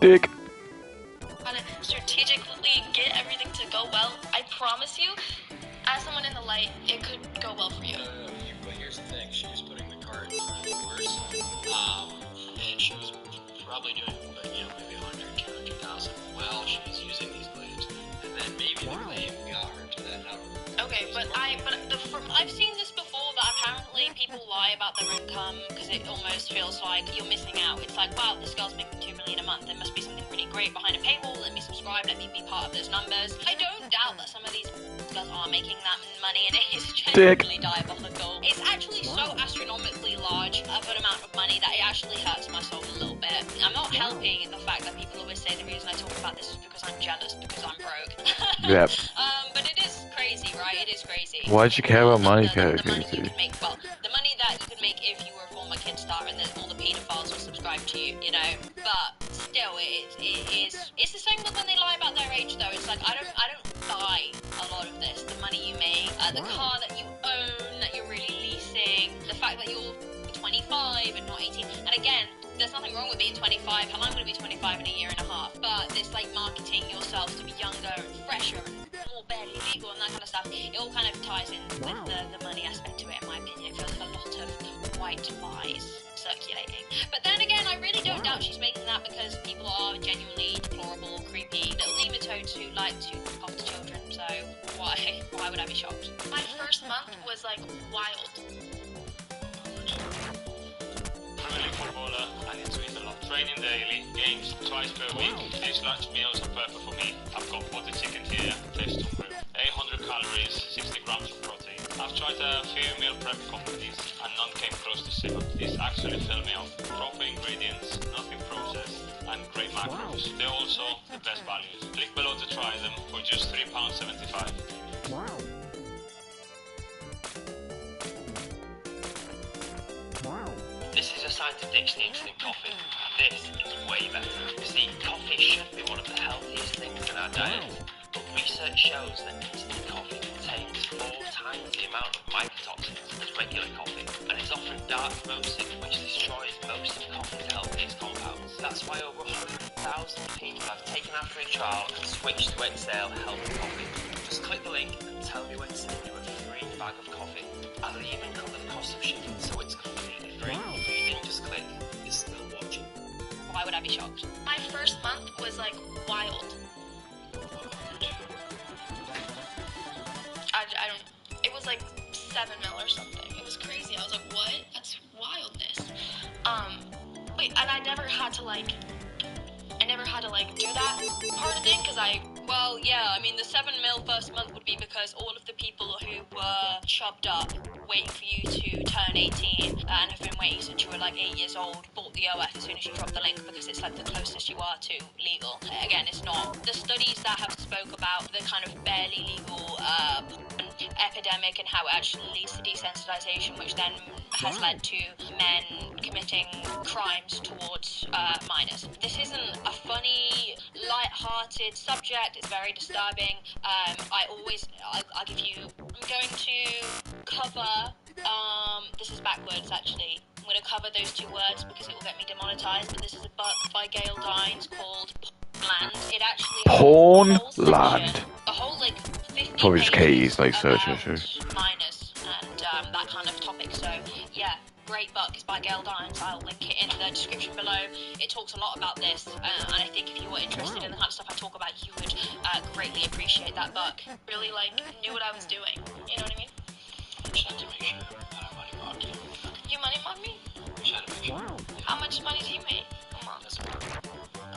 Dick. On it, strategically get everything to go well. I promise you, as someone in the light, it could go well for you. But here's the thing, she was putting the cart in front of the horse, and she was probably doing, maybe 100, 200,000 while she was using these blades, and then maybe the blade got her to that number. Okay, but I've seen this before, that apparently people lie about their income because it almost feels like you're missing out. It's like, wow, this girl's making 2 million a month. There must be something really great behind a paywall. Let me subscribe. Let me be part of those numbers. I don't doubt that some of these girls are making that money, and it is genuinely diabolical. It's actually so astronomically large of an amount of money that it actually hurts my soul a little bit. I'm not helping the fact that people always say the reason I talk about this is because I'm jealous, because I'm broke. Yep. But it is crazy, right? It is crazy. Why'd you care about money, The money you Katyklism? could make, well, the money that you could make if you were a former kid star and then all the pedophiles will subscribe to you, you know. But still, it's the same with when they lie about their age, though. It's like I don't buy a lot of this. The money you make, the car that you own, that you're really leasing, the fact that you're 25 and not 18. And again, there's nothing wrong with being 25. Hell, I'm going to be 25 in a year and a half. But this like marketing yourself to be younger and fresher and more barely legal and that kind of stuff, it all kind of ties in with the money aspect to it, in my opinion. It feels like a lot of white lies circulating. But then again, I really don't doubt she's making that because people are genuinely deplorable, creepy little nematodes who like to rip off the children. So why would I be shocked? My first month was like wild. I'm a footballer. I need to eat a lot. Training daily, games twice per week. These lunch meals are perfect for me. I've got water chicken here, tastes too good. 800 calories, 60 grams of protein. I've tried a few meal prep companies and none came close to similar. These actually fill me up. Proper ingredients, nothing processed, and great macros. They're also the best values. Click below to try them for just £3.75. Wow. Wow. This is a scientific instant coffee. This is way better. You see, coffee should be one of the healthiest things in our diet, but research shows that instant coffee contains 4 times the amount of mycotoxins as regular coffee, and it's often dark roasted, which destroys most of coffee's healthiest compounds. That's why over 100,000 people have taken our free trial and switched to Excel Healthy Coffee. Just click the link and tell me when to send you a free bag of coffee. I'll even cover the cost of shipping, so it's completely free. If you didn't just click, you're still watching. Why would I be shocked? My first month was like wild. I don't. It was like 7 mil or something. It was crazy. I was like, what? That's wildness. Wait, and I never had to do that part of thing because Well, yeah, I mean, the 7 mil first month would be because all of the people who were chubbed up, waiting for you to turn 18, and have been waiting since you were like 8 years old, bought the OF as soon as you drop the link because it's like the closest you are to legal. Again, it's not. The studies that have spoke about the kind of barely legal epidemic and how it actually leads to desensitization, which then has led to men committing crimes towards minors. This isn't a funny, light-hearted subject. It's very disturbing. I'll give you. I'm going to cover. This is backwards actually. I'm going to cover those 2 words because it will get me demonetized. But this is a book by Gail Dines called Land. It actually Pornland. a whole like 50 Probably just pages Katie's like search about history. minors and that kind of topic. So yeah, great book. It's by Gail Dines. I'll link it in the description below. It talks a lot about this, and I think if you were interested in the kind of stuff I talk about, you would greatly appreciate that book. really like knew what I was doing. You know what I mean? Just had to make sure that I money marked you. You money on me? Just had to make sure. How much money do you make a month?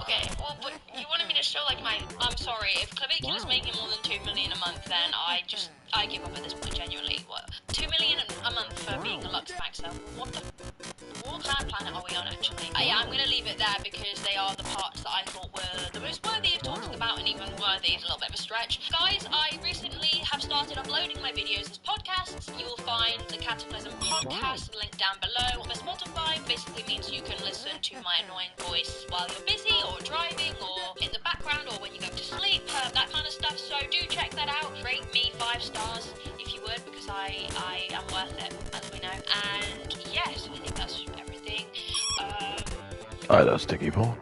Okay, well, but you wanted me to show like my. I'm sorry, if Katyklism was making more than 2 million a month, then I give up at this point, genuinely. What? 2 million a month for being a Lux Maxer? What kind of planet are we on, actually? Yeah, I'm gonna leave it there because they are the parts that I thought were the most worthy of talking about, and even worthy is a little bit of a stretch. Guys, I recently have started uploading my videos as podcasts. You will find the Katyklism podcast link down below. The Spotify basically means you can listen to my annoying voice while you're busy or driving or in the background or when you go to sleep, that kind of stuff. So do check that out. Rate me 5 stars if you would, because I am worth it, as we know. And yes, I think that's everything. Alright, that's Sticky Paul.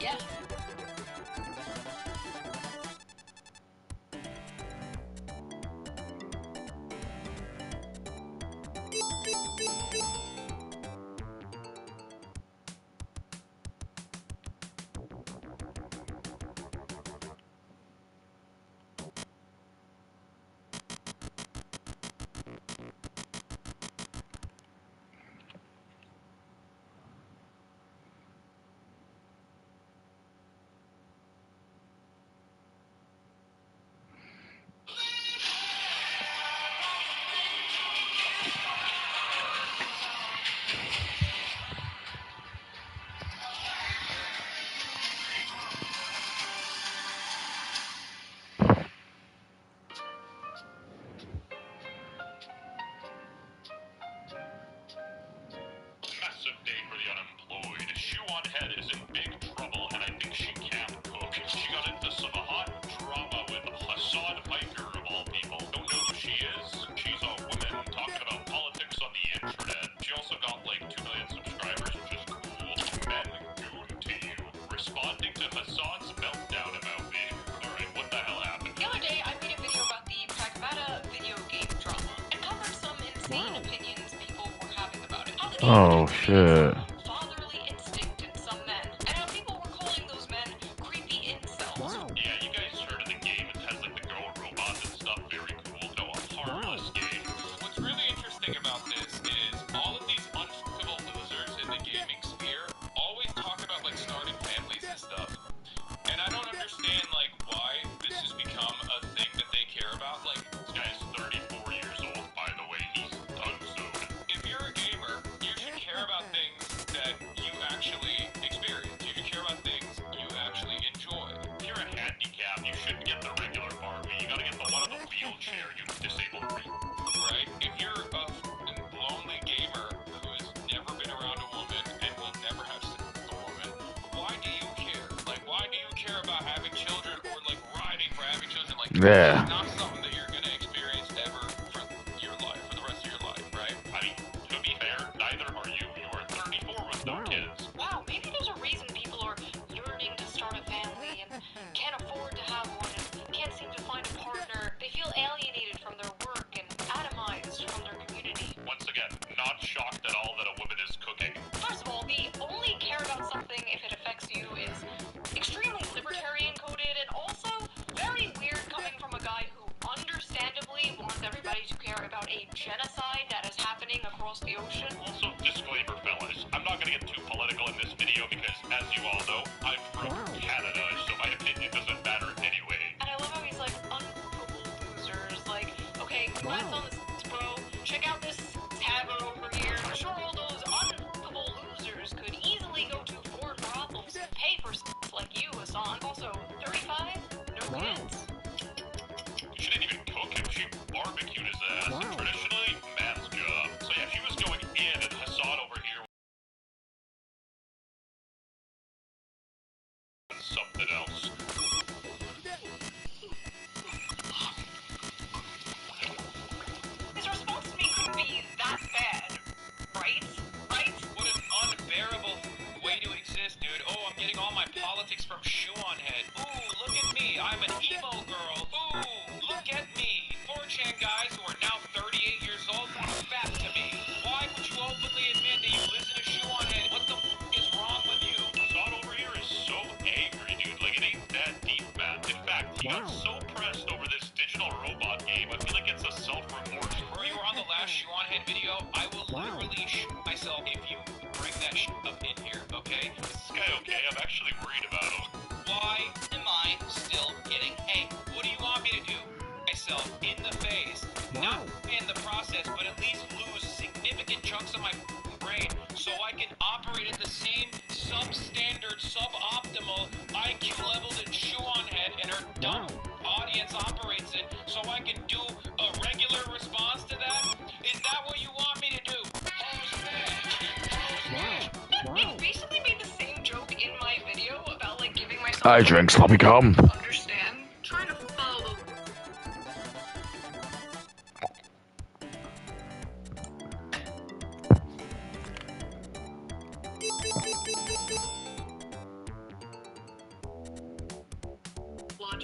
Yeah. Massive day for the unemployed. Shoe on Head is in big trouble, and I think she can't cook. She got into some hot drama with Hassan Hiker, of all people. Don't know who she is. She's a woman talking about politics on the internet. She also got like 2 million subscribers, which is cool. Men goon to you. Responding to Hassan's meltdown about me. Alright, what the hell happened? The other day, I made a video about the Pragmata video game drama and covered some insane opinions people were having about it. How the game Oh, projected shit. fatherly instinct in some men, and how people were calling those men creepy incels. Yeah, you guys heard of the game. It has like the girl robots and stuff. Very cool. No, a harmless game. What's really interesting about this is all of these unfuckable losers in the gaming sphere always talk about like starting families and stuff. And I don't understand like why this has become a thing that they care about. Like, This guy's 34 years old, by the way. He's done so. if you're a gamer, you should care about things that you actually experience. You should care about things you actually enjoy. If you're a handicap, you shouldn't get the regular Barbie. You gotta get the one in the wheelchair, you disabled freak. Right? If you're a lonely gamer who has never been around a woman and will never have sex with a woman, why do you care? Like, why do you care about having children or like riding for having children? Like, Yeah. it's not something that you're gonna experience ever for your life, for the rest of your life, right? I mean, to be fair, neither are you. You are 34 with no kids. Wow, maybe there's a reason people are yearning to start a family and can't afford to have one and can't seem to find a partner. They feel alienated from their work and atomized from their community. Once again, not shocked at all that a woman is cooking. First of all, the only care about something if it affects you is extremely libertarian coded and also very weird coming from a guy who understandably wants everybody to care about a genocide that is happening across the ocean. Also, disclaimer, fellas, I'm not gonna get too political in this video because, as you all know, I'm from Canada, so my opinion doesn't matter anyway. And I love how he's like, uncool losers. Like, okay, congrats on this, bro. Check out this tavern over here. I'm sure all those uncool losers could easily go to foreign brothels and pay for like you, Hassan. Also, 35? No kids. She didn't even cook him, she barbecued his ass. Traditionally, man's job. So yeah, she was going in, and Hassan over here was something else. His response to me couldn't be that bad, right? Right? What an unbearable way to exist, dude. Oh, I'm getting all my politics from Shoe on Head. Ooh, look at me. I'm an emo girl. Ooh, look at me. 4chan guys who are now 38 years old want to fap to me. Why would you openly admit that you listen to Shoe on Head? What the is wrong with you? Hassan over here is so angry, dude. Like, it ain't that deep, man. In fact, he got so pressed over this digital robot game, I feel like it's a self-remorse. Where you were on the last Shoe on Head video, I will literally shoot myself if you bring that shit up in here, okay? Is this guy okay? I'm actually worried about him. Why am I still getting angry? What do you want me to do? Myself in the face, not in the process, but at least lose significant chunks of my brain so I can operate at the same substandard, suboptimal IQ level that Shoe on Head and her dumb audience operates in, so I can do a regular response to that? Is that what you want me to do? You basically made the same joke in my video about like giving myself I drink sloppy cum. understand, trying to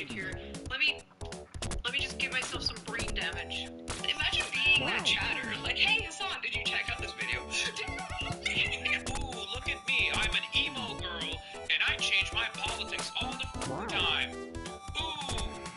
logic here. Let me just give myself some brain damage. Imagine being that chatter. Like, hey Hassan, did you check out this video? Ooh, look at me. I'm an emo girl, and I change my politics all the time. Ooh.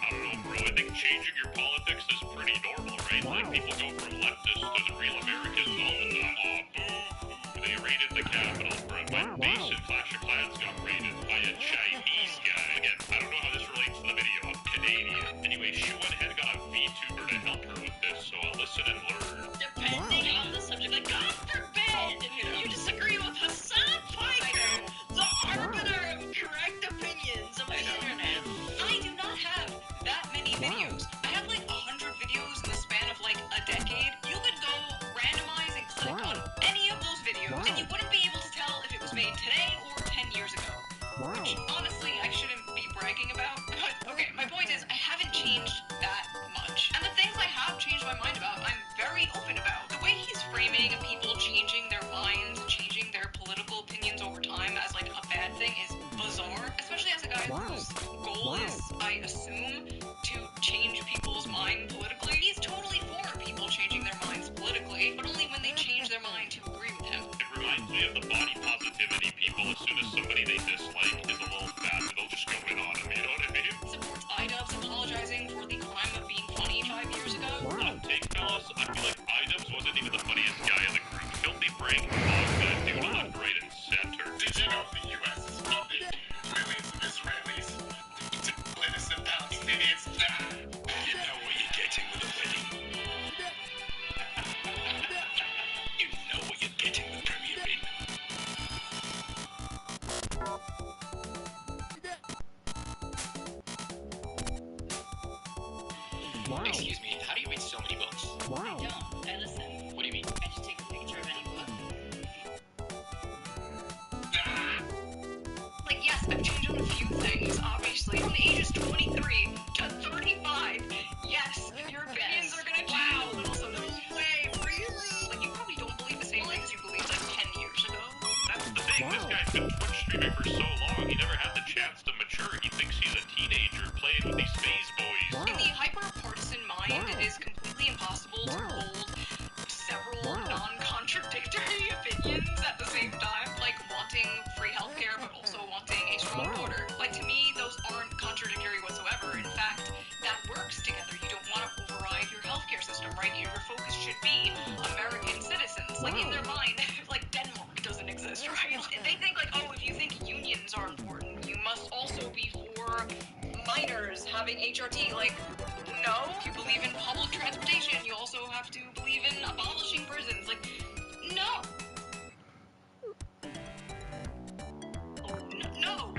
I don't know, bro. I think changing your politics is pretty normal, right? Like, people go from leftists to the real Americans all the time. Aw, boo. They raided the Capitol, bro. My base in Clash of Clans got raided by a Chinese guy. Again, I don't know how this relates to the video. I'm Canadian. Anyway, she went ahead and got a VTuber to help her with this, so I'll listen and learn. Depending on the subject, like, God forbid you disagree with Hassan Piker, the arbiter of correct opinions of the internet. I do not have that many videos. I have like 100 videos in the span of like a decade. You could go randomize and click on any of those videos, and you wouldn't be able to tell if it was made today or 10 years ago. Which, honestly, I shouldn't be bragging about. But, okay, my point is, I haven't changed that much. And the things I have changed my mind about, I'm very open about. The way he's framing people changing their minds, changing their political opinions over time as, like, a bad thing is bizarre. Especially as a guy whose goal is, I assume, to change people's mind politically. He's totally for people changing their minds politically, but only when they change their mind to agree with him. It reminds me of the body positivity people. As soon as somebody they dislike is a little fat, they'll just go in on them, you know what I mean? Supports iDubbbz apologizing for the crime of being funny 5 years ago. Hot take, fellas. I feel like iDubbbz wasn't even the funniest guy in the group. Filthy Frank logged that dude left, right, and center. Did you know the U.S. is funded millions of Israelis to innocent Palestinians die? You know what you're getting with a wedding. You know what you're getting with Premier Bin. Excuse me, how do you read so many books? I don't. I listen. What do you mean? I just take a picture of any book. Like, yes, I've changed on a few things, obviously. From the ages 23 to 35. Yes, your opinions are gonna change. But also, no way, really? Like, you probably don't believe the same things you believed like 10 years ago. That's the thing. This guy's been Twitch streaming for so long. He never had the chance to mature. He thinks he's a teenager playing with these phase boys. In the hyper-partisan mind, it is completely impossible to hold several non-contradictory opinions at the same time, like wanting free healthcare but also wanting a strong border. Like, to me, those aren't contradictory whatsoever. In fact, that works together. You don't want to override your healthcare system, right? Your focus should be American citizens. Like, in their mind, like, Denmark doesn't exist, right? They think, like, oh, if you think unions are important, you must also be for minors having HRT. Like, no. If you believe in public transportation, you also have to believe in abolishing prisons. Like, no. No. Oh,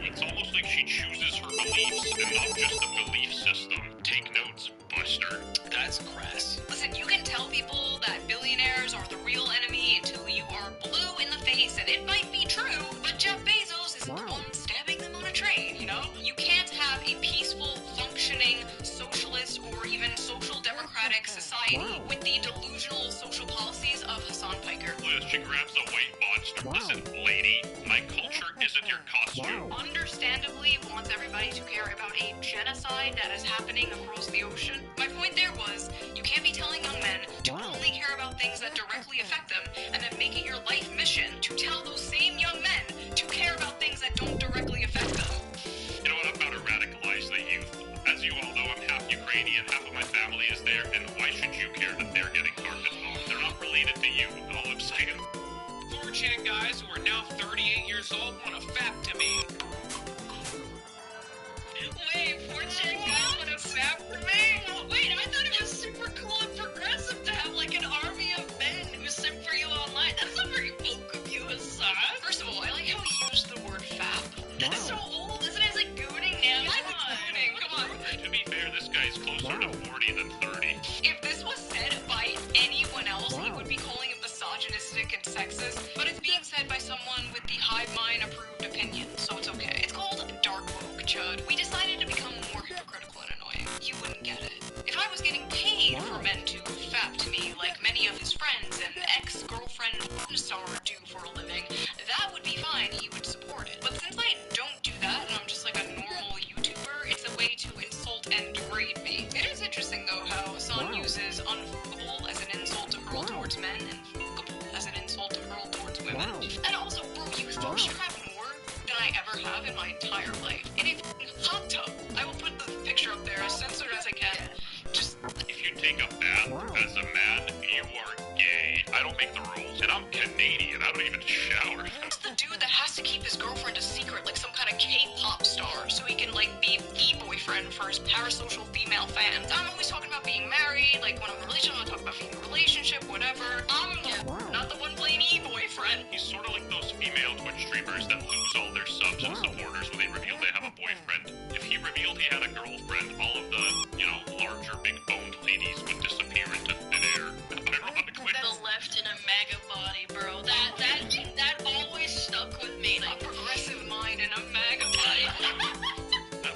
it's almost like she chooses her beliefs and not just the belief system. Take notes, Buster. That's crass. Listen, you can tell people that billionaires are the real enemy until you are blue in the face, and it might be true, but Jeff Bezos isn't the one stabbing them on a train, you know? You can't have a peaceful, functioning, socialist, or even social democratic society with the delusional social policies of Hassan Piker. Liz, she grabs a white monster. Listen, lady, my culture isn't your costume. Understandably wants everybody to care about a genocide that is happening across the ocean. My point there was, you can't be telling young men to only care about things that directly affect them, and then make it your life mission to tell those same young men to care about things that don't directly affect them. You know what? I'm about to radicalize the youth. As you all know, I'm half Ukrainian, half of my family is there, and why should you care that they're getting carpet bombed? They're not related to you. All I'm saying. Fortunate guys who are now 38 years old want to fap to me. Wait, fortune guys want to fap for me? Wait, I thought it was super cool and progressive to have like an army of men who simp for you online. That's not very woke of you, Hassan. First of all, I like how he used the word fap. That is so old, isn't it? It's like gooning now. Come on. To be fair, this guy's closer to 40 than 30. If this was said by anyone else, he would be calling it misogynistic and sexist, but it's being said by someone with the hive mind approved opinion, so it's okay. It's called dark woke, Chud. We decided to become more hypocritical and annoying. You wouldn't get it. If I was getting paid for men to fap to me, like many of his friends and ex-girlfriend star do for a living, that would be fine, he would support it. But since I don't do that, and I'm just like a normal YouTuber, it's a way ever have in my entire life. In a hot tub. I will put the picture up there as censored as I can. Just If you take a bath as a man, you are gay. I don't make the rules, and I'm Canadian. I don't even shower. it's the dude that has to keep his girlfriend a secret, like some kind of K-pop star, so he can like be e-boyfriend for his parasocial female fans. I'm always talking about being married, like when I'm in a relationship, I'm talking about being in a relationship, whatever. I'm not the one playing e-boyfriend. He's sort of like those female Twitch streamers that lose all their subs and supporters when they reveal they have a boyfriend. If he revealed he had a girlfriend, all of the, larger, big-boned ladies would disappear into thin air. Ironically. The left in a MAGA body, bro. That always stuck with me. A progressive mind in a MAGA body.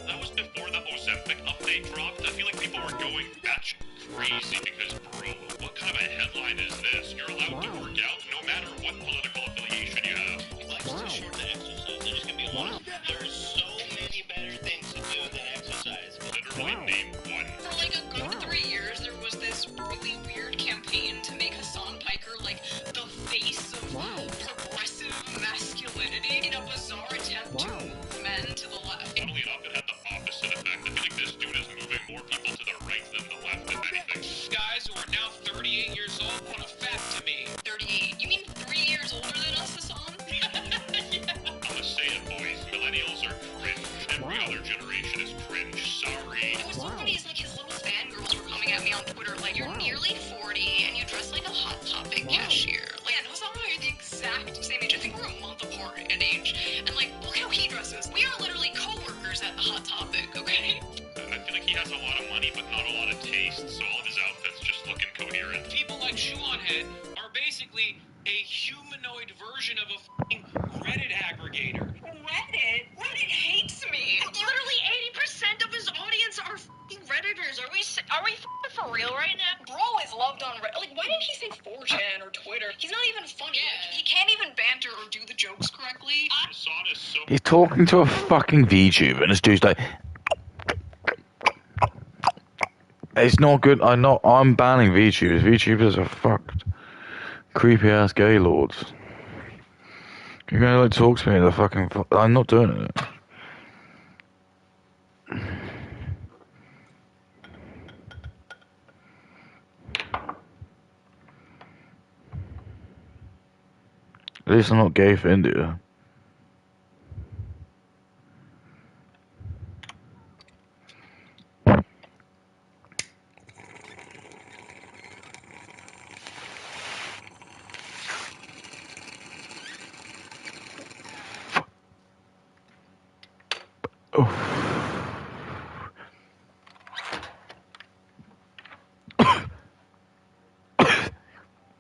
That was before the Ozempic update dropped. I feel like people were going batshit crazy because, bro, what kind of a headline is this? You're allowed to work out no matter what political affiliation you have. Life's too short to exercise. There's just gonna be a lot. There's so many better things to do than exercise. Literally name one. For like a good 3 years, there was this really weird campaign to make Hassan Piker like the face of progressive masculinity in a bizarre attempt to move men to the left. Funnily enough, it had the opposite effect. I feel like this dude is moving more people to the right than the left, if anything. Guys who are now 38 years old want a fact to me. 38. You mean 3 years older than us, Hassan? I'm gonna say it, boys. Millennials are cringe. Every other generation is cringe. Sorry. It was so funny is like his little fangirls were coming at me on Twitter like, you're nearly 40 and you dress like a Hot Topic cashier. Like, and Hassan and I are the exact same age. I think we're a month apart in age. And like, look how he dresses. We are literally co-workers at the Hot Topic, okay? I feel like he has a lot of money, but not a lot of taste, so all of his outfits just look incoherent. People like Shoeonhead are basically a humanoid version of a f***ing Reddit aggregator. Reddit? Reddit hates me. Literally 80% of his audience are f***ing Redditors. Are we f***ing for real right now? Bro is loved on Reddit. Like, why didn't he say 4chan or Twitter? He's not even funny. Like, he can't even banter or do the jokes correctly. Assad is so He's talking to a fucking VTuber, and this dude's like, it's not good. I'm banning VTubers. VTubers are fucked. Creepy ass gay lords. You're gonna like talk to me the fucking. I'm not doing it. At least I'm not gay for India. Oh.